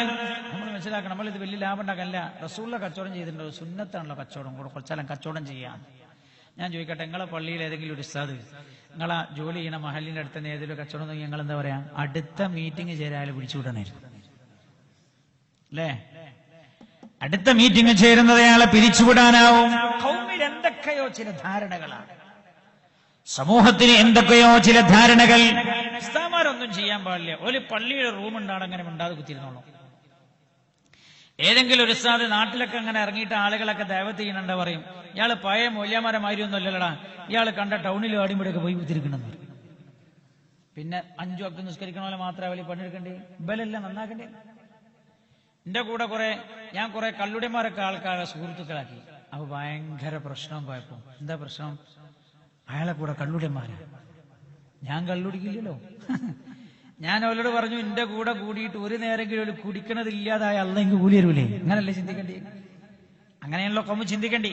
നമ്മൾ മനസ്സിലാക്കണം. നമ്മളിത് വലിയ ലാഭം ഉണ്ടാക്കല്ല. റസൂലുള്ള കച്ചവടം ചെയ്തിട്ടുണ്ടോ? സുന്നത്താണല്ലോ കച്ചവടം. കുറച്ചാലും കച്ചവടം ചെയ്യാം. ഞാൻ ചോദിക്കട്ടെ, നിങ്ങളെ പള്ളിയിൽ ഏതെങ്കിലും ഒരു ഉസ്താദ് നിങ്ങളെ ജോലി ചെയ്യണ മഹലിന്റെ അടുത്ത ഏതെങ്കിലും കച്ചവടം നോക്കി ഞങ്ങൾ എന്താ പറയാ, അടുത്ത മീറ്റിംഗ് ചേരാൻ പിടിച്ചുവിടണേ അല്ലേ? അടുത്ത മീറ്റിംഗ് ചേരുന്നത് അയാളെ പിരിച്ചുവിടാനാവും. ഖൗമിൽ എന്തൊക്കെയോ ചില ധാരണകളാണ്, സമൂഹത്തിന് എന്തൊക്കെയോ ചില ധാരണകൾ. ഉസ്താദന്മാരൊന്നും ചെയ്യാൻ പാടില്ല. ഒരു പള്ളിയുടെ റൂം ഉണ്ടാണ്, അങ്ങനെ ഉണ്ടാതെ കുത്തിരുന്നോളൂ. ഏതെങ്കിലും ഒരു ഉസ്താദ് നാട്ടിലൊക്കെ അങ്ങനെ ഇറങ്ങിയിട്ട് ആളുകളൊക്കെ ദഅവത്ത് ചെയ്യുന്നുണ്ട്, പറയും ഇയാള് പഴയ മൗലവിമാരമാതിരി ഒന്നും അല്ലല്ലടാ, ഇയാള് കണ്ട ടൗണിൽ ആടിമ്പടിയൊക്കെ പോയി കുത്തിരിക്കണമെന്ന്. പിന്നെ 5 വക്ത് നിസ്കരിക്കണ പോലെ മാത്രമേ അവര് പണിയെടുക്കണ്ടേ? ഇബലെല്ലാം നന്നാക്കണ്ടേ? എന്റെ കൂടെ ഞാൻ കുറെ കള്ളുടിമാരൊക്കെ ആൾക്കാരെ സുഹൃത്തുക്കളാക്കി. അപ്പൊ ഭയങ്കര പ്രശ്നം പോയപ്പോ. എന്താ പ്രശ്നം? അയാളെ കൂടെ കള്ളുടിമാരാ. ഞാൻ കള്ളുടിക്കില്ലല്ലോ. ഞാൻ അവരോട് പറഞ്ഞു, എന്റെ കൂടെ കൂടിയിട്ട് ഒരു നേരെങ്കിലും ഒരു കുടിക്കണത് ഇല്ലാതായ അള്ളെങ്കിൽ കൂലി തരൂലേ? അങ്ങനല്ലേ ചിന്തിക്കേണ്ടി? അങ്ങനെയാണല്ലോ കൊമ്പ് ചിന്തിക്കേണ്ടി.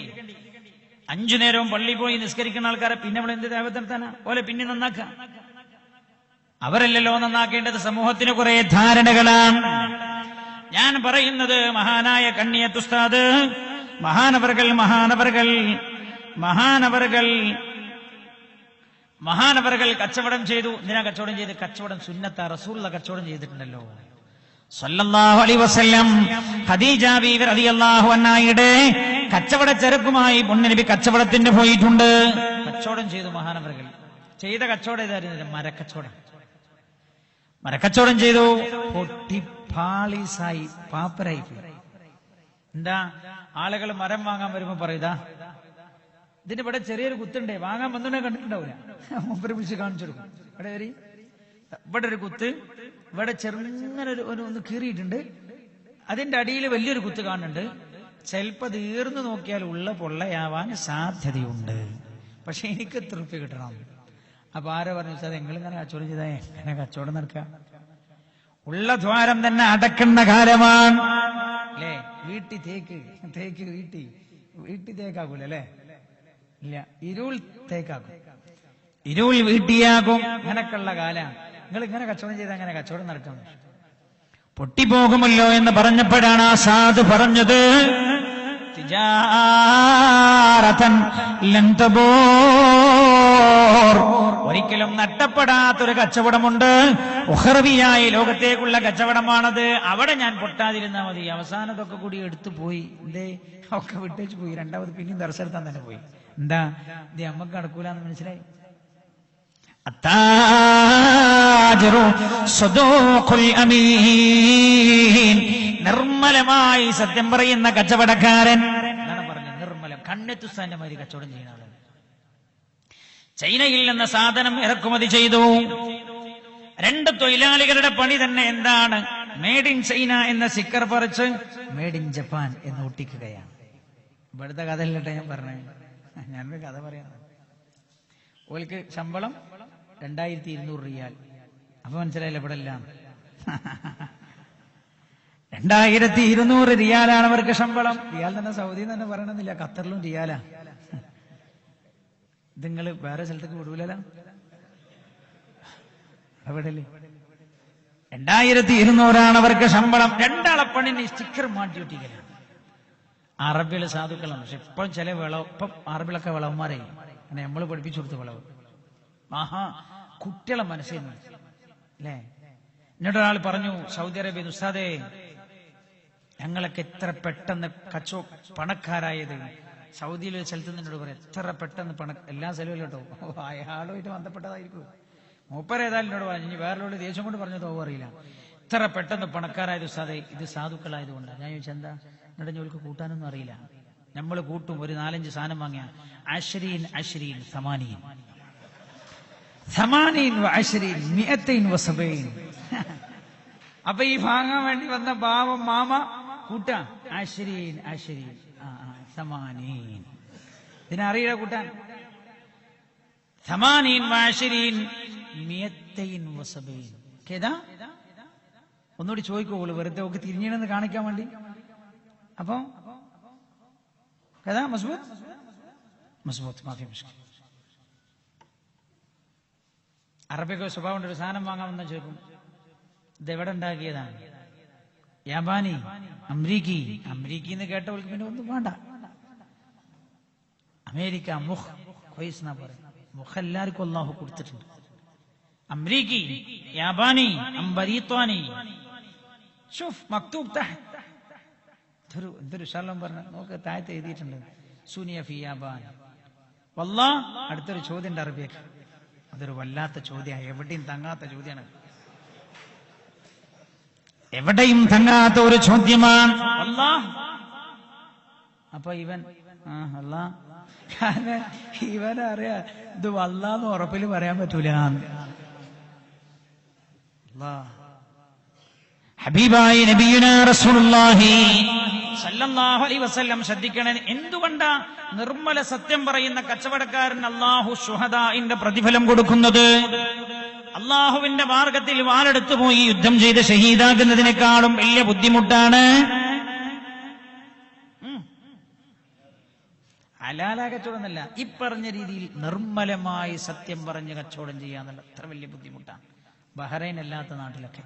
5 നേരവും പള്ളി പോയി നിസ്കരിക്കുന്ന ആൾക്കാരെ പിന്നെ നമ്മൾ എന്ത് ദഅവത്ത് നടത്താനാ? പോലെ പിന്നെ നന്നാക്കാം. അവരല്ലല്ലോ നന്നാക്കേണ്ടത്. സമൂഹത്തിന് കുറെ ധാരണകളാണ്. ഞാൻ പറയുന്നത് മഹാനായ കണ്ണിയത്ത് ഉസ്താദ് മഹാനവറുകൾ കച്ചവടം ചെയ്തു. എന്തിനാ കച്ചവടം ചെയ്ത്? കച്ചവടം സുന്നത്താ. റസൂലുള്ള കച്ചവടം ചെയ്തിട്ടുണ്ടല്ലോ സല്ലല്ലാഹു അലൈഹി വസല്ലം. ഖദീജ ബീവി റളിയല്ലാഹു അൻഹയുടെ കച്ചവട ചരക്കുമായി പൊന്നുനബി കച്ചവടത്തിന് പോയിട്ടുണ്ട്. കച്ചവടം ചെയ്തു മഹാനവറുകൾ. ചെയ്ത കച്ചവടം ഏതായിരുന്നു? മരക്കച്ചവടം ചെയ്തു. പൊട്ടിപ്പാളീസായി, പാപ്പരായി പോയി. എന്താ? ആളുകൾ മരം വാങ്ങാൻ വരുമ്പോ പറയുതാ, ഇതിന് ഇവിടെ ചെറിയൊരു കുത്തുണ്ടേ, വാങ്ങാൻ വന്നുണ്ടെ കണ്ടിട്ടുണ്ടാവില്ല. മുമ്പ് വിളിച്ച് കാണിച്ചു കൊടുക്കും. ഇവിടെ ഒരു കുത്ത്, ഇവിടെ ചെറുങ്ങനെ ഒന്ന് കീറിയിട്ടുണ്ട്, അതിന്റെ അടിയിൽ വലിയൊരു കുത്ത് കാണുന്നുണ്ട്. ചിലപ്പോ തീർന്നു നോക്കിയാൽ ഉള്ള പൊള്ളയാവാൻ സാധ്യതയുണ്ട്. പക്ഷെ എനിക്ക് എത്ര റുപ്യ കിട്ടണം? അപ്പൊ ആരോ പറഞ്ഞു, സാർ നിങ്ങളിങ്ങനെ കച്ചവടം ചെയ്താ എങ്ങനെ കച്ചവടം നടക്കുക? ഉള്ള ദ്വാരം തന്നെ അടക്കുന്ന കാലമാണ് അല്ലേ? വീട്ടിൽ തേക്ക് വീട്ടിൽ തേക്കാകൂല അല്ലേ? ഇല്ല, ഇരുൾ തേക്കാക്കും, ഇരുൾ വീട്ടിയാകും. അങ്ങനൊക്കെയുള്ള കാലാണ്. നിങ്ങൾ ഇങ്ങനെ കച്ചവടം ചെയ്താൽ അങ്ങനെ കച്ചവടം നടക്കാം. പൊട്ടിപ്പോകുമല്ലോ എന്ന് പറഞ്ഞപ്പോഴാണ് ആ സാധു പറഞ്ഞത്, ഒരിക്കലും നഷ്ടപ്പെടാത്തൊരു കച്ചവടമുണ്ട്. ഉഖ്റവിയായ ലോകത്തേക്കുള്ള കച്ചവടമാണത്. അവിടെ ഞാൻ പൊട്ടാതിരുന്നാ മതി. അവസാനതൊക്കെ കൂടി എടുത്തു പോയി. എന്തേ? ഒക്കെ വിട്ടേച്ച് പോയി. രണ്ടാമത് പിന്നെയും ദർശനത്താൻ തന്നെ പോയി. എന്താ ഇത് അമ്മക്ക് നടക്കൂലെന്ന് മനസ്സിലായി. നിർമ്മലമായി സത്യം പറയുന്ന കച്ചവടക്കാരൻ എന്നാണ് പറഞ്ഞത്. നിർമ്മലം. കണ്ണെത്തുസ്ഥാന്റെ മാതിരി കച്ചവടം ചെയ്യുന്ന ആളാണ്. ചൈനയിൽ നിന്ന് സാധനം ഇറക്കുമതി ചെയ്തു. 2 തൊഴിലാളികളുടെ പണി തന്നെ എന്താണ്? മേഡ് ഇൻ ചൈന എന്ന സ്റ്റിക്കർ പറിച്ച് മേഡ് ഇൻ ജപ്പാൻ എന്ന് ഒട്ടിക്കുകയാണ്. ഇവിടുത്തെ കഥയില്ലട്ടെ ഞാൻ പറഞ്ഞേ, ഞാനൊരു കഥ പറയാം. ഓൾക്ക് ശമ്പളം 2200 റിയാൽ. അപ്പൊ മനസ്സിലായില്ല ഇവിടെ എല്ലാം 2200 റിയാലാണ് അവർക്ക് ശമ്പളം. റിയാൽ തന്നെ സൗദി തന്നെ പറയണമെന്നില്ല, ഖത്തറിലും റിയാലാ. ഇത് നിങ്ങൾ വേറെ സ്ഥലത്തേക്ക് വിടൂലല്ലോ, അവിടെയല്ലേ. 2200 അവർക്ക് ശമ്പളം. 2 ആളപ്പണിന് സ്റ്റിക്കർ മാറ്റിയൊട്ടിക്കലാണ്. അറബികള് സാധുക്കളാണ്. പക്ഷെ ഇപ്പം ചില ഇപ്പം അറബികളൊക്കെ വിളവന്മാരായി. അങ്ങനെ നമ്മൾ പഠിപ്പിച്ചു കൊടുത്ത വിളവ്. കുട്ടികളെ മനസ്സിൽ അല്ലേ. എന്നോടൊരാൾ പറഞ്ഞു, സൗദി അറേബ്യ ഉസ്താദേ, ഞങ്ങളൊക്കെ എത്ര പെട്ടെന്ന് പണക്കാരായത്. സൗദിയിലെ സ്ഥലത്ത് നിന്നോട് പറയാം, എത്ര പെട്ടെന്ന് എല്ലാ സ്ഥലവും കേട്ടോ. അയാളുമായിട്ട് ബന്ധപ്പെട്ടതായിരിക്കും. മൂപ്പരേതായാലും എന്നോട് പറഞ്ഞു, ഇനി വേറെ ദേഷ്യം കൊണ്ട് പറഞ്ഞതോ അറിയില്ല, ഇത്ര പെട്ടെന്ന് പണക്കാരായത് ഉസ്താദേ ഇത് സാധുക്കളായതുകൊണ്ടാണ്. ഞാൻ ചോദിച്ചാൽ എന്താ എന്നിട്ട് ഞങ്ങൾക്ക് കൂട്ടാനൊന്നും അറിയില്ല. നമ്മൾ കൂട്ടും ഒരു 4-5 സാധനം വാങ്ങിയ അശ്രീൻ സമാനീൻ 270. അപ്പൊ ഈ വാങ്ങാൻ വേണ്ടി വന്ന പാവം മാമ കൂട്ടാൻ അശ്രീൻ സമാനീൻ. ഇതിനറിയില്ല കൂട്ടാൻ. 270 കേതാ. ഒന്നുകൂടി ചോദിക്കോളൂ, വെറുതെ ഒക്കെ തിരിഞ്ഞെന്ന് കാണിക്കാൻ വേണ്ടി. അപ്പൊ കേതാ മസ്ബൂത്ത് മാഫി മുഷ്കിൽ. അറബിക്ക് സ്വഭാവം ഒരു സാധനം വാങ്ങാമെന്ന് ചോദിക്കും, ഇതെവിടെ ഉണ്ടാക്കിയതാണ്? യാബാനി, അമരീക്കി എന്ന് കേട്ടവൾക്ക് പിന്നെ ഒന്നും വേണ്ട. അമേരിക്ക മുഖ് ഖൊയ്സ് എന്നാ പറയും. മുഖ് എല്ലാവർക്കും അല്ലാഹു കൊടുത്തിട്ടുണ്ട്. അമരീക്കി, യാബാനി, അംബരീത്വാനി, ഷുഫ് മക്തൂബ് തഹ്ത്. എന്തൊരു ശാലം പറഞ്ഞ നോക്ക്, താഴത്ത് എഴുതിയിട്ടുണ്ട് സുനിയ ഫി യാബാൻ. വല്ലാഹ് അടുത്തൊരു ചോദ്യം ഉണ്ട് അറബിയൊക്കെ. അതൊരു വല്ലാത്ത ചോദ്യമാണ്, എവിടെയും തങ്ങാത്ത ചോദ്യമാണ്. എവിടെയും തങ്ങാത്ത ഒരു ചോദ്യമാണ് അല്ലാഹ്. അപ്പൊ ഇവനറിയാ ഇത് വല്ലാന്ന് ഉറപ്പിൽ പറയാൻ പറ്റൂല. ഹബീബായി നബിയുനാ റസൂലുള്ളാഹി സല്ലല്ലാഹു അലൈഹി വസല്ലം ശ്രദ്ധിക്കണേ. എന്തുകൊണ്ടാ നിർമ്മല സത്യം പറയുന്ന കച്ചവടക്കാരൻ അല്ലാഹു ശുഹദാഇന്റെ പ്രതിഫലം കൊടുക്കുന്നത്? അള്ളാഹുവിന്റെ മാർഗത്തിൽ വാളെടുത്തു പോയി യുദ്ധം ചെയ്ത് ഷഹീദാകുന്നതിനേക്കാളും വലിയ ബുദ്ധിമുട്ടാണ് ഹലാല കച്ചവടം എന്നല്ല, ഈ പറഞ്ഞ രീതിയിൽ നിർമ്മലമായി സത്യം പറഞ്ഞ് കച്ചവടം ചെയ്യാന്നുള്ള അത്ര വലിയ ബുദ്ധിമുട്ടാണ്. ബഹ്റൈൻ അല്ലാത്ത നാട്ടിലൊക്കെ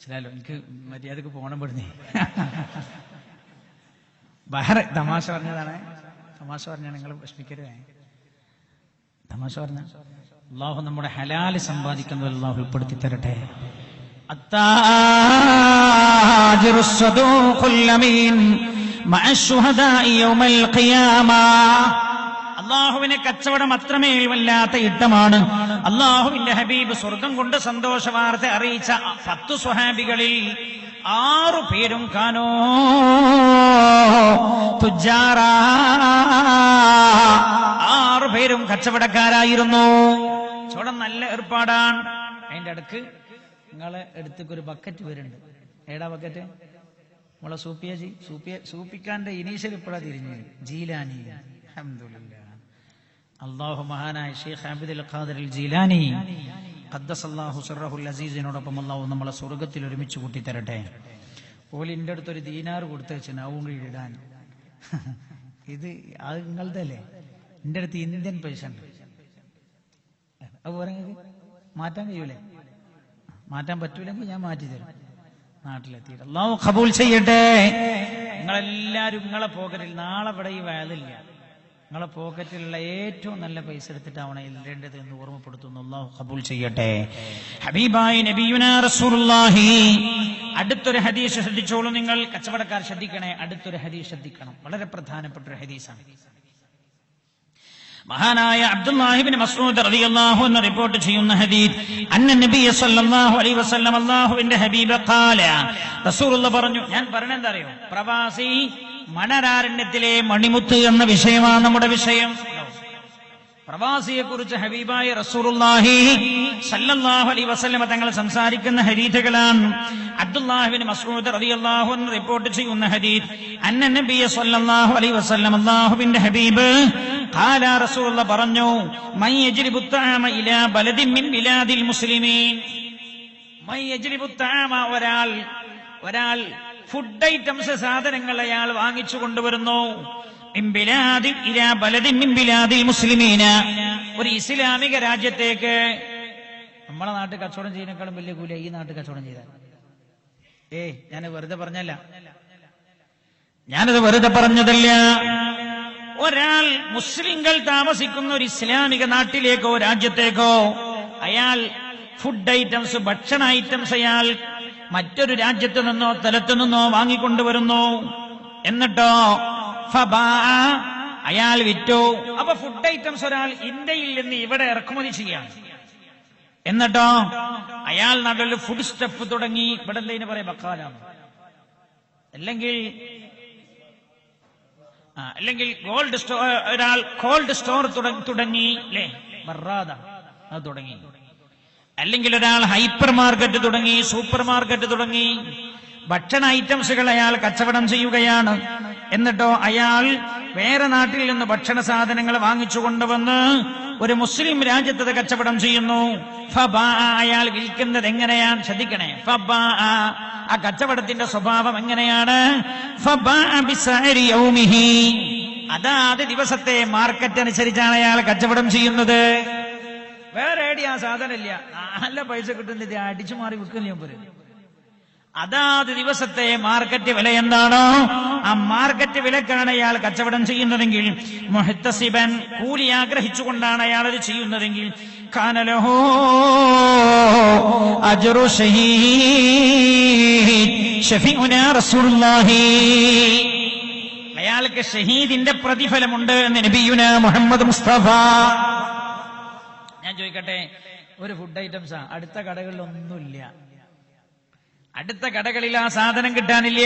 ചിലല്ലോ എനിക്ക് മര്യാദക്ക് പോകണം പെടുന്നേ. ബഹ്റൈൻ തമാശ പറഞ്ഞതാണ്, തമാശ പറഞ്ഞാൽ നിങ്ങൾ വിഷമിക്കരുതേ. തമാശ പറഞ്ഞ അല്ലാഹു നമ്മുടെ ഹലാല് സമ്പാദിക്കുന്നത് അല്ലാഹു ഉൾപ്പെടുത്തി തരട്ടെ. അത്താജിറു സ്വദൂഖുൽ അമീൻ മഅ ശുഹദാഇ യൗമൽ ഖിയാമ. അല്ലാഹുവിനെ കച്ചവടം അത്രമേൽ വല്ലാത്ത ഇട്ടമാണ്. അല്ലാഹുവിന്റെ ഹബീബ് സ്വർഗം കൊണ്ട് സന്തോഷ വാർത്ത അറിയിച്ച 10 സ്വഹാബികളിൽ 6 പേരും കാനോ തുജാറ, 6 പേരും കച്ചവടക്കാരായിരുന്നു. കച്ചവടം നല്ല ഏർപ്പാടാണ്. അതിന്റെ അടുക്ക് നിങ്ങളെ അടുത്തേക്ക് ഒരു ബക്കറ്റ് വരുന്നുണ്ട്. ഏടാ ബക്കറ്റ്? നമ്മളെ സൂപ്പിക്കാന്റെ ഇനീഷ്യൽ ഇപ്പോഴാ തിരിഞ്ഞ് ജീലാനി. അൽഹംദുലില്ലാഹ്. അല്ലാഹു മഹാനായ ഷെയ്ഖ് അബ്ദുൽ ഖാദിർ അൽ ജീലാനി ഖദ്ദസല്ലാഹു സിർറഹുൽ അസീസിനോടൊപ്പം അല്ലാഹു നമ്മളെ സ്വർഗ്ഗത്തിൽ ഒരുമിച്ച് കൂട്ടി തരട്ടെ. ഓലിന്റെ അടുത്തൊരു ദീനാർ കൊടുത്തു വെച്ചാൽ ഔണ്ടി ഇടാൻ. ഇത് അത് നിങ്ങളുടെ അല്ലേ? എന്റെ അടുത്ത് ഇന്ത്യൻ പൈസ ഉണ്ട്. അത് പറയുന്നത് മാറ്റാൻ കഴിയൂലേ? മാറ്റാൻ പറ്റൂലെങ്കിൽ ഞാൻ മാറ്റി തരും. നാട്ടിലെത്തിയിട്ട് അല്ലാഹു ഖബൂൽ ചെയ്യട്ടെ. നിങ്ങളെല്ലാരും നിങ്ങളെ പോക്കറ്റിൽ നാളെ ഇവിടെ ഈ വയലില്ല, നിങ്ങളെ പോക്കറ്റിലുള്ള ഏറ്റവും നല്ല പൈസ എടുത്തിട്ടാവണം ഇല്ലേണ്ടത് എന്ന് ഓർമ്മപ്പെടുത്തുന്നു. അല്ലാഹു ഖബൂൽ ചെയ്യട്ടെ. ഹബീബായ നബിയുനാ റസൂലുള്ളാഹി അടുത്തൊരു ഹദീസ് ശ്രദ്ധിച്ചോളൂ നിങ്ങൾ, കച്ചവടക്കാർ ശ്രദ്ധിക്കണേ. അടുത്തൊരു ഹദീസ് ശ്രദ്ധിക്കണം, വളരെ പ്രധാനപ്പെട്ട ഒരു ഹദീസാണ്. മഹാനായ അബ്ദുല്ലാഹി ഇബ്നു മസ്ഊദ് റളിയല്ലാഹു അൻഹു റിപ്പോർട്ട് ചെയ്യുന്ന ഹദീസ്, അന്ന നബിയ സല്ലല്ലാഹു അലൈഹി വസല്ലം അല്ലാഹുവിന്റെ ഹബീബ് ഖാല, റസൂലുള്ളാഹി പറഞ്ഞു. ഞാൻ പറഞ്ഞ എന്താ അറിയോ? പ്രവാസി മണരാരണ്യത്തിലെ മണിമുത്ത് എന്ന വിഷയമാണ് നമ്മുടെ വിഷയം. പ്രവാസിയെ കുറിച്ച് ഹബീബായ റസൂലുള്ളാഹി സല്ലല്ലാഹു അലൈഹി വസല്ലം തങ്ങൾ സംസാരിക്കുന്ന ഹദീസുകളാണ്. അബ്ദുല്ലാഹി ഇബ്നു മസ്ഊദ് റളിയല്ലാഹു അൻഹു റിപ്പോർട്ട് ചെയ്യുന്ന ഹദീസ്, അന്ന നബിയ സല്ലല്ലാഹു അലൈഹി വസല്ലം അല്ലാഹുവിന്റെ ഹബീബ് ഖാല, റസൂലുള്ളാഹി പറഞ്ഞു, മൻ യജ്ലിബു തആമ ഇലാ ബലദിൻ മിൻ ബിലാദിൽ മുസ്ലിമീൻ. മൻ യജ്ലിബു തആമ, ഒരാൾ ഫുഡ് ഐറ്റംസ് സാധനങ്ങൾ അയാൾ വാങ്ങിച്ചു കൊണ്ടുവരുന്നു. ഒരു ഇസ്ലാമിക രാജ്യത്തേക്ക്. നമ്മളെ നാട്ടിൽ കച്ചവടം ചെയ്യുന്നതിനേക്കാളും വലിയ കൂലിയ ഈ നാട്ടിൽ കച്ചവടം ചെയ്താൽ. ഞാൻ വെറുതെ പറഞ്ഞല്ല, ഞാനത് വെറുതെ പറഞ്ഞതല്ല. ഒരാൾ മുസ്ലിങ്ങൾ താമസിക്കുന്ന ഒരു ഇസ്ലാമിക നാട്ടിലേക്കോ രാജ്യത്തേക്കോ അയാൾ ഫുഡ് ഐറ്റംസ്, ഭക്ഷണ ഐറ്റംസ് അയാൾ മറ്റൊരു രാജ്യത്ത് നിന്നോ സ്ഥലത്തു നിന്നോ വാങ്ങിക്കൊണ്ടുവരുന്നു. എന്നിട്ടോ അയാൾ വിറ്റു. അപ്പൊ ഫുഡ് ഐറ്റംസ് ഒരാൾ ഇന്ത്യയിൽ നിന്ന് ഇവിടെ ഇറക്കുമതി ചെയ്യാം. എന്നിട്ടോ അയാൾ നടുവിൽ ഫുഡ് സ്റ്റെപ്പ് തുടങ്ങി. ഇവിടെ എന്തതിന് പറയാം, ബക്കാലാണ്. അല്ലെങ്കിൽ ഗോൾഡ് സ്റ്റോർ, ഒരാൾ കോൾഡ് സ്റ്റോർ തുടങ്ങി അല്ലേ, ബറാദ അത് തുടങ്ങി. അല്ലെങ്കിൽ ഒരാൾ ഹൈപ്പർ മാർക്കറ്റ് തുടങ്ങി, സൂപ്പർ മാർക്കറ്റ് തുടങ്ങി. ഭക്ഷണ ഐറ്റംസുകൾ അയാൾ കച്ചവടം ചെയ്യുകയാണ്. എന്നിട്ടോ അയാൾ വേറെ നാട്ടിൽ നിന്ന് ഭക്ഷണ സാധനങ്ങൾ വാങ്ങിച്ചു കൊണ്ടുവന്ന് ഒരു മുസ്ലിം രാജ്യത്ത് കച്ചവടം ചെയ്യുന്നു. അയാൾ വിൽക്കുന്നത് എങ്ങനെയാണ്? ശ്രദ്ധിക്കണേ. ആ കച്ചവടത്തിന്റെ സ്വഭാവം എങ്ങനെയാണ്? അതാത് ദിവസത്തെ മാർക്കറ്റ് അനുസരിച്ചാണ് അയാൾ കച്ചവടം ചെയ്യുന്നത്. വേറെ ഏടി ആ സാധനമില്ല, നല്ല പൈസ കിട്ടുന്നത് അടിച്ചു മാറി വിൽക്കില്ല പോലെ. അതാത് ദിവസത്തെ മാർക്കറ്റ് വില എന്താണോ ആ മാർക്കറ്റ് വിലക്കാണ് അയാൾ കച്ചവടം ചെയ്യുന്നതെങ്കിൽ, മുഹ്തസിബൻ കൂലി ആഗ്രഹിച്ചുകൊണ്ടാണ് അയാൾ അത് ചെയ്യുന്നതെങ്കിൽ, കാനലഹു അജ്റു ഷഹീദ് ഷഫീഉനാ റസൂലുള്ളാഹി, അയാൾക്ക് ഷഹീദിന്റെ പ്രതിഫലമുണ്ട് എന്ന് നബിയുനാ മുഹമ്മദ് മുസ്തഫ. ഞാൻ ചോദിക്കട്ടെ, ഒരു ഫുഡ് ഐറ്റംസാ, അടുത്ത കടകളിലൊന്നുമില്ല, അടുത്ത കടകളിൽ ആ സാധനം കിട്ടാനില്ല,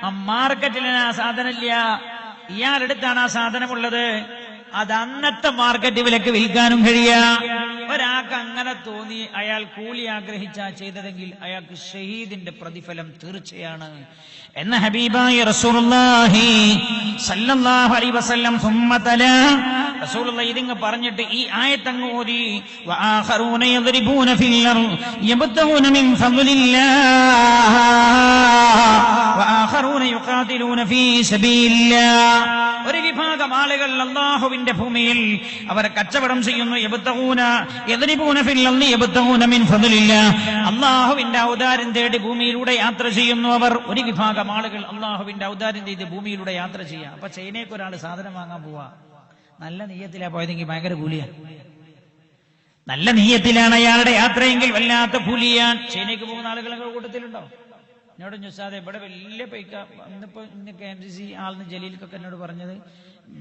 ആ മാർക്കറ്റിൽ ആ സാധനം ഇല്ല, ഇയാളെടുത്താണ് ആ സാധനമുള്ളത്. അത് അന്നത്തെ മാർക്കറ്റ് വിലക്ക് വിൽക്കാനും കഴിയാ. ഒരാൾക്ക് അങ്ങനെ തോന്നി, അയാൾ കൂലി ആഗ്രഹിച്ചാ ചെയ്തതെങ്കിൽ അയാൾക്ക് ഷഹീദിന്റെ പ്രതിഫലം തീർച്ചയാണ് എന്ന് ഹബീബായ റസൂലുള്ളാഹി സല്ലല്ലാഹു അലൈഹി വസല്ലം റസൂലുള്ളാഹി ഇതിങ്ങ് പറഞ്ഞിട്ട് ഈ ആയത്തങ്ങ് ഓതി, വആഖറൂന യദ്രിബൂന ഫിൽ അർദ് യബ്തഗൂന മിൻ ഫദ്ലില്ലാഹ് വആഖറൂന യുഖാതിലൂന ഫീ സബീലില്ലാഹ്. ഒരു വിഭാഗം ആളുകൾ അല്ലാഹുവിന്റെ ഭൂമിയിൽ അവർ കച്ചവടം ചെയ്യുന്നു. യബ്തഗൂന യദ്രിബൂന ഫിൽ അർദ് യബ്തഗൂന മിൻ ഫദ്ലില്ലാഹ്, അല്ലാഹുവിന്റെ ഔദാര്യം തേടി ഭൂമിയിലൂടെ യാത്ര ചെയ്യുന്നു അവർ. ഒരു വിഭാഗം ആളുകൾ അല്ലാഹുവിന്റെ ഔദാര്യം ചെയ്ത് ഭൂമിയിലൂടെ യാത്ര ചെയ്യാം. അപ്പൊ ചൈനയ്ക്ക് ഒരാൾ സാധനം വാങ്ങാൻ പോവാ, നല്ല നീയത്തിലാ പോയതെങ്കിൽ ഭയങ്കര കൂലിയാണ്. നല്ല നീയത്തിലാണ് അയാളുടെ യാത്രയെങ്കിൽ വല്ലാത്ത കൂലിയാൻ. ചൈനയ്ക്ക് പോകുന്ന ആളുകളൊക്കെ കൂട്ടത്തിലുണ്ടോ? എന്നോട് ചോദിച്ചാതെ ഇവിടെ വലിയ പൈക്ക ഇന്നിപ്പോ ഇന്ന് KMCC ആളിന് ജലീലിക്കൊക്കെ എന്നോട് പറഞ്ഞത്,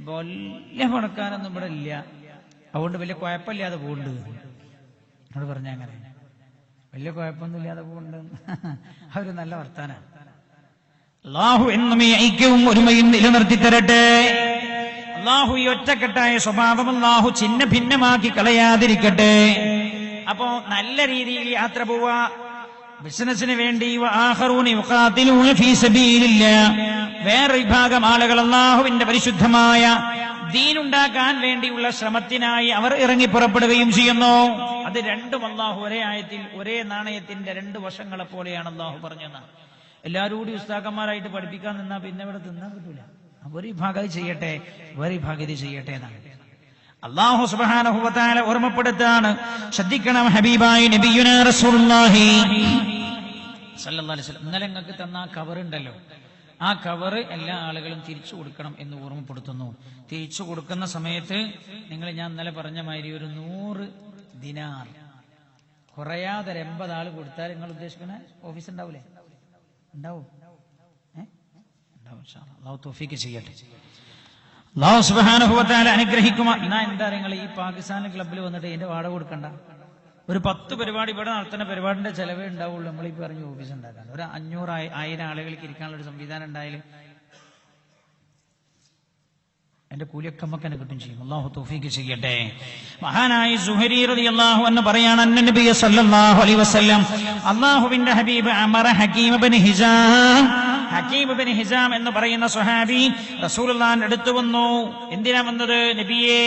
വലിയ പണക്കാരൊന്നും ഇവിടെ ഇല്ല, അതുകൊണ്ട് വലിയ കുഴപ്പമില്ലാതെ പോകുന്നുണ്ട് എന്നോട് പറഞ്ഞ. അങ്ങനെ വലിയ കുഴപ്പമൊന്നും ഇല്ലാതെ പോകുന്നുണ്ട്, അവര് നല്ല വർത്താനാണ്. അല്ലാഹു എന്നും ഈ ഐക്യവും ഒരുമയും നിലനിർത്തി തരട്ടെ. അല്ലാഹു ഈ ഒറ്റക്കെട്ടായ സ്വഭാവം അല്ലാഹു ചിന്ന ഭിന്നമാക്കി കളയാതിരിക്കട്ടെ. അപ്പോ നല്ല രീതിയിൽ യാത്ര പോവാ, ബിസിനസിന് വേണ്ടി. വആഖറൂന യുഖാതിലൂന ഫീ സബീലില്ലാഹ്, വേറെ വിഭാഗം ആളുകൾ അല്ലാഹുവിന്റെ പരിശുദ്ധമായ ദീനുണ്ടാക്കാൻ വേണ്ടിയുള്ള ശ്രമത്തിനായി അവർ ഇറങ്ങി പുറപ്പെടുകയും ചെയ്യുന്നു. അത് രണ്ടും അല്ലാഹു ഒരേ ആയത്തിൽ ഒരേ നാണയത്തിന്റെ രണ്ട് വശങ്ങളെ പോലെയാണ് അല്ലാഹു പറഞ്ഞത്. എല്ലാവരും കൂടി ഉസ്താക്കന്മാരായിട്ട് പഠിപ്പിക്കാൻ നിന്നാ പിന്നെ ഇവിടെ തിന്നാൻ കിട്ടൂല. ഒരു വിഭാഗം ചെയ്യട്ടെ, ഒരു വിഭാഗം ചെയ്യട്ടെ എന്നാണ് അല്ലാഹു സുബ്ഹാനഹു വ തആല ഓർമ്മപ്പെടുത്താണ്. ശ്രദ്ധിക്കണം, ഹബീബായ നബിയുനാ റസൂലുള്ളാഹി സല്ലല്ലാഹു അലൈഹി വസല്ലം ഇന്നലെ നിങ്ങൾക്ക് തന്ന ആ കവർ ഉണ്ടല്ലോ, ആ കവർ എല്ലാ ആളുകളും തിരിച്ചു കൊടുക്കണം എന്ന് ഓർമ്മപ്പെടുത്തുന്നു. തിരിച്ചു കൊടുക്കുന്ന സമയത്ത് നിങ്ങൾ ഞാൻ ഇന്നലെ പറഞ്ഞ മാതിരി ഒരു 100 ദിനാർ കുറയാതെ 80 ആൾ കൊടുത്താൽ നിങ്ങൾ ഉദ്ദേശിക്കുന്ന ഓഫീസ് ഉണ്ടാവൂലേ? ഉണ്ടാവും. അല്ലാഹു തൗഫീഖ് ചെയ്യട്ടെ. അല്ലാഹു സുബ്ഹാനഹു വ തആല അനുഗ്രഹിക്കുമ. എന്നാ എന്താ നിങ്ങൾ ഈ പാകിസ്ഥാൻ ക്ലബ്ബിൽ വന്നിട്ട് ഇതിന്റെ വാടക കൊടുക്കണ്ട. ഒരു 10 പരിപാടി ഇവിടെ നടത്തുന്ന പരിപാടിന്റെ ചെലവേ ഉണ്ടാവുള്ളൂ. നമ്മൾ ഈ പറഞ്ഞ ഓഫീസ് ഉണ്ടാക്കാൻ ഒരു 500-1000 ആളുകൾക്ക് ഇരിക്കാനുള്ള ഒരു സംവിധാനം ഉണ്ടായാലും എന്റെ കൂലിയൊക്കെ നമുക്ക് തന്നെ കിട്ടും ചെയ്യും. അല്ലാഹു തൗഫീഖ് ചെയ്യട്ടെ. മഹാനായ സുഹരി റളിയല്ലാഹു അൻഹു പറയാണ്, നബി സല്ലല്ലാഹു അലൈഹി വസല്ലം അല്ലാഹുവിന്റെ ഹബീബ് അമറ ഹകീം ഇബ്നു ഹിസാം, ഹകീം ഇബ്നു ഹിസാം എന്ന് പറയുന്ന സ്വഹാബി റസൂലുള്ളാഹിന്റെ അടുത്ത് വന്നു. എന്തിനാ വന്നത്? നബിയേ,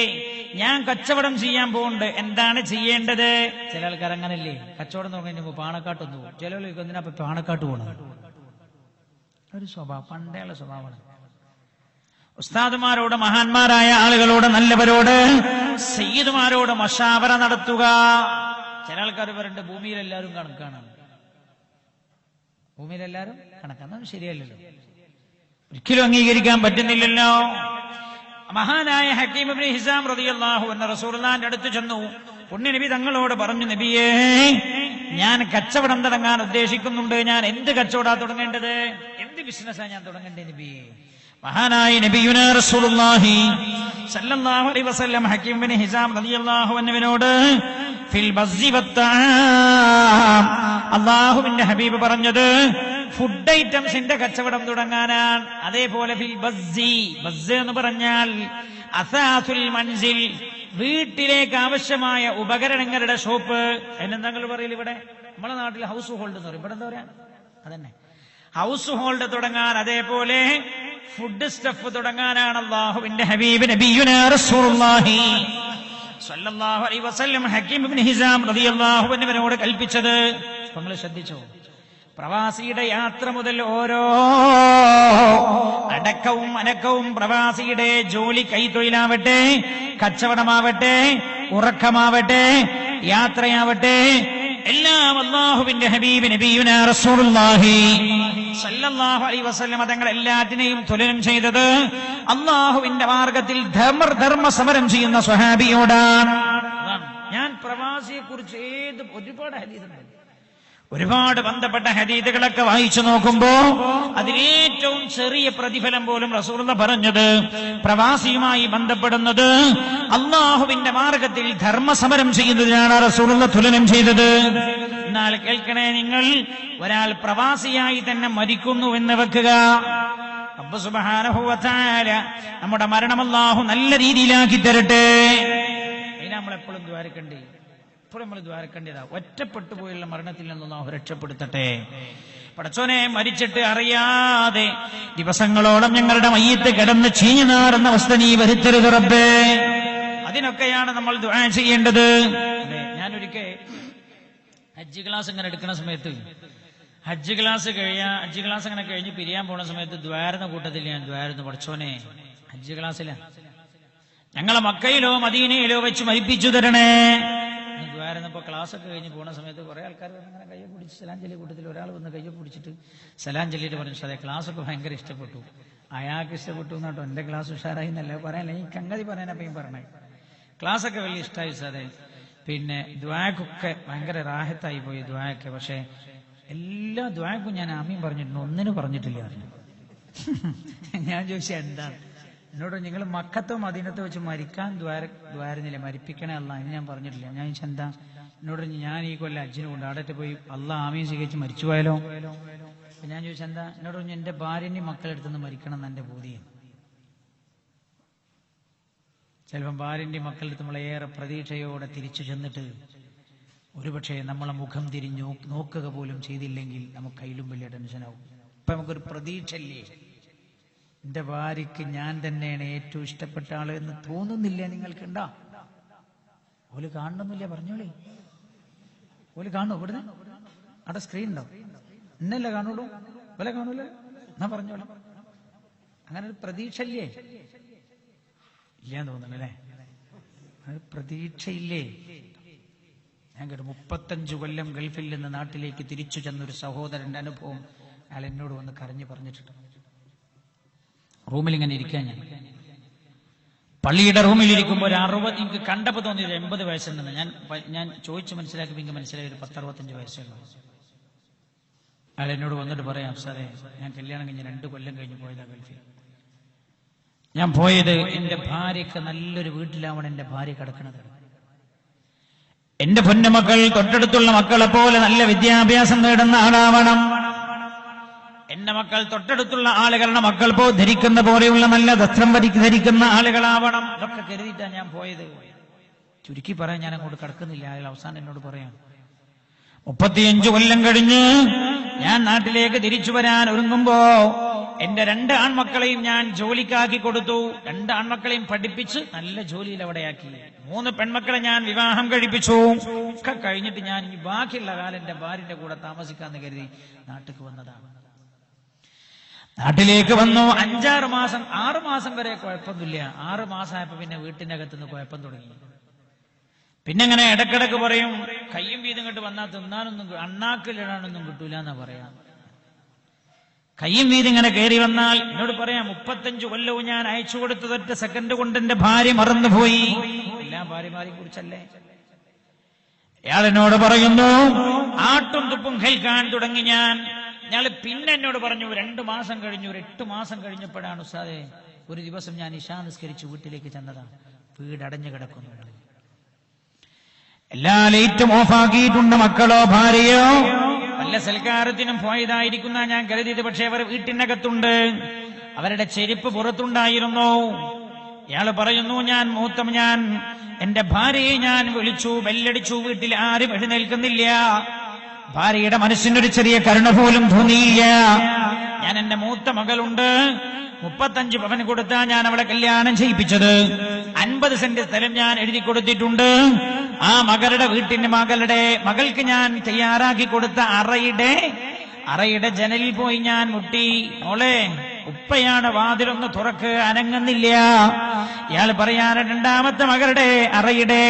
ഞാൻ കച്ചവടം ചെയ്യാൻ പോകുന്നുണ്ട്, എന്താണ് ചെയ്യേണ്ടത്? ചില ആൾക്കാർ അങ്ങനല്ലേ, കച്ചവടം തുടങ്ങി പാണക്കാട്ടൊന്നു പോകും. ചില ആളുകൾക്ക് എന്തിനാ പാണക്കാട്ട് പോകണം? ഒരു സ്വഭാവം, പണ്ടേയുള്ള സ്വഭാവമാണ്. ഉസ്താദുമാരോട്, മഹാന്മാരായ ആളുകളോട്, നല്ലവരോട്, സയ്യിദുമാരോട് മഷാവറ നടത്തുക. ചില ആൾക്കാർ പറയുന്നുണ്ട് ഭൂമിയിലെല്ലാവരും കണക്കാണ്, ഭൂമിയിലെല്ലാവരും കണക്കാണ്. ശരിയല്ലല്ലോ, ഒരിക്കലും അംഗീകരിക്കാൻ പറ്റുന്നില്ലല്ലോ. മഹാനായ ഹകീം ഇബ്നു ഹിസാം റളിയല്ലാഹു അൻഹു റസൂലുള്ളാഹിന്റെ അടുത്ത് ചെന്നു. പുണ്യനബി തങ്ങളോട് പറഞ്ഞു, നബിയേ, ഞാൻ കച്ചവടം തുടങ്ങാൻ ഉദ്ദേശിക്കുന്നുണ്ട്. ഞാൻ എന്ത് കച്ചവടം തുടങ്ങേണ്ടത്? എന്ത് ബിസിനസ്സാണ് ഞാൻ തുടങ്ങേണ്ടത് നബിയേ? മഹാനായ നബിയുനാ റസൂലുള്ളാഹി സല്ലല്ലാഹു അലൈഹി വസല്ലം ഹക്കീം ബിൻ ഹിസാം റളിയല്ലാഹു അൻഹുവിനോട് ഫിൽ ബസ്സി വത്താം, അല്ലാഹുവിന്റെ ഹബീബ് പറഞ്ഞത് ഫുഡ് ഐറ്റംസിന്റെ കച്ചവടം തുടങ്ങാനാണ്. അതേപോലെ ഫിൽ ബസ്സി, ബസ്സ് എന്ന് പറഞ്ഞാൽ അസാസുൽ മൻസിൽ, വീട്ടിലേക്ക് ആവശ്യമായ ഉപകരണങ്ങളുടെ ഷോപ്പ്. എന്നെന്താ പറയില്ല ഇവിടെ? നമ്മളെ നാട്ടിൽ ഹൗസ് ഹോൾഡ് എന്ന് പറയും. ഇവിടെ എന്താ പറയാ? അതന്നെ, ഹൗസ് ഹോൾഡ് തുടങ്ങാൻ. അതേപോലെ ഫുഡ് സ്റ്റഫ് തുടങ്ങാനാണ് അല്ലാഹുവിന്റെ ഹബീബ് നബിയുനാ റസൂലുള്ളാഹി സ്വല്ലല്ലാഹു അലൈഹി വസല്ലം ഹക്കീം ഇബ്നു ഹിസാം റളിയല്ലാഹു അൻഹുവിനോട് കൽപ്പിച്ചത്. നിങ്ങൾ ശ്രദ്ധിച്ചോ? പ്രവാസിയുടെ യാത്ര മുതൽ ഓരോ അടക്കവും അനക്കവും, പ്രവാസിയുടെ ജോലി, കൈത്തൊഴിലാവട്ടെ, കച്ചവടമാവട്ടെ, ഉറക്കമാവട്ടെ, യാത്രയാവട്ടെ, എല്ലാം അല്ലാഹുവിന്റെ ഹബീബ് നബിയുനാ റസൂലുള്ളാഹി സല്ലല്ലാഹു അലൈഹി വസല്ലം തങ്ങൾ എല്ലാറ്റിനെയും തുലനം ചെയ്തത് അല്ലാഹുവിന്റെ മാർഗത്തിൽ ധർമ്മ സമരം ചെയ്യുന്ന സ്വഹാബിയോടാണ്. ഞാൻ പ്രവാസിയെ കുറിച്ച് ഒരുപാട് ബന്ധപ്പെട്ട ഹദീസുകളൊക്കെ വായിച്ചു നോക്കുമ്പോ അതിലേറ്റവും ചെറിയ പ്രതിഫലം പോലും റസൂലുള്ളാഹി പറഞ്ഞത് പ്രവാസിയുമായി ബന്ധപ്പെടുന്നത് അല്ലാഹുവിന്റെ മാർഗത്തിൽ ധർമ്മസമരം ചെയ്യുന്നതിനാണ് റസൂലുള്ളാഹി തുലനം ചെയ്തത്. എന്നാൽ കേൾക്കണേ നിങ്ങൾ, ഒരാൾ പ്രവാസിയായി തന്നെ മരിക്കുന്നു എന്ന് വെക്കുക, റബ്ബ് സുബ്ഹാനഹു വ തആല നമ്മുടെ മരണം അല്ലാഹു നല്ല രീതിയിലാക്കി തരട്ടെ. അതിന് നമ്മളെപ്പോഴും ദ്വാരക്കണ്ടേ, എപ്പോഴും നമ്മൾ ദ്വാരക്കേണ്ടതാ. ഒറ്റപ്പെട്ടു പോയുള്ള മരണത്തിൽ നിന്നും അല്ലാഹു രക്ഷപ്പെടുത്തട്ടെ. പടച്ചോനെ, മരിച്ചിട്ട് അറിയാതെ ദിവസങ്ങളോളം ഞങ്ങളുടെ മയ്യത്ത് കിടന്ന് ചീഞ്ഞു നാറുന്ന അവസ്ഥ നീ വരുത്തരുത് റബ്ബേ. അതിനൊക്കെയാണ് നമ്മൾ ദുആ ചെയ്യേണ്ടത്. ഞാനൊരിക്കൽ ഹജ്ജ് ക്ലാസ് ഇങ്ങനെ എടുക്കുന്ന സമയത്ത്, ഹജ്ജ് ക്ലാസ് ഇങ്ങനെ കഴിഞ്ഞ് പിരിയാൻ പോണ സമയത്ത് ദ്വാരുന്ന കൂട്ടത്തിൽ ഞാൻ ദ്വാരുന്നു, പടച്ചോനെ ഹജ്ജ് ക്ലാസ്സില ഞങ്ങളെ മക്കയിലോ മദീനയിലോ വെച്ച് മരിപ്പിച്ചു തരണേ. ദ്വാരുന്നപ്പോ ക്ലാസ് ഒക്കെ കഴിഞ്ഞ് പോണ സമയത്ത് കുറെ ആൾക്കാർ അങ്ങനെ കയ്യെ പിടിച്ച് സലാം ചൊല്ലിയ കൂട്ടത്തിൽ ഒരാൾ വന്ന് കയ്യെ പിടിച്ചിട്ട് സലാം ചൊല്ലിയിട്ട് പറഞ്ഞു, അതെ ക്ലാസ് ഒക്കെ ഭയങ്കര ഇഷ്ടപ്പെട്ടു. അയാൾക്ക് ഇഷ്ടപ്പെട്ടു എന്നാട്ടോ, എന്റെ ക്ലാസ് ഉഷാറായി എന്നല്ല പറയാനല്ല, ഈ കങ്കതി പറയാനപ്പോ ഈ പറഞ്ഞേ. ക്ലാസ് ഒക്കെ വലിയ ഇഷ്ടമായി സാറേ, പിന്നെ ദ്വാക്കൊക്കെ ഭയങ്കര റാഹത്തായി പോയി ദ്വായൊക്കെ. പക്ഷെ എല്ലാ ദ്വാക്കും ഞാൻ ആമീൻ പറഞ്ഞിട്ടുണ്ട്, ഒന്നിനും പറഞ്ഞിട്ടില്ല പറഞ്ഞു. ഞാൻ ചോദിച്ചാ എന്താണ്? എന്നോട് നിങ്ങൾ മക്കത്തോ മദീനത്തോ വെച്ച് മരിക്കാൻ ദ്വാരുന്നില്ല, മരിപ്പിക്കണേ അല്ല, എന്ന് ഞാൻ പറഞ്ഞിട്ടില്ല. ഞാൻ ചോദിച്ചാൽ എന്താ? എന്നോട് ഞാൻ ഈ കൊല്ലം ഹജ്ജിന് കൊണ്ട് അവിടെ പോയി അള്ളാഹ് ആമീൻ സ്വീകരിച്ച് മരിച്ചു പോയാലോ? ഞാൻ ചോദിച്ചാൽ എന്താ? എന്നോട് പറഞ്ഞു എന്റെ ഭാര്യന്റെയും മക്കളെടുത്തുനിന്ന് മരിക്കണം എന്ന് എന്റെ ബോധ്യം. ചിലപ്പം ഭാര്യന്റെയും മക്കളെടുത്ത് നമ്മളേറെ പ്രതീക്ഷയോടെ തിരിച്ചു ചെന്നിട്ട് ഒരുപക്ഷെ നമ്മളെ മുഖം തിരിഞ്ഞു നോക്കുക പോലും ചെയ്തില്ലെങ്കിൽ നമുക്ക് അതിലും വലിയ ടെൻഷനാവും. ഇപ്പൊ നമുക്കൊരു പ്രതീക്ഷല്ലേ, എന്റെ ഭാര്യക്ക് ഞാൻ തന്നെയാണ് ഏറ്റവും ഇഷ്ടപ്പെട്ട ആള് എന്ന് തോന്നുന്നില്ല? നിങ്ങൾക്കുണ്ടാ? ഓല് കാണണമെന്നില്ല, പറഞ്ഞോളി. ഓല് കാണും, ഇവിടുന്ന് അവിടെ സ്ക്രീൻ ഉണ്ടാവും, എന്നല്ലേ കാണുള്ളൂ, ഓലെ കാണൂല എന്നാ പറഞ്ഞോളാം. അങ്ങനെ ഒരു പ്രതീക്ഷ ഇല്ലേ? ഇല്ലാന്ന് തോന്നണല്ലേ, പ്രതീക്ഷയില്ലേ? ഞാൻ കേട്ടു 35 കൊല്ലം ഗൾഫിൽ നിന്ന് നാട്ടിലേക്ക് തിരിച്ചു ചെന്നൊരു സഹോദരന്റെ അനുഭവം അയാൾ എന്നോട് വന്ന് കരഞ്ഞു പറഞ്ഞിട്ടുണ്ട്. റൂമിൽ ഇങ്ങനെ ഇരിക്കാൻ, പള്ളിയുടെ റൂമിലിരിക്കുമ്പോൾ ഒരു 60, എനിക്ക് കണ്ടപ്പോൾ തോന്നിയത് 80 വയസ്സുണ്ടെന്ന്. ഞാൻ ചോദിച്ചു മനസ്സിലാക്കി എനിക്ക് മനസ്സിലായി ഒരു 10-65 വയസ്സുള്ള അയാൾ എന്നോട് വന്നിട്ട് പറയാം, സാറേ ഞാൻ കല്യാണം കഴിഞ്ഞ് 2 കൊല്ലം കഴിഞ്ഞ് പോയതാ ഗൾഫിൽ. ഞാൻ പോയത് എന്റെ ഭാര്യക്ക് നല്ലൊരു വീട്ടിലാവണം എന്റെ ഭാര്യ കിടക്കണത്. എന്റെ പൊന്നുമക്കൾ തൊട്ടടുത്തുള്ള മക്കളെ പോലെ നല്ല വിദ്യാഭ്യാസം നേടുന്ന ആളാവണം. എന്റെ മക്കൾ തൊട്ടടുത്തുള്ള ആളുകളുടെ മക്കൾ ധരിക്കുന്ന പോലെയുള്ള നല്ല വസ്ത്രം ധരിക്കുന്ന ആളുകളാവണം. ഇതൊക്കെ കരുതിയിട്ടാണ് ഞാൻ പോയത്. ചുരുക്കി പറയാൻ ഞാൻ അങ്ങോട്ട് കിടക്കുന്നില്ല. അയാൾ അവസാനം എന്നോട് പറയാം, 35 കൊല്ലം കഴിഞ്ഞ് ഞാൻ നാട്ടിലേക്ക് തിരിച്ചു വരാൻ ഒരുങ്ങുമ്പോ എന്റെ 2 ആൺമക്കളെയും ഞാൻ ജോലിക്കാക്കി കൊടുത്തു. 2 ആൺമക്കളെയും പഠിപ്പിച്ച് നല്ല ജോലിയിൽ അവിടെയാക്കി. 3 പെൺമക്കളെ ഞാൻ വിവാഹം കഴിപ്പിച്ചു. ഒക്കെ കഴിഞ്ഞിട്ട് ഞാൻ ഈ ബാക്കിയുള്ള കാലം എന്റെ ഭാര്യന്റെ കൂടെ താമസിക്കാന്ന് കരുതി നാട്ടിലേക്ക് വന്നതാണ്. നാട്ടിലേക്ക് വന്നു 5-6 മാസം, 6 മാസം വരെ കുഴപ്പമൊന്നുമില്ല. 6 മാസമായപ്പോ പിന്നെ വീട്ടിന്റെ അകത്തുനിന്ന് കുഴപ്പം തുടങ്ങി. പിന്നെ അങ്ങനെ ഇടക്കിടക്ക് പറയും, കയ്യും വീതം കെട്ട് വന്നാൽ തിന്നാനൊന്നും അണ്ണാക്കിലിടാനൊന്നും കിട്ടൂല എന്നാ പറയാ. കയ്യും വീതം ഇങ്ങനെ കയറി വന്നാൽ എന്നോട് പറയാം, 35 കൊല്ലവും ഞാൻ അയച്ചു കൊടുത്തത് 1 സെക്കൻഡ് കൊണ്ട് എന്റെ ഭാര്യ മറന്നുപോയി. എല്ലാ ഭാര്യമാരെ കുറിച്ചല്ലേ. അയാൾ എന്നോട് പറയുന്നു, ആട്ടും തുപ്പും കേൾക്കാൻ തുടങ്ങി. ഞാൻ ഞങ്ങൾ പിന്നെ എന്നോട് പറഞ്ഞു 2 മാസം കഴിഞ്ഞു. 8 മാസം കഴിഞ്ഞപ്പോഴാണ് ഉസ്താദേ ഒരു ദിവസം ഞാൻ ഇശാ നിസ്കരിച്ച് വീട്ടിലേക്ക് ചെന്നതാണ്. വീട് അടഞ്ഞു കിടക്കുന്നുണ്ട്. എല്ലാ ലൈറ്റും ഓഫാക്കിയിട്ടുണ്ട്. മക്കളോ ഭാര്യയോ വല്ല സൽക്കാരത്തിനും പോയതായിരിക്കുന്ന ഞാൻ കരുതിയത്. പക്ഷെ അവർ വീട്ടിനകത്തുണ്ട്. അവരുടെ ചെരുപ്പ് പുറത്തുണ്ടായിരുന്നു. ഇയാള് പറയുന്നു, ഞാൻ എന്റെ ഭാര്യയെ ഞാൻ വിളിച്ചു, ബെല്ലടിച്ചു, വീട്ടിൽ ആരും എഴുന്നേൽക്കുന്നില്ല. ഭാര്യയുടെ മനസ്സിനൊരു ചെറിയ കരുണ പോലും തോന്നിയില്ല. ഞാൻ എന്റെ മൂത്ത മകളുണ്ട്, 35 പവൻ കൊടുത്താ ഞാൻ അവളെ കല്യാണം ചെയ്യിപ്പിച്ചത്. 50 സെന്റ് സ്ഥലം ഞാൻ എഴുതി കൊടുത്തിട്ടുണ്ട്. ആ മകൾക്ക് ഞാൻ തയ്യാറാക്കി കൊടുത്ത അറയുടെ ജനലിൽ പോയി ഞാൻ മുട്ടി. മോളെ, ഉപ്പയാണ്, വാതിലൊന്ന് തുറക്ക്, അനങ്ങുന്നില്ല. ഇയാൾ പറയാറ്, 2ാമത്തെ മകളുടെ അറയുടെ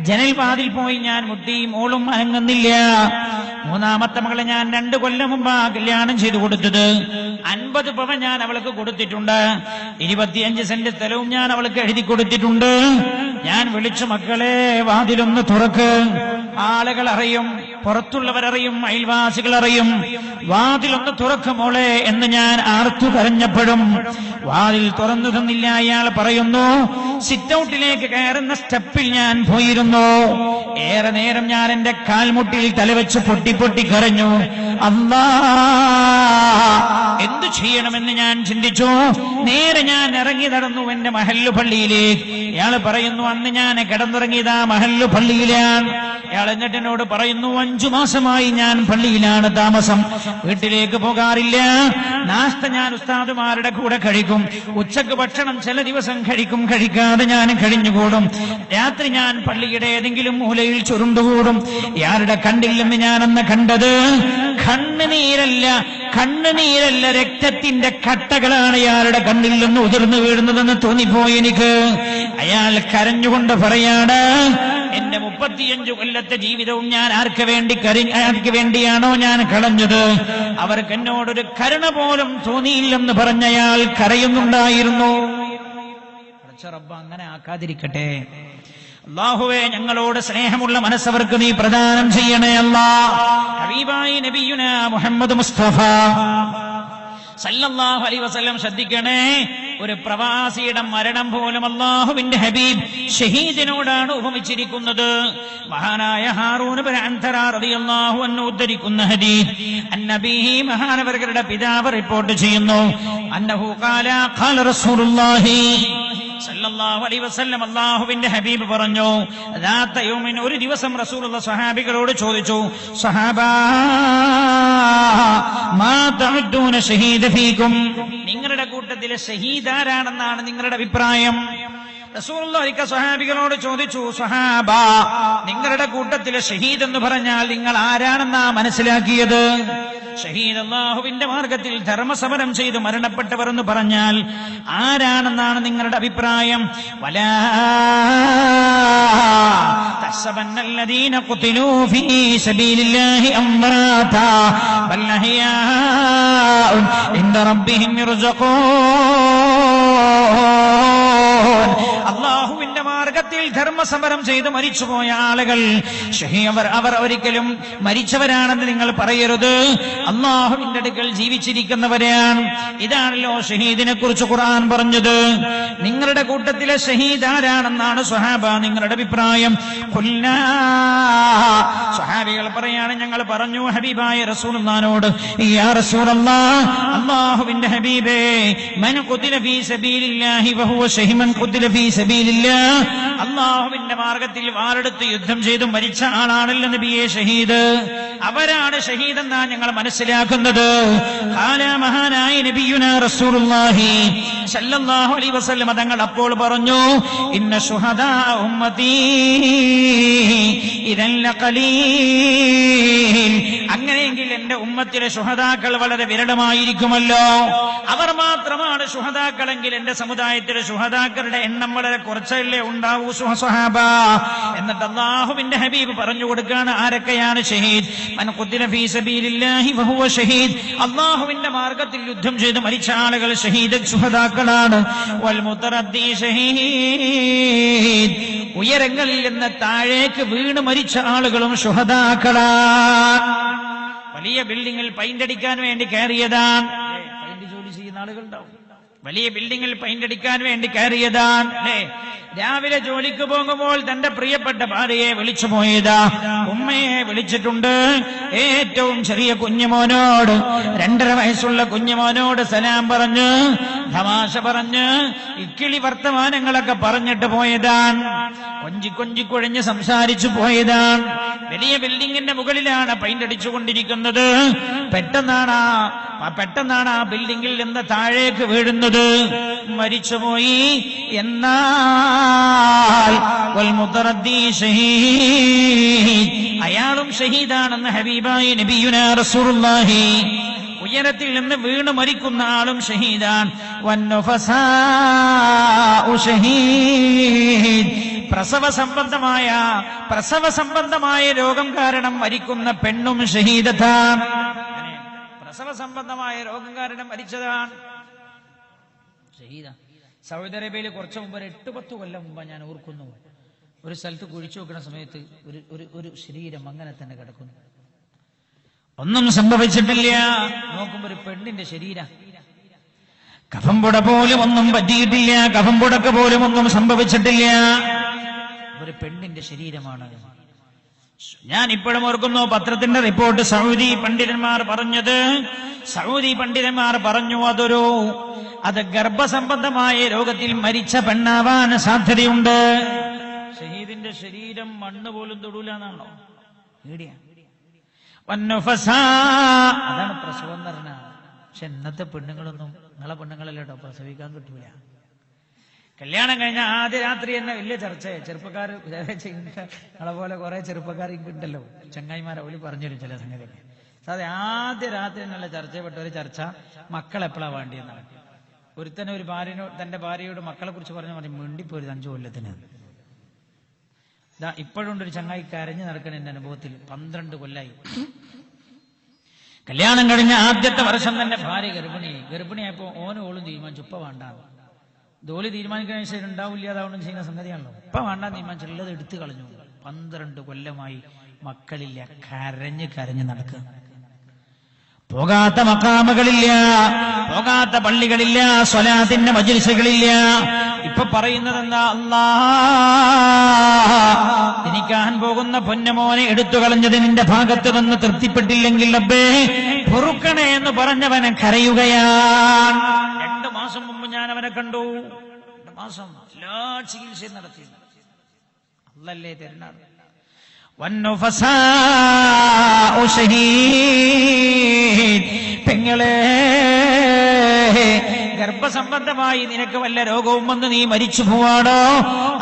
ജനൽ വാതിൽ പോയി ഞാൻ മുട്ടി, മോളും അനങ്ങുന്നില്ല. 3ാമത്തെ മകളെ ഞാൻ 2 കൊല്ലം മുമ്പാ കല്യാണം ചെയ്തു കൊടുത്തത്. 50 പവൻ ഞാൻ അവൾക്ക് കൊടുത്തിട്ടുണ്ട്. 25 സെന്റ് സ്ഥലവും ഞാൻ അവൾക്ക് എഴുതി കൊടുത്തിട്ടുണ്ട്. ഞാൻ വിളിച്ചു, മക്കളെ വാതിലൊന്ന് തുറക്ക്. ആളുകൾ അറിയും, പുറത്തുള്ളവരറിയും, അയൽവാസികൾ അറിയും. വാതിലൊന്ന് തുറക്ക് മോളെ എന്ന് ഞാൻ ആർത്തു കരഞ്ഞപ്പോഴും വാതിൽ തുറന്നു തന്നില്ല. അയാൾ പറയുന്നു, സിറ്റൌട്ടിലേക്ക് കയറുന്ന സ്റ്റെപ്പിൽ ഞാൻ പോയിരുന്നു. ഏറെ നേരം ഞാൻ എന്റെ കാൽമുട്ടിൽ തലവെച്ച് പൊട്ടി കരഞ്ഞു. അല്ലാ, എന്തു ചെയ്യണമെന്ന് ഞാൻ ചിന്തിച്ചു. നേരെ ഞാൻ ഇറങ്ങി നടന്നു എന്റെ മഹല്ലു പള്ളിയിലേക്ക്. ഇയാൾ പറയുന്നു, അന്ന് ഞാൻ കിടന്നിറങ്ങിയത് ആ മഹല്ലു പള്ളിയിലാണ്. ഇയാൾ എന്നിട്ട് എന്നോട് പറയുന്നു, 5 മാസമായി ഞാൻ പള്ളിയിലാണ് താമസം, വീട്ടിലേക്ക് പോകാറില്ല. നാസ്ത ഞാൻ ഉസ്താദുമാരുടെ കൂടെ കഴിക്കും. ഉച്ചക്ക് ഭക്ഷണം ചില ദിവസം കഴിക്കും, കഴിക്കാതെ ഞാൻ കഴിഞ്ഞുകൂടും. രാത്രി ഞാൻ പള്ളിയുടെ ഏതെങ്കിലും മൂലയിൽ ചുരുണ്ടുകൂടും. ഇയാളുടെ കണ്ടിൽ നിന്ന് ഞാനന്ന് കണ്ടത് കണ്ണുനീരല്ല, രക്തത്തിന്റെ കട്ടകളാണ് ഇയാളുടെ കണ്ണിൽ നിന്ന് ഉതിർന്നു വീഴുന്നതെന്ന് തോന്നിപ്പോയി എനിക്ക്. അയാൾ കരഞ്ഞുകൊണ്ട് പറയാണ്, എന്റെ 35 കൊല്ലത്തെ ജീവിതവും ഞാൻ ആർക്ക് വേണ്ടിയാണോ ഞാൻ കളഞ്ഞത്, അവർക്ക് എന്നോടൊരു കരുണ പോലും തോന്നിയില്ലെന്ന് പറഞ്ഞയാൾ കരയുന്നുണ്ടായിരുന്നു. റബ്ബ് അങ്ങനെ ആക്കാതിരിക്കട്ടെ. അല്ലാഹുവേ, ഞങ്ങളോട് സ്നേഹമുള്ള മനസ്സവർക്ക് നീ പ്രദാനം ചെയ്യണേ അല്ലാഹ്. ഹബീബായി നബിയുനാ മുഹമ്മദ് മുസ്തഫ സല്ലല്ലാഹു അലൈഹി വസല്ലം ശ്രദ്ധിക്കണേ. ഒരു പ്രവാസിയുടെ മരണം പോലും അല്ലാഹുവിന്റെ ഹബീബ് ഷഹീദിനോടാണ് ഉപമിച്ചിരിക്കുന്നത്. മഹാനായ ഹാറൂൻ ഇബ്നു അൻതറ റളിയല്ലാഹു അൻഹു ഉദ്ധരിക്കുന്ന ഹദീസ്, അന്നബിഹി മഹാനവരുടെ പിതാവ് റിപ്പോർട്ട് ചെയ്യുന്നു, അന്നഹു ഖാല റസൂലുള്ളാഹി സല്ലല്ലാഹു അലൈഹി വസല്ലം, അല്ലാഹുവിന്റെ ഹബീബ് പറഞ്ഞു, ദാത യൗമിൻ, ഒരു ദിവസം റസൂലുള്ളാഹി സ്വഹാബികളോട് ചോദിച്ചു, സ്വഹാബാ മാ തഅദ്ദൂന ഷഹീദ ഫീകും, നിങ്ങളുടെ കൂട്ടത്തിലെ ഷഹീദ് ആരാണെന്നാണ് നിങ്ങളുടെ അഭിപ്രായം? റസൂലുള്ളാഹി സ്വഹാബികളോട് ചോദിച്ചു, സ്വഹാബാ, നിങ്ങളുടെ കൂട്ടത്തിലെ ഷഹീദ് എന്ന് പറഞ്ഞാൽ നിങ്ങൾ ആരാണെന്നാ മനസ്സിലാക്കിയത്? ഷഹീദ് അല്ലാഹുവിന്റെ മാർഗത്തിൽ ധർമ്മസമരം ചെയ്ത് മരണപ്പെട്ടവർ എന്ന് പറഞ്ഞാൽ ആരാണെന്നാണ് നിങ്ങളുടെ അഭിപ്രായം? വലാ തഹ്സബന്നല്ലദീന ഖുതിലൂ ഫീ സബീലില്ലാഹി അംവാതാ ബൽ അഹ്യാഉൻ ഇൻദ റബ്ബിഹിം യുർസഖൂൻ. അല്ലാഹുവിന്റെ മാർഗത്തിൽ ധർമ്മസമരം ചെയ്ത് മരിച്ചുപോയ ആളുകൾ അവർ ഒരിക്കലും മരിച്ചവരാണെന്ന് നിങ്ങൾ പറയരുത്. അല്ലാഹുവിന്റെ അടുക്കൽ ജീവിച്ചിരിക്കുന്നവരാണ്. ഇതാണല്ലോ ഷഹീദിനെ കുറിച്ച് ഖുർആൻ പറഞ്ഞത്. നിങ്ങളുടെ കൂട്ടത്തിലെ ഷഹീദ് ആരാണെന്നാണ് സ്വഹാബ നിങ്ങളുടെ അഭിപ്രായം? ഖുൽനാ, സ്വഹാബികൾ പറയാണ്, ഞങ്ങൾ പറഞ്ഞു ഹബീബായ റസൂലുള്ളാഹിനോട്, യാ റസൂലല്ലാഹ്, അല്ലാഹുവിന്റെ ഹബീബേ, മൻ ഖുതില ഫീ സബീലില്ലാഹി വഹുവ ഷഹീമൻ ഖുതില ഫീ സബീലില്ലാഹ്, അല്ലാഹുവിന്റെ മാർഗത്തിൽ വാളെടുത്ത് യുദ്ധം ചെയ്ത് മരിച്ച ആളാണല്ലോ നബിയെ ഷഹീദ്. അവരാണ് ഷഹീദ് എന്നാ ഞങ്ങൾ മനസ്സിലാക്കുന്നത്. ഖാല, മഹാനായ നബിയുനാ റസൂലുള്ളാഹി സല്ലല്ലാഹു അലൈഹി വസല്ലം തങ്ങൾ അപ്പോൾ പറഞ്ഞു, ഇന്ന ശുഹദാ ഉമ്മത്തി ഇദൻ ലഖലീൽ, അങ്ങനെയെങ്കിൽ എന്റെ ഉമ്മത്തിലെ ശുഹദാക്കൾ വളരെ വിരളമായിരിക്കുമല്ലോ. അവർ മാത്രമാണ് ശുഹദാക്കളെങ്കിൽ എന്റെ സമുദായത്തിലെ ശുഹദാക്കളുടെ എണ്ണം വളരെ കുറച്ചല്ലേ ഉണ്ടാവൂ സ്വഹാബ. എന്നിട്ട് അല്ലാഹുവിന്റെ ഹബീബ് പറഞ്ഞു കൊടുക്കുകയാണ് ആരൊക്കെയാണ് ഷഹീദ്. മൻ ഖുതില ഫീ സബീലില്ലാഹി വഹുവ ഷഹീദ്, അല്ലാഹുവിന്റെ മാർഗത്തിൽ യുദ്ധം ചെയ്ത് മരിച്ച ആളുകൾ ഷഹീദ് ശുഹദാക്കളാണ്. വൽ മുതറദ്ദി ഷഹീദ്, ഉയരങ്ങളിൽ നിന്ന് താഴേക്ക് വീണ് മരിച്ച ആളുകളും ശുഹദാക്കളാണ്. വലിയ ബിൽഡിങ്ങിൽ പെയിന്റ് അടിക്കാൻ വേണ്ടി കയറിയതാണ്. പെയിന്റ് ജോലി ചെയ്യുന്ന ആളുകളുണ്ടാവും. വലിയ ബിൽഡിങ്ങിൽ പെയിന്റ് അടിക്കാൻ വേണ്ടി കയറിയതാണ്. അല്ലേ? രാവിലെ ജോലിക്ക് പോകുമ്പോൾ തന്റെ പ്രിയപ്പെട്ട ഭാര്യയെ വിളിച്ചു പോയതാ. ഉമ്മയെ വിളിച്ചിട്ടുണ്ട്. ഏറ്റവും ചെറിയ കുഞ്ഞുമോനോട്, 2.5 വയസ്സുള്ള കുഞ്ഞുമോനോട് സലാം പറഞ്ഞ്, തമാശ പറഞ്ഞ്, ഇക്കിളി വർത്തമാനങ്ങളൊക്കെ പറഞ്ഞിട്ട് പോയതാണ്. കൊഞ്ചിക്കൊഴിഞ്ഞ് സംസാരിച്ചു പോയതാണ്. വലിയ ബിൽഡിങ്ങിന്റെ മുകളിലാണ് പെയിന്റ് അടിച്ചുകൊണ്ടിരിക്കുന്നത്. പെട്ടെന്നാണ് ആ ബിൽഡിങ്ങിൽ നിന്ന് താഴേക്ക് വീഴുന്നത്. മരിച്ചുപോയി. എന്നാൽ അയാളും ഷഹീദാണെന്ന് ഹബീബായി നബിയുനാ റസൂലുള്ളാഹി. ഉയരത്തിൽ നിന്ന് വീണ് മരിക്കുന്ന ആളും ഷഹീദാൻ. പ്രസവ സംബന്ധമായ രോഗം കാരണം മരിക്കുന്ന പെണ്ണും ഷഹീദത്താണ്. പ്രസവ സംബന്ധമായ രോഗം കാരണം മരിച്ചതാണ്. ഷഹീദ. സൗദി അറേബ്യയിൽ കുറച്ചു മുമ്പ് 8-10 കൊല്ലം മുമ്പ് ഞാൻ ഓർക്കുന്നു, ഒരു സ്ഥലത്ത് കുഴിച്ചു വെക്കുന്ന സമയത്ത് ഒരു ശരീരം അങ്ങനെ തന്നെ കിടക്കുന്നു. ഒന്നും സംഭവിച്ചിട്ടില്ല. നോക്കുമ്പോ ഒരു പെണ്ണിന്റെ ശരീരം. കഫംപുട പോലും ഒന്നും പറ്റിയിട്ടില്ല. കഫംപുടക്ക് പോലും ഒന്നും സംഭവിച്ചിട്ടില്ല. ഒരു പെണ്ണിന്റെ ശരീരമാണ്. ഞാൻ ഇപ്പോഴും ഓർക്കുന്നു പത്രത്തിന്റെ റിപ്പോർട്ട്. സൗദി പണ്ഡിതന്മാർ പറഞ്ഞു അത് ഗർഭസംബന്ധമായ രോഗത്തിൽ മരിച്ച പെണ്ണാവാൻ സാധ്യതയുണ്ട്. ഷഹീദിന്റെ ശരീരം മണ്ണ് പോലും തൊടൂല എന്നാണോ? അതാണ് പ്രസവം എന്ന് പറഞ്ഞ. പക്ഷെ ഇന്നത്തെ പെണ്ണുങ്ങളൊന്നും, നിങ്ങളെ പെണ്ണുങ്ങളല്ലോ പ്രസവിക്കാൻ കിട്ടൂല. കല്യാണം കഴിഞ്ഞ ആദ്യ രാത്രി തന്നെ വലിയ ചർച്ച. ചെറുപ്പക്കാർ നിങ്ങളെ പോലെ കുറെ ചെറുപ്പക്കാർ ഉണ്ടല്ലോ, ചങ്ങായിമാരെ പോലും പറഞ്ഞുതരും ചില സംഗതികൾ. അതെ, ആദ്യ രാത്രി എന്നുള്ള ചർച്ചപ്പെട്ട ഒരു ചർച്ച മക്കൾ എപ്പോഴാ വേണ്ടിയെന്നാണ്. ഒരുത്തന്നെ തന്റെ ഭാര്യയോട് മക്കളെ കുറിച്ച് പറഞ്ഞു മിണ്ടിപ്പോരുത് 5 കൊല്ലത്തിന്. ഇപ്പോഴും ഒരു ചങ്ങായി കരഞ്ഞു നടക്കണ എന്റെ അനുഭവത്തിൽ. 12 കൊല്ലായി. കല്യാണം കഴിഞ്ഞ ആദ്യത്തെ വർഷം തന്നെ ഭാര്യ ഗർഭിണിയായപ്പോ ഓളും തീരുമാനിച്ചു ഉപ്പ വേണ്ടാന്ന്. ജോലി തീരുമാനിക്കുന്ന ശരി ഉണ്ടാവില്ല, അതാവണം ചെയ്യുന്ന സംഗതിയാണല്ലോ. ഉപ്പ വേണ്ടാന്ന് തീരുമാനിച്ചുള്ളത് എടുത്തു കളഞ്ഞു. 12 കൊല്ലമായി മക്കളില്ല. കരഞ്ഞ് നടക്കുക. പോകാത്ത മഖാമുകളില്ല, പോകാത്ത പള്ളികളില്ല, സ്വലാത്തിന്റെ മജ്‌ലിസുകളില്ല. ഇപ്പൊ പറയുന്നത് എന്താ? എനിക്കാൻ പോകുന്ന പൊന്നമോനെ എടുത്തു കളഞ്ഞത് നിന്റെ ഭാഗത്ത് നിന്ന് തൃപ്തിപ്പെട്ടില്ലെങ്കിൽ റബ്ബേ പൊറുക്കണേ എന്ന് പറഞ്ഞവനെ കരയുകയാണ്. 2 മാസം മുമ്പ് ഞാൻ അവനെ കണ്ടു. 2 മാസം എല്ലാ ചികിത്സയും നടത്തി. അല്ലല്ലേ തരുന്നത്. പെങ്ങളെ, ഗർഭസംബന്ധമായി നിനക്ക് വല്ല രോഗവും വന്ന് നീ മരിച്ചു പോവാണോ?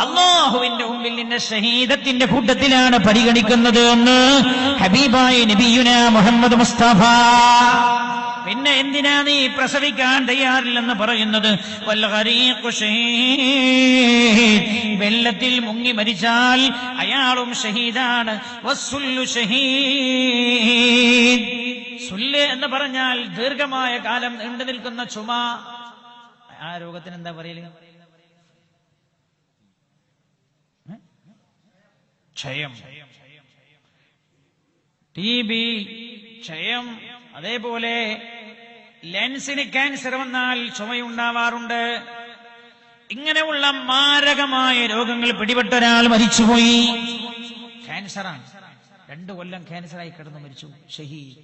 അല്ലാഹുവിന്റെ മുമ്പിൽ നിന്നെ ഷഹീദത്തിന്റെ കൂട്ടത്തിലാണ് പരിഗണിക്കുന്നത് എന്ന് ഹബീബായ നബിയുനാ മുഹമ്മദ് മുസ്തഫ. പിന്നെ എന്തിനാ നീ പ്രസവിക്കാൻ തയ്യാറില്ലെന്ന് പറയുന്നത്? വെള്ളത്തിൽ മുങ്ങി മരിച്ചാൽ അയാളും ഷഹീദാണ്. സുല്ല് എന്ന് പറഞ്ഞാൽ ദീർഘമായ കാലം നീണ്ടു നിൽക്കുന്ന ചുമ. ആ രോഗത്തിന് എന്താ പറയല്? ക്ഷയം, TB, ക്ഷയം. അതേപോലെ ലെൻസിന് ക്യാൻസർ വന്നാൽ ചുമയുണ്ടാവാറുണ്ട്. ഇങ്ങനെയുള്ള മാരകമായ രോഗങ്ങൾ പിടിപെട്ട ഒരാൾ മരിച്ചുപോയി. ക്യാൻസറാണ്. 2 കൊല്ലം ക്യാൻസറായി കിടന്നു മരിച്ചു. ഷഹീദ്.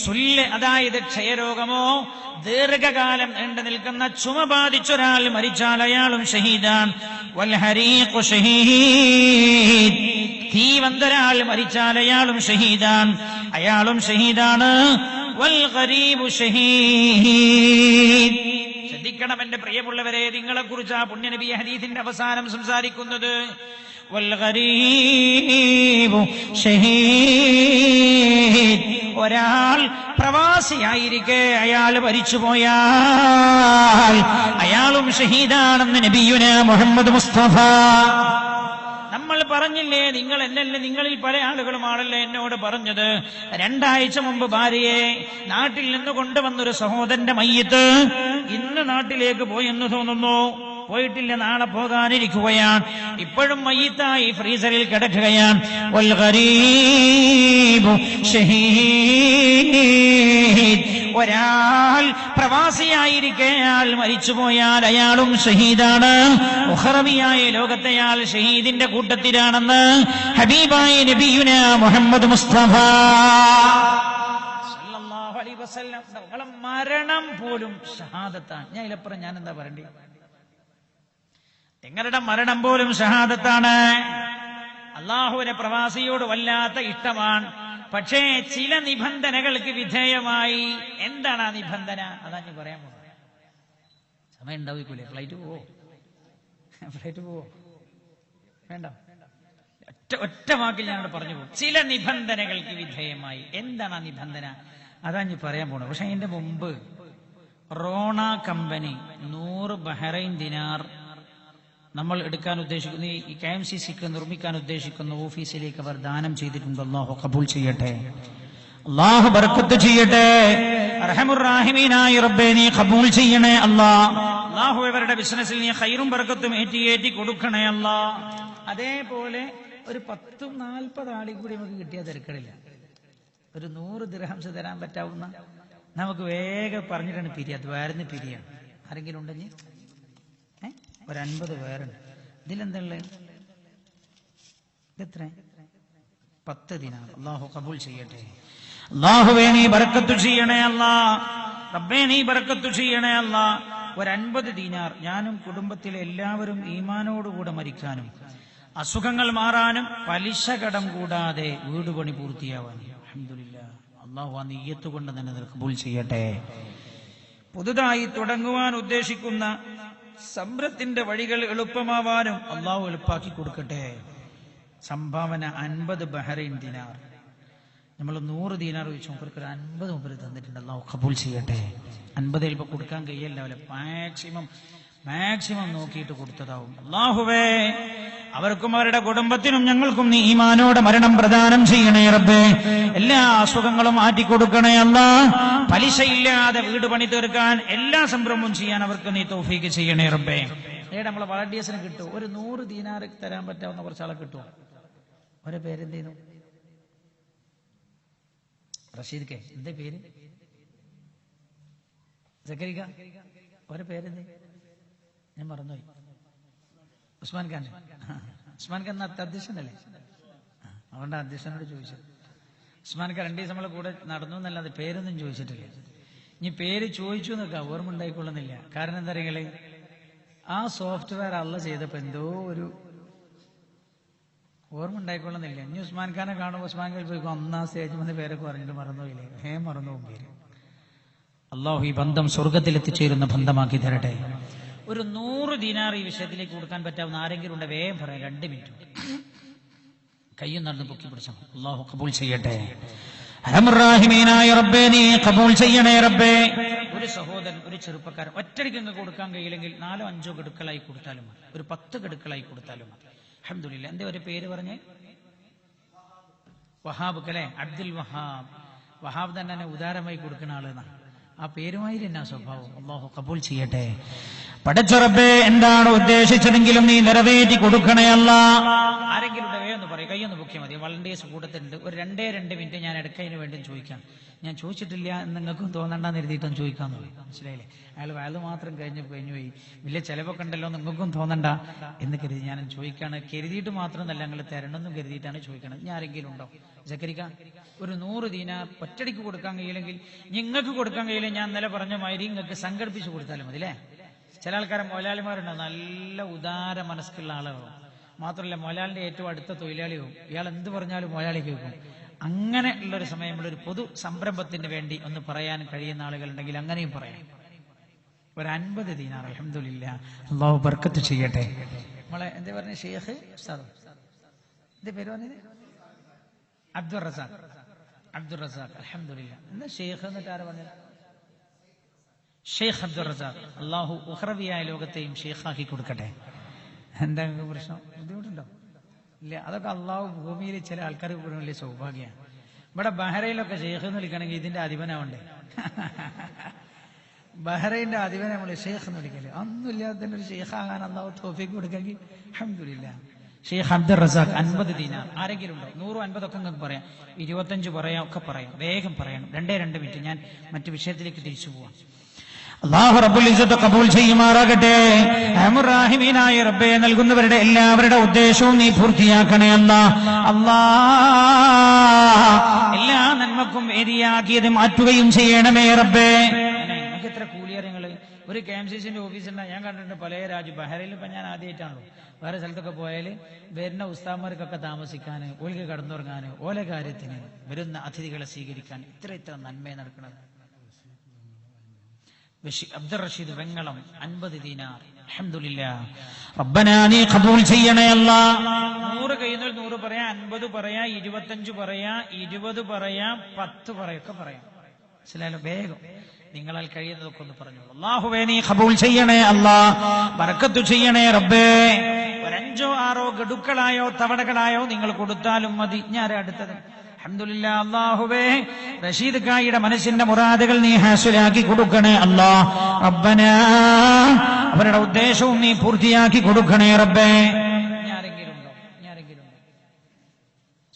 സുല്ല്, അതായത് ക്ഷയരോഗമോ ദീർഘകാലം നീണ്ടു നിൽക്കുന്ന ചുമ ബാധിച്ചൊരാൾ മരിച്ചാൽ അയാളും ഷഹീദാണ്. വൽഹരീഖു ഷഹീദ്, തീ വന്നൊരാൾ മരിച്ചാൽ അയാളും ഷഹീദാണ്. വൽഗരീബു ഷഹീദ്. ശ്രദ്ധിക്കണം എന്റെ പ്രിയമുള്ളവരെ, നിങ്ങളെ കുറിച്ച് ആ പുണ്യനബി ഹദീസിന്റെ അവസാനം സംസാരിക്കുന്നത്. വൽഗരീബു ഷഹീദ്. ഒരാൾ പ്രവാസിയായിരിക്കെ അയാൾ മരിച്ചുപോയാൽ അയാളും ഷഹീദാണെന്ന് നബിയുനാ മുഹമ്മദ് മുസ്തഫ. നമ്മൾ പറഞ്ഞില്ലേ, നിങ്ങളിൽ പല ആളുകളുമാണല്ലേ എന്നോട് പറഞ്ഞത്, 2 ആഴ്ച മുമ്പ് ഭാര്യയെ നാട്ടിൽ നിന്ന് കൊണ്ടുവന്നൊരു സഹോദരന്റെ മയ്യിത്ത് ഇന്ന് നാട്ടിലേക്ക് പോയെന്ന് തോന്നുന്നു. പോയിട്ടില്ല, നാളെ പോകാനിരിക്കുകയാണ്, ഇപ്പോഴും മയ്യിത്തായി ഫ്രീസറിൽ കിടക്കുകയാണ്. വൽ ഗരീബു ഷഹീദ്, ഒരാൾ പ്രവാസിയായിരിക്കെ അയാൾ മരിച്ചുപോയാൽ അയാളും ഷഹീദാണ്. ഉഖറവിയായ ലോകത്തെ അയാൾ ഷഹീദിന്റെ കൂട്ടത്തിലാണെന്ന് ഹബീബായ നബിയുന മുഹമ്മദ് മുസ്തഫ സല്ലല്ലാഹു അലൈഹി വസല്ലം. നിങ്ങളെ മരണം പോലും ഷഹാദത്താണ്. ഞാൻ ഇതിലപ്പുറം ഞാൻ എന്താ പറയണ്ടേ? നിങ്ങളുടെ മരണം പോലും ഷഹാദത്താണ്. അള്ളാഹുവിനെ പ്രവാസിയോട് വല്ലാത്ത ഇഷ്ടമാണ്. പക്ഷേ ചില നിബന്ധനകൾക്ക് വിധേയമായി. എന്താണ് ആ നിബന്ധന? അതാ ഞാൻ പറയാൻ പോകുന്നത്. സമയം ഉണ്ടാവിക്കൂലേ? ഫ്ലൈറ്റ് പോവോ? വേണ്ട, ഒറ്റ വാക്കിൽ ഞാനോട് പറഞ്ഞു പോകും. ചില നിബന്ധനകൾക്ക് വിധേയമായി. എന്താണ് ആ നിബന്ധന? അതാ ഞാൻ പറയാൻ പോണത്. പക്ഷെ അതിന്റെ മുമ്പ് റോണ കമ്പനി 100 ബഹ്റൈൻ ദിനാർ നമ്മൾ എടുക്കാൻ ഉദ്ദേശിക്കുന്ന ഈ KMCCക്ക് നിർമ്മിക്കാൻ ഉദ്ദേശിക്കുന്ന ഓഫീസിലേക്ക് അവർ ദാനം ചെയ്തിട്ടുണ്ട്. അല്ലാഹു ഖബൂൽ ചെയ്യട്ടെ, അല്ലാഹു ബർക്കത്ത് ചെയ്യട്ടെ. അർഹമുർ റഹീമീനായ റബ്ബേ, നീ ഖബൂൽ ചെയ്യണേ അല്ലാഹു. ഇവരുടെ ബിസിനസ്സിൽ നീ ഖൈറും ബർക്കത്തും ഏറ്റി കൊടുക്കണേ അല്ലാ. അതേപോലെ ഒരു 10-40 ആളി കൂടി നമുക്ക് കിട്ടിയാൽ തിരക്കടില്ല. ഒരു 100 ദിർഹംസ് തരാൻ പറ്റാവുന്ന നമുക്ക് വേഗം പറഞ്ഞിട്ടാണ് പിരിയാ. വേറെ പിരിയാണ്. ആരെങ്കിലും ഉണ്ടെങ്കിൽ ഒരു 50 പേരുണ്ട്. ഇതിലെന്തുള്ളത്? ഇതെത്ര? 10 ദിനാർ. അല്ലാഹു ഖബൂൽ ചെയ്യട്ടെ. അല്ലാഹുവേ നീ ബർക്കത്ത് ചെയ്യണേ അല്ലാ. റബ്ബേ നീ ബർക്കത്ത് ചെയ്യണേ അല്ലാ. ഒരു 50 ദിനാർ ഞാനും കുടുംബത്തിലെ എല്ലാവരും ഈമാനോടുകൂടെ മരിക്കാനും അസുഖങ്ങൾ മാറാനും പലിശ കടം കൂടാതെ വീട് പണി പൂർത്തിയാവാനും അൽഹംദുലില്ലാഹ് അല്ലാഹു ആ നിയ്യത്ത് കൊണ്ട് തന്നെ ഖബൂൽ ചെയ്യട്ടെ. പുതുതായി തുടങ്ങുവാൻ ഉദ്ദേശിക്കുന്ന സംരംഭത്തിന്റെ വഴികൾ എളുപ്പമാവാനും അല്ലാഹു എളുപ്പാക്കി കൊടുക്കട്ടെ. സംഭാവന 50 ബഹ്റൈൻ ദിനാർ. നമ്മൾ 100 ദിനാർ വെച്ച് മൂപ്പർക്ക് 50 മൂപ്പര് തന്നിട്ടുണ്ട്. അല്ലാഹു ഖബൂൽ ചെയ്യട്ടെ. 50 ചിലപ്പോൾ കൊടുക്കാൻ കഴിയല്ല, മാക്സിമം നോക്കിയിട്ട് കൊടുത്തതാവും. അല്ലാഹുവേ അവർക്കും അവരുടെ കുടുംബത്തിനും ഞങ്ങൾക്കും നീ ഈമാനോടെ മരണം പ്രദാനം ചെയ്യണേ റബ്ബേ. എല്ലാ അസുഖങ്ങളും മാറ്റിക്കൊടുക്കണേ അല്ലാ. പലിശയില്ലാതെ വീട് പണി തീർക്കാൻ എല്ലാ സംരംഭവും ചെയ്യാൻ അവർക്ക് നീ തൗഫീക്ക് ചെയ്യണേ റബ്ബേ. നമ്മളെ വളണ്ടിയേഴ്സിന് കിട്ടും. ഒരു 100 ദിനാർ തരാൻ പറ്റാവുന്ന കുറച്ചാളെ കിട്ടുമോ? അവരെ പേരെന്തേനു? റഷീദ് കെ. എന്താ പേര്? സക്കരിക. അവരെ പേരെന്തേ? ഞാൻ മറന്നുപോയി. ഉസ്മാൻ ഖാൻ. ഉസ്മാൻ ഖാൻ അധ്യക്ഷനല്ലേ? അതുകൊണ്ട് അധ്യക്ഷനോട് ചോദിച്ചത്. ഉസ്മാൻ ഖാൻ 2 ദിവസം നമ്മളെ കൂടെ നടന്നു എന്നല്ലാതെ പേരൊന്നും ചോദിച്ചിട്ടില്ല. ഇനി പേര് ചോദിച്ചു എന്നൊക്കെ ഓർമ്മ ഉണ്ടായിക്കൊള്ളുന്നില്ല. കാരണം എന്താ പറയുക, ആ സോഫ്റ്റ്വെയർ അല്ല ചെയ്തപ്പോ എന്തോ ഒരു ഓർമ്മ ഉണ്ടായിക്കൊള്ളുന്നില്ല. ഇനി ഉസ്മാൻ ഖാനെ കാണുമ്പോൾ ഉസ്മാൻ ഖാൻ പോയി 1ാം സ്റ്റേജ് വന്ന് പേരൊക്കെ പറഞ്ഞിട്ട് മറന്നുപോയില്ലേ? മറന്നുപോകും പേര്. അല്ലാഹു ഈ ബന്ധം സ്വർഗത്തിലെത്തിച്ചേരുന്ന ബന്ധമാക്കി തരട്ടെ. ഒരു 100 ദിനാർ ഈ വിഷയത്തിലേക്ക് കൊടുക്കാൻ പറ്റാവുന്ന ആരെങ്കിലും ഉണ്ട്? വേഗം പറയാം. 2 മിനിറ്റ് കയ്യും നടന്ന് പൊക്കി പിടിച്ചു. അല്ലാഹു ഖബൂൽ ചെയ്യട്ടെ. റഹീമീനായ റബ്ബേ നീ ഖബൂൽ ചെയ്യണേ റബ്ബേ. ഒരു സഹോദരൻ, ഒരു ചെറുപ്പക്കാരൻ ഒറ്റയ്ക്ക് അങ്ങ് കൊടുക്കാൻ കഴിയില്ലെങ്കിൽ 4-5 ഗഡുക്കളായി കൊടുത്താലും മതി. ഒരു 10 ഗഡുക്കളായി കൊടുത്താലും മതി. അൽഹംദുലില്ലാഹ്. എന്താ ഒരു പേര് പറഞ്ഞേ? വഹാബ് അല്ലേ? അബ്ദുൽ വഹാബ്. വഹാബ് തന്നെ ഉദാരമായി കൊടുക്കുന്ന ആളെന്നാണ്. ആ പേരുമായി തന്നെ സ്വഭാവം. അല്ലാഹു ഖബൂൽ ചെയ്യട്ടെ. പടച്ച റബ്ബേ എന്താണ് ഉദ്ദേശിച്ചതെങ്കിലും നീ നിറവേറ്റി കൊടുക്കണേ അല്ലാ. ആരെങ്കിലും എന്ന് പറയും, കയ്യൊന്ന് പൊക്കിയാൽ മതി. വളണ്ടിയേഴ്സ് കൂട്ടത്തിലുണ്ട്. ഒരു 2 മിനിറ്റ് ഞാൻ ഇടയ്ക്കതിന് വേണ്ടി ചോദിക്കാം. ഞാൻ ചോദിച്ചിട്ടില്ല എന്ന് നിങ്ങൾക്കും തോന്നണ്ടെന്ന് എഴുതിയിട്ടൊന്ന് ചോദിക്കാന്ന് പറയും. മനസ്സിലായില്ലേ? അയാൾ വയത് മാത്രം കഴിഞ്ഞു പോയി വലിയ ചിലവൊക്കെ ഉണ്ടല്ലോ നിങ്ങൾക്കും തോന്നണ്ട എന്ന് കരുതി ഞാൻ ചോദിക്കാണ്. കരുതിയിട്ട് മാത്രമല്ല, ഞങ്ങൾ തരണമെന്നും കരുതിയിട്ടാണ് ചോദിക്കണത്. ഞാൻ ആരെങ്കിലും ഉണ്ടോ? സക്കരിക്ക, ഒരു 100 ദിനാർ ഒറ്റടിക്ക് കൊടുക്കാൻ കഴിയില്ലെങ്കിൽ, നിങ്ങൾക്ക് കൊടുക്കാൻ കഴിയില്ല, ഞാൻ ഇന്നലെ പറഞ്ഞ മാതിരി നിങ്ങൾക്ക് സംഘടിപ്പിച്ച് കൊടുത്താലും മതി അല്ലേ? ചില ആൾക്കാരെ മൊലാലിമാരുണ്ടാവും, നല്ല ഉദാര മനസ്സുള്ള ആളുകളും. മാത്രമല്ല മൊലാലിന്റെ ഏറ്റവും അടുത്ത തൊഴിലാളിയും. ഇയാൾ എന്ത് പറഞ്ഞാലും മൊലാളി കേൾക്കും. അങ്ങനെ ഉള്ളൊരു സമയമുള്ള ഒരു പൊതു സംരംഭത്തിന് വേണ്ടി ഒന്ന് പറയാൻ കഴിയുന്ന ആളുകളുണ്ടെങ്കിൽ അങ്ങനെയും പറയാം. ഒരു 50 ദിനാർ. അൽഹംദുലില്ലാഹ്. അല്ലാഹു ബർക്കത്ത് ചെയ്യട്ടെ. നമ്മളെ എന്താ പറഞ്ഞ ഷെയ്ഖ് ഉസ്താദ് എന്റെ പേര് പറഞ്ഞത്? അബ്ദുർ റസാഖ്. അൽഹംദുലില്ലാഹ്. എന്താ ഷെയ്ഖ് എന്നിട്ട് ആരാ പറഞ്ഞത്? ഷെയ്ഖ് അബ്ദുർ റസാഖ്. അല്ലാഹു ഉഖ്റവിയായ ലോകത്തെയും ഷെയ്ഖാക്കി കൊടുക്കട്ടെ. എന്താ പ്രശ്നം? ബുദ്ധിമുട്ടുണ്ടോ? ഇല്ല. അതൊക്കെ അള്ളാഹു ഭൂമിയിൽ ചില ആൾക്കാർക്ക് പോലും വലിയ സൗഭാഗ്യമാണ്. ഇവിടെ ബഹ്റൈനിലൊക്കെ ഷെയ്ഖ് എന്ന് വിളിക്കണമെങ്കിൽ ഇതിന്റെ അധിപനാവണ്ടേ? ബഹ്റൈൻ്റെ അധിപനെ നമ്മൾ ഷെയ്ഖ് എന്ന് വിളിക്കല്. ഒന്നുമില്ലാത്തതിന് ഒരു ഷെയ്ഖ് ആകാൻ അല്ലാഹു തൗഫീഖ് കൊടുക്കെങ്കിൽ അൽഹംദുലില്ലാ. ഷെയ്ഖ് അബ്ദുർ റസാഖ് 50 ദീനാർ. ആരെങ്കിലും ഉണ്ടോ? 100, 50 ഒക്കെ നിങ്ങൾക്ക് പറയാം, 25 പറയാം, ഒക്കെ പറയാം. വേഗം പറയണം. 2 മിനിറ്റ്. ഞാൻ മറ്റു വിഷയത്തിലേക്ക് തിരിച്ചു പോവാം. അല്ലാഹു റബ്ബുൽ ഇസ്സത്ത് കബൂൽ ചെയ്യുമാറാകട്ടെ. റഹീമീനായ റബ്ബേ, നൽകുന്നവരുടെ എല്ലാവരുടെ ഉദ്ദേശവും നീ പൂർത്തിയാക്കണേ അല്ലാഹ്. എല്ലാ നന്മക്കും വേദിയാക്കിയത് മാറ്റുകയും ചെയ്യണമേ റബ്ബേ. നിങ്ങൾക്ക് എത്ര കൂലിയറിയങ്ങള് ഒരു KMCCന്റെ ഓഫീസുണ്ട്. ഞാൻ കണ്ടിട്ടുണ്ട് പല രാജ്യം. ബഹ്റൈനിൽ ഇപ്പൊ ഞാൻ ആദ്യമായിട്ടാണല്ലോ. വേറെ സ്ഥലത്തൊക്കെ പോയാൽ വരുന്ന ഉസ്താദ്മാർക്കൊക്കെ താമസിക്കാൻ, ഓൽക്ക് കടന്നുറങ്ങാൻ, ഓലെ കാര്യത്തിന്, വരുന്ന അതിഥികളെ സ്വീകരിക്കാൻ ഇത്ര നന്മ നടക്കുന്നത്. അബ്ദുർ റഷീദ് വെങ്ങളം 50 ദീനാർ. അൽഹംദുലില്ലാഹ്. റബ്ബനാ നീ ഖബൂൽ ചെയ്യണേ അല്ലാഹ്. 100 കഴിയുന്നവർ 100 പറയാ, 50 പറയാ, 25 പറയാ, 20 പറയാ, 10 പറയൊക്കെ പറയാം. മനസ്സിലായാലും വേഗം നിങ്ങളാൽ കഴിയുന്നതൊക്കെ ഒന്ന് പറഞ്ഞു. അല്ലാഹുവേ നീ ഖബൂൽ ചെയ്യണേ അല്ലാഹ്, ബറക്കത്ത് ചെയ്യണേ റബ്ബേ. 5 6 ഗഡുക്കളായോ തവണകളായോ നിങ്ങൾ കൊടുത്താലും മതി. ഞാൻ അടുത്തത് അൽഹംദുലില്ലാ. അല്ലാഹുവേ, റഷീദ് കായിയുടെ മനസ്സിന്റെ മുറാദുകൾ നീ ഹാസിലാക്കി കൊടുക്കണേ അല്ലാഹ്. റബ്ബനാ, അവരുടെ ഉദ്ദേശവും നീ പൂർത്തിയാക്കി കൊടുക്കണേ റബ്ബേ. ആരെങ്കിലും ഉണ്ടോ?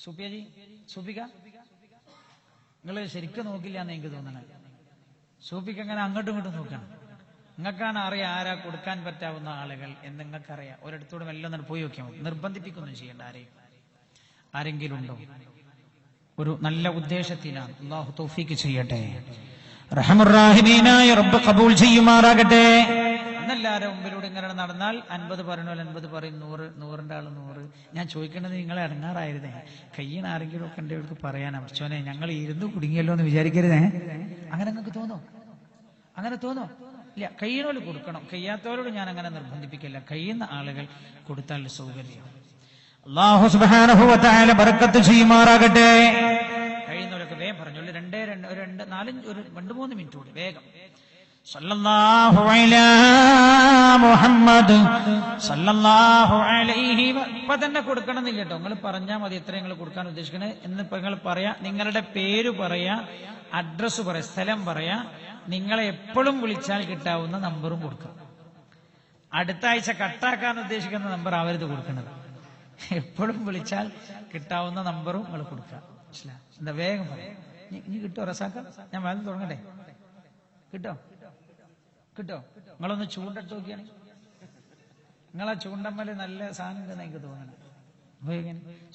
സൂഫിയാജി, സൂഫിക, നിങ്ങൾ ശരിക്കും നോക്കില്ല എന്ന് എനിക്ക് തോന്നണേ. സൂഫിക്ക് അങ്ങനെ അങ്ങോട്ടും ഇങ്ങോട്ടും നോക്കണം. നിങ്ങൾക്കാണ് അറിയാം ആരാ കൊടുക്കാൻ പറ്റാവുന്ന ആളുകൾ എന്ന് നിങ്ങൾക്കറിയാം. ഒരിടത്തോടും എല്ലാം പോയി നോക്കിയാൽ മതി. നിർബന്ധിപ്പിക്കൊന്നും ചെയ്യേണ്ട ആരെങ്കിലും ഉണ്ടോ? ഒരു നല്ല ഉദ്ദേശത്തിനാണ്. അല്ലാഹു തൗഫീഖ് ചെയ്യട്ടെ. റഹ്മാനായ റബ്ബ് കബൂൽ ചെയ്യുമാറാകട്ടെ. അന്നെല്ലാവരും മുമ്പിലൂടെ ഇങ്ങനെ നടന്നാൽ 50 പറയണോ 50 പറയും, 100ന്റെ ആള് 100. ഞാൻ ചോദിക്കേണ്ടത് നിങ്ങളെ ഇറങ്ങാറായിരുന്നേ. കയ്യിന് ആരെങ്കിലും ഒക്കെ ഉണ്ടെങ്കിൽ പറയാനാ. പക്ഷോനെ ഞങ്ങൾ ഇരുന്ന് കുടുങ്ങിയല്ലോ എന്ന് വിചാരിക്കരുതേ. അങ്ങനെ നിങ്ങൾക്ക് തോന്നോ? അങ്ങനെ തോന്നോ? ഇല്ല. കയ്യിനോട് കൊടുക്കണം. കയ്യാത്തവരോട് ഞാൻ അങ്ങനെ നിർബന്ധിപ്പിക്കില്ല. കഴിയുന്ന ആളുകൾ കൊടുത്താൽ സൗകര്യം. അല്ലാഹു സുബ്ഹാനഹു വ തആല ബറക്കത്ത് ചെയ്യുമാറാകട്ടെ. കഴിയുന്നവരൊക്കെ വേഗം പറഞ്ഞോളൂ. 2-3 മിനിറ്റ് കൂടി വേഗം. സല്ലല്ലാഹു അലാ മുഹമ്മദ് സല്ലല്ലാഹു അലൈഹി. ഇപ്പൊ തന്നെ കൊടുക്കണമെന്നില്ല കേട്ടോ. നിങ്ങൾ പറഞ്ഞാൽ മതി എത്ര നിങ്ങൾ കൊടുക്കാൻ ഉദ്ദേശിക്കണേ എന്നിപ്പോ നിങ്ങൾ പറയാ. നിങ്ങളുടെ പേര് പറയാ, അഡ്രസ് പറയാ, സ്ഥലം പറയാ. നിങ്ങളെ എപ്പോഴും വിളിച്ചാൽ കിട്ടാവുന്ന നമ്പറും കൊടുക്കാം. അടുത്ത ആഴ്ച കട്ടാക്കാൻ ഉദ്ദേശിക്കുന്ന നമ്പർ ആവരുത് കൊടുക്കുന്നത്. എപ്പോഴും വിളിച്ചാൽ കിട്ടാവുന്ന നമ്പറും നിങ്ങൾ കൊടുക്കുക. എന്താ വേഗം പറയാം. ഇനി കിട്ടോ റസാക്ക? ഞാൻ വേഗം തുടങ്ങട്ടെ. കിട്ടോ? നിങ്ങളൊന്ന് ചൂണ്ടിട്ട് നോക്കിയാണ്. നിങ്ങളെ ചൂണ്ടമ്മല് നല്ല സാധനം ഉണ്ടെന്ന് എനിക്ക് തോന്നണം.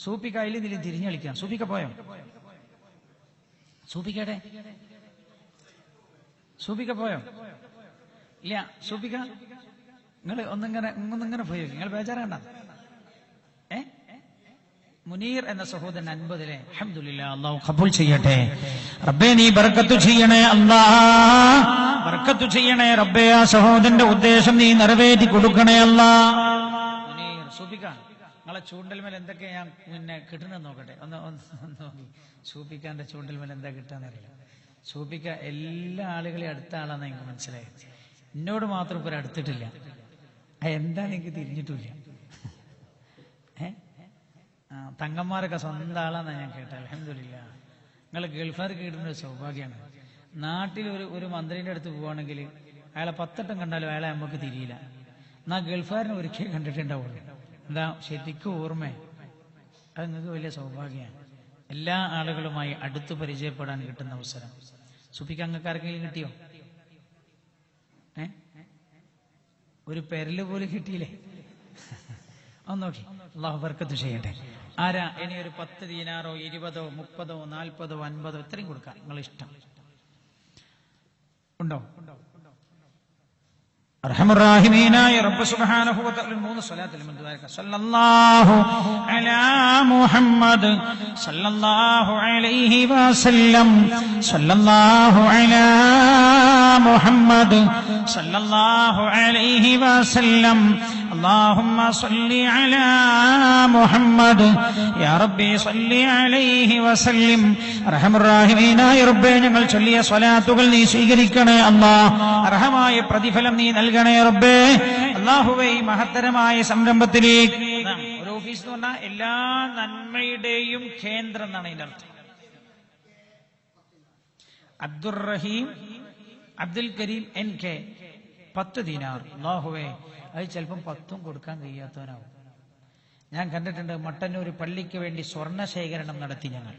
സൂപ്പിക്ക അതിൽ ഇതിലും തിരിഞ്ഞു കളിക്കാം. സൂപ്പിക്ക പോയോ? സൂപ്പിക്കട്ടെ. സൂപ്പിക്ക പോയോ? ഇല്ല. സൂപ്പിക്ക നിങ്ങൾ ഒന്നിങ്ങനെ പോയി. നിങ്ങൾ ബേജാറാണ്ട. മുനീർ എന്ന സഹോദരൻ 50. അൽഹംദുലില്ലാഹ്. അല്ലാഹു ഖബൂൽ ചെയ്യട്ടെ. റബ്ബേ നീ ബർക്കത്ത് ചെയ്യണേ അല്ലാഹ്, ബർക്കത്ത് ചെയ്യണേ റബ്ബേ. ആ സഹോദരന്റെ ഉദ്ദേശം നീ നിറവേറ്റി കൊടുക്കണേ അല്ലാഹ്. മുനീർ, സൂഫിക്ക, നിങ്ങളെ ചൂണ്ടൽമേൽ എന്തൊക്കെ ഞാൻ കിട്ടണെന്ന് നോക്കട്ടെ. ഒന്ന് നോക്കി. സൂഫിക്കാന്റെ ചൂണ്ടൽമേൽ എന്താ കിട്ടാന്നറിയില്ല. സൂഫിക്ക എല്ലാ ആളുകളെയും അടുത്ത ആളാന്ന് എനിക്ക് മനസ്സിലായത്. എന്നോട് മാത്രം ഇപ്പൊ അടുത്തിട്ടില്ല. എന്താന്ന് എനിക്ക് തിരിഞ്ഞിട്ടില്ല. തങ്ങന്മാരൊക്കെ സ്വന്തം ആളാന്നാ ഞാൻ കേട്ടത്. അൽഹംദുലില്ലാഹ്. നിങ്ങൾ ഗൾഫുകാർക്ക് കിട്ടുന്ന ഒരു സൗഭാഗ്യമാണ്. നാട്ടിൽ ഒരു മന്ത്രിന്റെ അടുത്ത് പോവുകയാണെങ്കിൽ അയാളെ 10 വട്ടം കണ്ടാലും അയാളെ നമുക്ക് തിരിയില്ല. എന്നാൽ ഗൾഫുകാരനെ ഒരിക്കലും കണ്ടിട്ടുണ്ടാവുള്ളൂ. എന്താ ശരിക്കും ഓർമ്മ. അത് നിങ്ങൾക്ക് വലിയ സൗഭാഗ്യമാണ്. എല്ലാ ആളുകളുമായി അടുത്ത് പരിചയപ്പെടാൻ കിട്ടുന്ന അവസരം. സുഫിക്ക് അങ്ങക്കാർക്കെങ്കിലും കിട്ടിയോ? ഒരു പെരല് പോലും കിട്ടിയില്ലേ? ഒന്ന് നോക്കി. അല്ലാഹു ബർക്കത്ത് ചെയ്യട്ടെ. ആരാ ഇനി ഒരു 10 ദീനാറോ 20, 30, 40, 50 ഇത്രയും കൊടുക്കാം. നിങ്ങൾ ഇഷ്ടം ഉണ്ടോ? അർഹമുർറാഹിമീനായ റബ്ബ് സുബ്ഹാനഹു വ തആല 3 സ്വലാത്തിൽ മുൻദാരിക. സല്ലല്ലാഹു അലാ മുഹമ്മദ് സല്ലല്ലാഹു അലൈഹി വസല്ലം. സല്ലല്ലാഹു അലാ മുഹമ്മദ് സല്ലല്ലാഹു അലൈഹി വസല്ലം. اللهم صل على محمد يا ربي صل عليه وسلم. അർഹമുർറാഹിമീനായ റബ്ബേ, ഞങ്ങൾ ചൊല്ലിയ സ്വലാത്തുകൾ നീ സ്വീകരിക്കണേ അല്ലാഹ്. അർഹമായ പ്രതിഫലം നീ നൽകണേ റബ്ബേ. അല്ലാഹുവേ, ഈ മഹത്തരമായ സംരംഭത്തിലേക്ക് ഒരു ഓഫീസ് എന്ന് പറഞ്ഞാൽ എല്ലാ നന്മയുടെയും കേന്ദ്രം എന്നാണ് ഇതിന്റെ അർത്ഥം. അബ്ദുർ റഹീം അബ്ദുൽ കരീം NK 10 ദീനാർ. അല്ലാഹുവേ, അത് ചിലപ്പം 10 കൊടുക്കാൻ കഴിയാത്തവനാവും. ഞാൻ കണ്ടിട്ടുണ്ട്, മട്ടന്നൂർ പള്ളിക്ക് വേണ്ടി സ്വർണ്ണ ശേഖരണം നടത്തി. ഞങ്ങൾ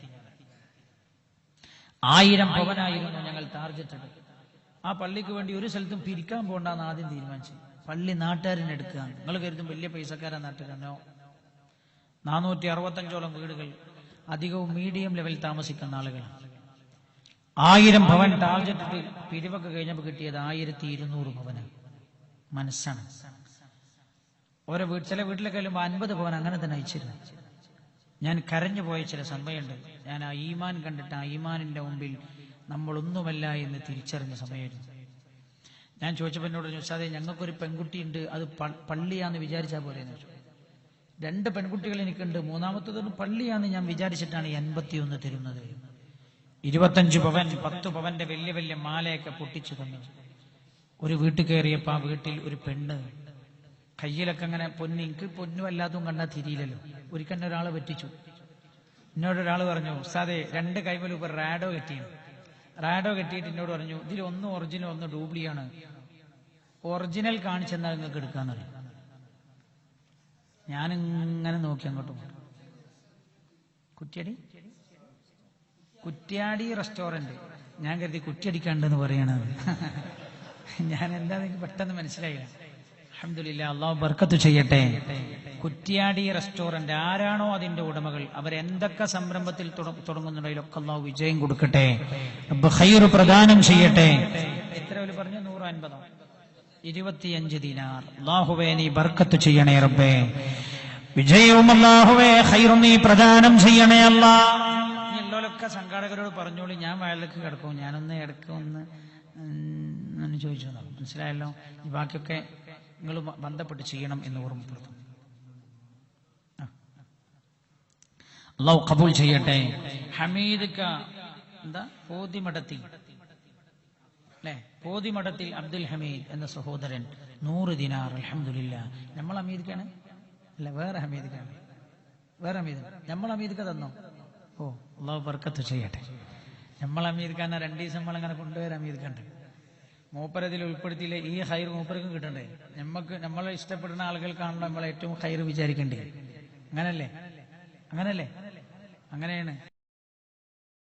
1000 പവനായിരുന്നു ഞങ്ങൾ ടാർഗറ്റ് എടുക്കുക. ആ പള്ളിക്ക് വേണ്ടി ഒരു സ്ഥലത്തും പിരിക്കാൻ പോകണ്ടെന്ന് ആദ്യം തീരുമാനിച്ചു. പള്ളി നാട്ടുകാരനെ എടുക്കുക. നിങ്ങൾ കരുതും വലിയ പൈസക്കാരാ നാട്ടുകാരനോ? 465ഓളം വീടുകൾ, അധികവും മീഡിയം ലെവൽ താമസിക്കുന്ന ആളുകളാണ്. 1000 പവൻ ടാർഗറ്റ് പിരിവൊക്കെ കഴിഞ്ഞപ്പോൾ കിട്ടിയത് 1200 പവന്. മനസ്സാണ്. ഓരോ ചില വീട്ടിലൊക്കെ വരുമ്പോൾ 50 പവൻ അങ്ങനെ തന്നെ അയച്ചിരുന്നു. ഞാൻ കരഞ്ഞു പോയ ചില സമയമുണ്ട്. ഞാൻ ആ ഈമാൻ കണ്ടിട്ട് ആ ഈമാനിന്റെ മുമ്പിൽ നമ്മളൊന്നുമല്ല എന്ന് തിരിച്ചറിഞ്ഞ സമയമായിരുന്നു. ഞാൻ ചോദിച്ചപ്പോൾ എന്നോട് പറഞ്ഞു, ഉസ്താദേ, ഞങ്ങൾക്കൊരു പെൺകുട്ടിയുണ്ട്, അത് പള്ളിയാന്ന് വിചാരിച്ചാൽ പോലെ എന്ന് ചോദിച്ചു. 2 പെൺകുട്ടികൾ എനിക്കുണ്ട്, മൂന്നാമത്തതൊന്നും പള്ളിയാന്ന് ഞാൻ വിചാരിച്ചിട്ടാണ് 81 തരുന്നത്. 25 പവൻ 10 പവന്റെ വലിയ വലിയ മാലയൊക്കെ പൊട്ടിച്ചു തന്നു. ഒരു വീട്ടിൽ കയറിയപ്പോ ആ വീട്ടിൽ ഒരു പെണ്ണ് കയ്യിലൊക്കെ അങ്ങനെ പൊന്ന്, എനിക്ക് പൊന്നു വല്ലാതും കണ്ടാൽ തിരിയില്ലല്ലോ. ഒരിക്കൽ ഒരാളെ പറ്റിച്ചു. എന്നോടൊരാൾ പറഞ്ഞു, ഉസ്താദേ, 2 കൈമലും ഇപ്പൊ റാഡോ കെട്ടിയാണ്. റാഡോ കെട്ടിയിട്ട് എന്നോട് പറഞ്ഞു, ഇതിൽ ഒന്ന് ഒറിജിനൽ ഒന്ന് ഡ്യൂപ്ലിയാണ്, ഒറിജിനൽ കാണിച്ചെന്നാൽ നിങ്ങൾക്ക് എടുക്കാന്ന് പറയും. ഞാനിങ്ങനെ നോക്കി അങ്ങോട്ടും. കുറ്റ്യാടി റെസ്റ്റോറന്റ്. ഞാൻ കരുതി കുറ്റിയടിക്കാണ്ടെന്ന് പറയണത്. ഞാൻ എന്താന്ന് എനിക്ക് പെട്ടെന്ന് മനസ്സിലായില്ല. അൽഹംദുലില്ലാഹ്, അല്ലാഹു ബർക്കത്ത് ചെയ്യട്ടെ. കുറ്റ്യാടി റെസ്റ്റോറന്റ് ആരാണോ അതിന്റെ ഉടമകൾ, അവരെന്തൊക്കെ സംരംഭത്തിൽ തുടങ്ങുന്നുണ്ടെങ്കിലൊക്കെ അല്ലാഹു വിജയം കൊടുക്കട്ടെ, റബ്ബ് ഖൈർ പ്രദാനം ചെയ്യട്ടെ. എത്ര വില പറഞ്ഞു? 150, 25 ദീനാർ. അല്ലാഹുവേ, നീ ബർക്കത്ത് ചെയ്യണേ റബ്ബേ. വിജയവും അല്ലാഹുവേ ഖൈറും നീ പ്രദാനം ചെയ്യണേ അല്ലാ. എല്ലാവരൊക്കെ സംഘാടകരോട് പറഞ്ഞോളൂ, ഞാൻ വയലിലേക്ക് കിടക്കും, ഞാനൊന്ന് ഇടയ്ക്ക് ഒന്ന് ചോദിച്ചു. മനസ്സിലായല്ലോ? ഈ ബാക്കിയൊക്കെ നിങ്ങൾ ബന്ധപ്പെട്ട് ചെയ്യണം എന്ന് ഓർമ്മപ്പെടുത്തും. അല്ലാഹു ഖബൂൽ ചെയ്യട്ടെ. ഹമീദ് എന്താ പോതിമഠത്തിൽ അല്ലെ? പോതിമഠത്തിൽ അബ്ദുൽ ഹമീദ് എന്ന സഹോദരൻ 100 ദിനാർ. അൽഹംദുലില്ലാഹ്. നമ്മൾ ഹമീദ്ക്കാണ് അല്ല, വേറെ ഹമീദ്ക്കാണ്. വേറെ ഹമീദ് നമ്മൾ ഹമീദ്ക്ക തന്നോ? ഓ, അല്ലാഹു ബർക്കത്ത് ചെയ്യട്ടെ. നമ്മൾ ഹമീദ്ക്കാനെ 2 ദിവസം നമ്മളങ്ങനെ കൊണ്ടുവരാൻ ഹമീദ്ക്കുണ്ട്. മൂപ്പരതിൽ ഉൾപ്പെടുത്തിയില്ലേ, ഈ ഹൈർ മൂപ്പർക്കും കിട്ടണ്ടേ? നമ്മളെ ഇഷ്ടപ്പെടുന്ന ആളുകൾക്കാണല്ലോ നമ്മൾ ഏറ്റവും ഹൈർ വിചാരിക്കേണ്ടത്. അങ്ങനല്ലേ? അങ്ങനെയാണ്.